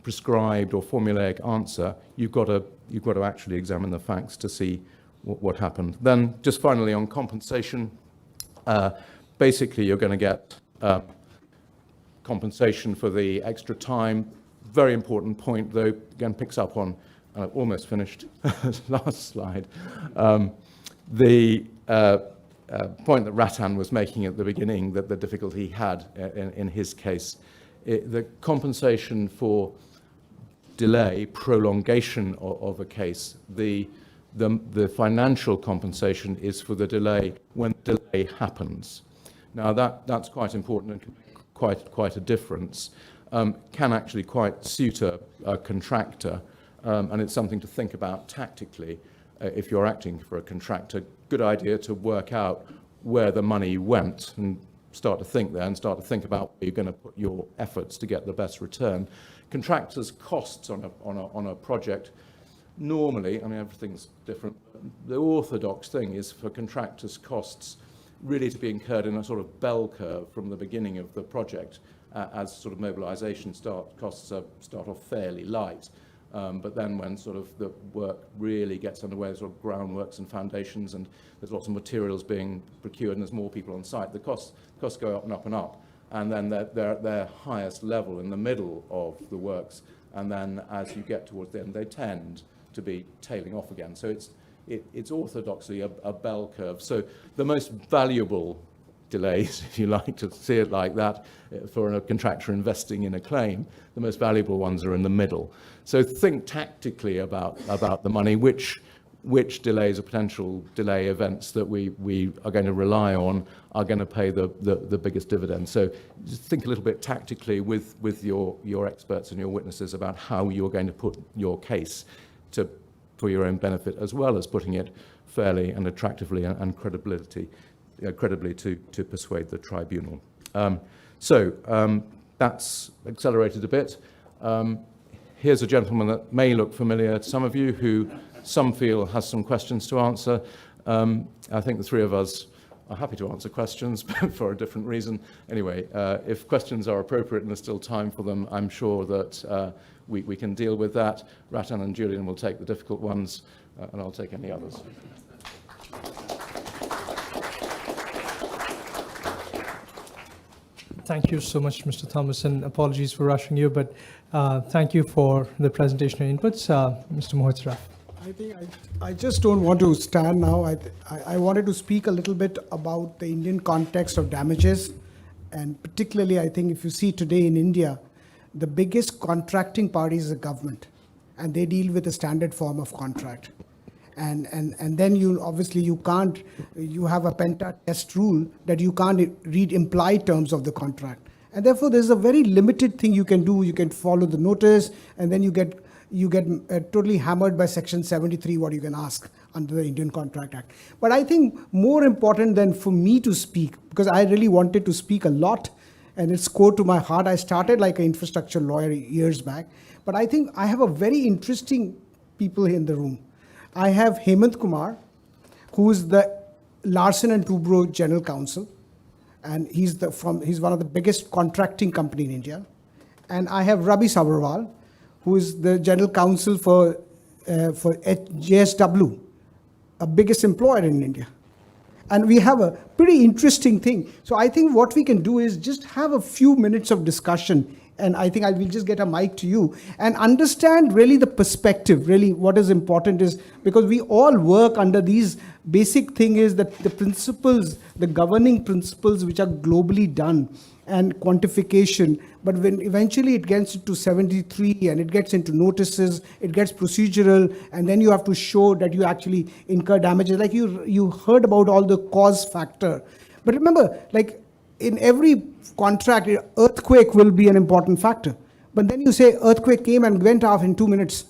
prescribed or formulaic answer. You've got to actually examine the facts to see what happened. Then, just finally on compensation, Basically, you're going to get compensation for the extra time. Very important point, though, again, picks up on, almost finished, last slide. The point that Ratan was making at the beginning, that the difficulty he had in his case, the compensation for delay, prolongation of a case, the financial compensation is for the delay when delay happens. Now that's quite important and can make quite a difference. Can actually quite suit a contractor, and it's something to think about tactically if you're acting for a contractor. Good idea to work out where the money went and start to think there and start to think about where you're going to put your efforts to get the best return. Contractors' costs on a project, normally, I mean, everything's different. The orthodox thing is for contractors' costs really to be incurred in a sort of bell curve from the beginning of the project, as sort of mobilization costs start off fairly light. But then when sort of the work really gets underway, sort of groundworks and foundations, and there's lots of materials being procured and there's more people on site, the costs go up and up and up. And then they're at their highest level in the middle of the works. And then as you get towards the end, they tend to be tailing off again. So it's orthodoxly a bell curve. So the most valuable delays, if you like to see it like that, for a contractor investing in a claim, the most valuable ones are in the middle. So think tactically about the money, which delays or potential delay events that we are going to rely on are going to pay the biggest dividend. So just think a little bit tactically with your experts and your witnesses about how you're going to put your case for your own benefit, as well as putting it fairly and attractively and credibly to persuade the tribunal. That's accelerated a bit. Here's a gentleman that may look familiar to some of you, who some feel has some questions to answer. I think the three of us are happy to answer questions, but for a different reason. Anyway, if questions are appropriate and there's still time for them, I'm sure that we can deal with that. Ratan and Julian will take the difficult ones, and I'll take any others. Thank you so much, Mr. Thomas, and apologies for rushing you, but thank you for the presentation and inputs. Mr. 𝐂𝐨𝒏𝒐𝒕𝒆. I think I just don't want to stand now. I wanted to speak a little bit about the Indian context of damages. And particularly, I think if you see today in India, the biggest contracting party is the government. And they deal with a standard form of contract. And then you have a penta test rule that you can't read implied terms of the contract. And therefore, there's a very limited thing you can do. You can follow the notice, and then you get totally hammered by Section 73, what you can ask under the Indian Contract Act. But I think more important than for me to speak, because I really wanted to speak a lot, and it's core to my heart. I started like an infrastructure lawyer years back, but I think I have a very interesting people in the room. I have Hemant Kumar, who is the Larsen and Toubro General Counsel, and he's one of the biggest contracting company in India. And I have Rabi Sabarwal, who is the General Counsel for JSW, a biggest employer in India. And we have a pretty interesting thing. So I think what we can do is just have a few minutes of discussion. And I think I will just get a mic to you and understand really the perspective. Really what is important is, because we all work under these basic thing is that the principles, the governing principles which are globally done and quantification, but when eventually it gets into 73 and it gets into notices, it gets procedural, and then you have to show that you actually incur damages. Like you heard about all the cause factor. But remember, like in every contract, earthquake will be an important factor. But then you say earthquake came and went off in 2 minutes,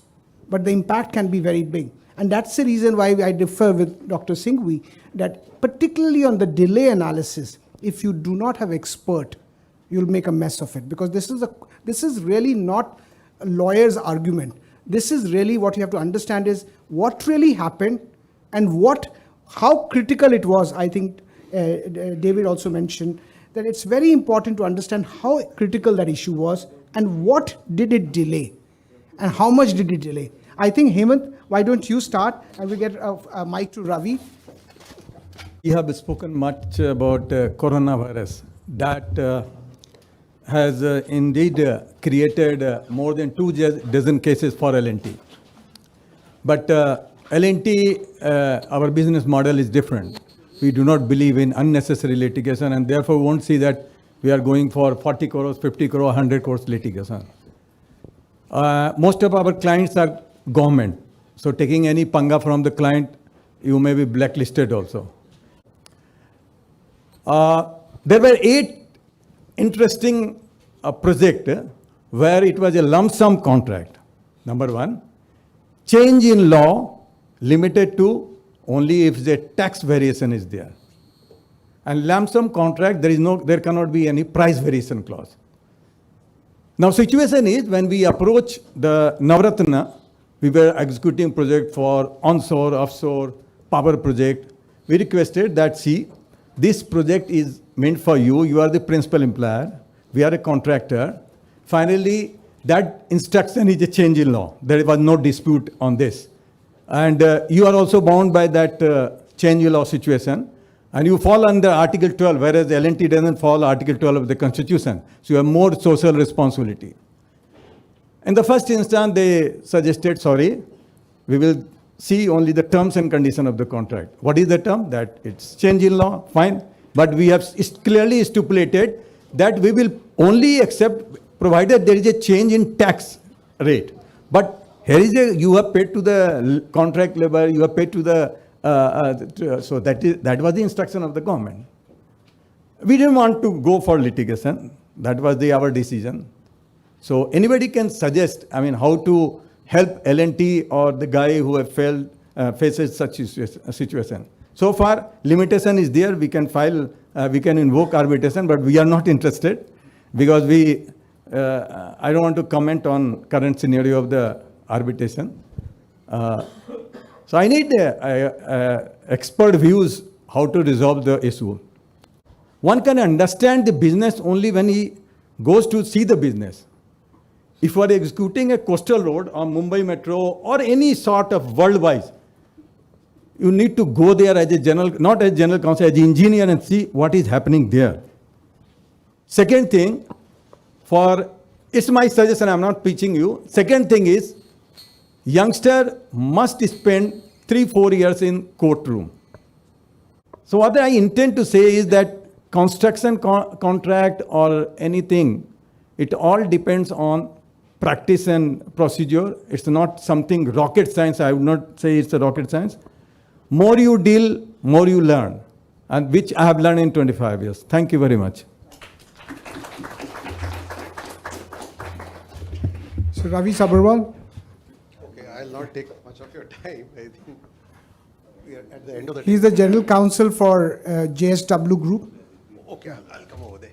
but the impact can be very big. And that's the reason why I differ with Dr. Singhvi, that particularly on the delay analysis, if you do not have expert, you'll make a mess of it, because this is really not a lawyer's argument. This is really what you have to understand is what really happened and how critical it was. I think David also mentioned that it's very important to understand how critical that issue was and what did it delay and how much did it delay. I think, Hemant, why don't you start and we get a mic to Ravi. We have spoken much about coronavirus. That has indeed created more than 24 cases for L&T. But L&T, our business model is different. We do not believe in unnecessary litigation, and therefore won't see that we are going for 40 crores, 50 crore, 100 crores litigation. Most of our clients are government. So taking any panga from the client, you may be blacklisted also. There were 8 interesting projects where it was a lump sum contract. Number 1, change in law limited to only if the tax variation is there. And lump sum contract, there cannot be any price variation clause. Now, situation is when we approach the Navratna, we were executing project for onshore, offshore, power project. We requested that, see, this project is meant for you. You are the principal employer. We are a contractor. Finally, that instruction is a change in law. There was no dispute on this. And you are also bound by that change in law situation. And you fall under Article 12, whereas L&T doesn't fall Article 12 of the Constitution. So you have more social responsibility. In the first instance, they suggested, sorry, we will see only the terms and conditions of the contract. What is the term? That it's change in law, fine. But we have clearly stipulated that we will only accept provided there is a change in tax rate. But here is you have paid to the contract labor, you have paid to the, so that was the instruction of the government. We didn't want to go for litigation. That was our decision. So anybody can suggest, how to help L&T or the guy who have faces such a situation. So far, limitation is there. We can file, we can invoke arbitration, but we are not interested because I don't want to comment on current scenario of the arbitration. So I need expert views how to resolve the issue. One can understand the business only when he goes to see the business. If you are executing a coastal road or Mumbai Metro or any sort of worldwide, you need to go there as a not as general counsel, as an engineer and see what is happening there. Second thing, it's my suggestion, I'm not preaching you. Second thing is, youngster must spend 3-4 years in courtroom. So what I intend to say is that construction contract or anything, it all depends on practice and procedure. It's not something rocket science. I would not say it's a rocket science. More you deal, more you learn, and which I have learned in 25 years. Thank you very much. So Ravi Sabharwal. Okay, I'll not take much of your time. I think we are at the end of the He's the General Counsel for JSW Group. Okay, I'll come over there.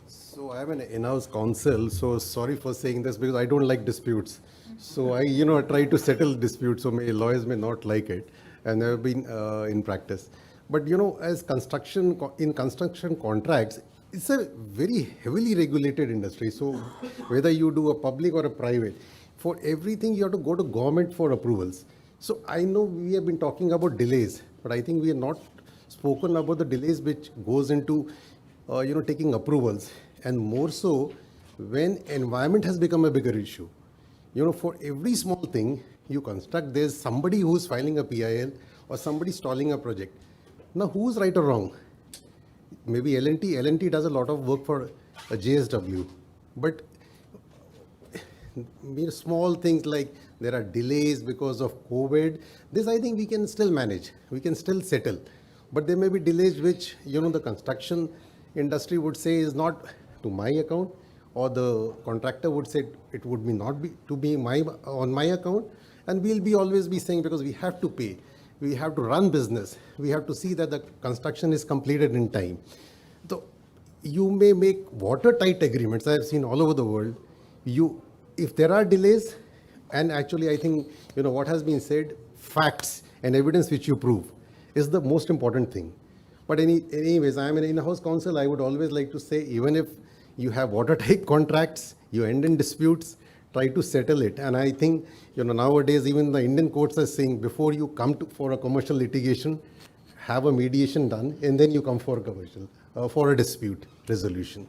So I'm an in-house counsel, so sorry for saying this because I don't like disputes. So I try to settle disputes, so lawyers may not like it, and I've been in practice. But as construction contracts, it's a very heavily regulated industry. So whether you do a public or a private, for everything you have to go to government for approvals. So I know we have been talking about delays, but I think we have not spoken about the delays which goes into taking approvals, and more so when environment has become a bigger issue. For every small thing you construct, there's somebody who's filing a PIL or somebody stalling a project. Now, who's right or wrong? Maybe L&T does a lot of work for a JSW, but small things like there are delays because of COVID, this I think we can still manage, we can still settle. But there may be delays which, the construction industry would say is not to my account, or the contractor would say it would be not be to be on my account, and we'll always be saying because we have to pay. We have to run business. We have to see that the construction is completed in time. So you may make watertight agreements. I have seen all over the world. If there are delays, and actually I think, what has been said, facts and evidence which you prove is the most important thing. But anyways, I am an in-house counsel. I would always like to say, even if you have watertight contracts, you end in disputes, try to settle it. And I think, nowadays even the Indian courts are saying before you come for a commercial litigation, have a mediation done, and then you come for a dispute resolution.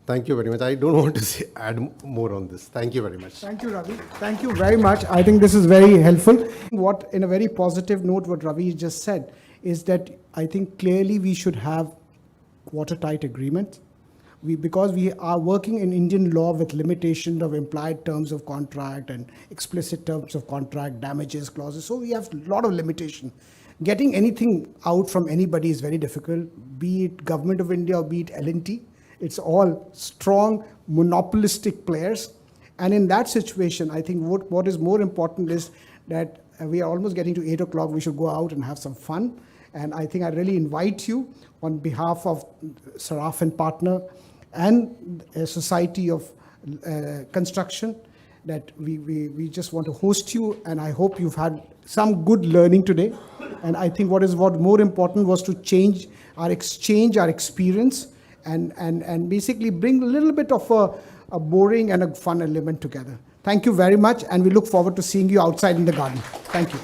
Thank you very much. I don't want to add more on this. Thank you very much. Thank you, Ravi. Thank you very much. I think this is very helpful. What, in a very positive note, what Ravi just said is that I think clearly we should have watertight agreements. Because we are working in Indian law with limitation of implied terms of contract and explicit terms of contract, damages clauses. So we have a lot of limitation. Getting anything out from anybody is very difficult, be it Government of India or be it L&T. It's all strong monopolistic players. And in that situation, I think what is more important is that we are almost getting to 8 o'clock. We should go out and have some fun. And I think I really invite you on behalf of Saraf and Partner and a Society of Construction that we just want to host you. And I hope you've had some good learning today. And I think what more important was to exchange our experience and basically bring a little bit of a boring and a fun element together. Thank you very much, and we look forward to seeing you outside in the garden. Thank you.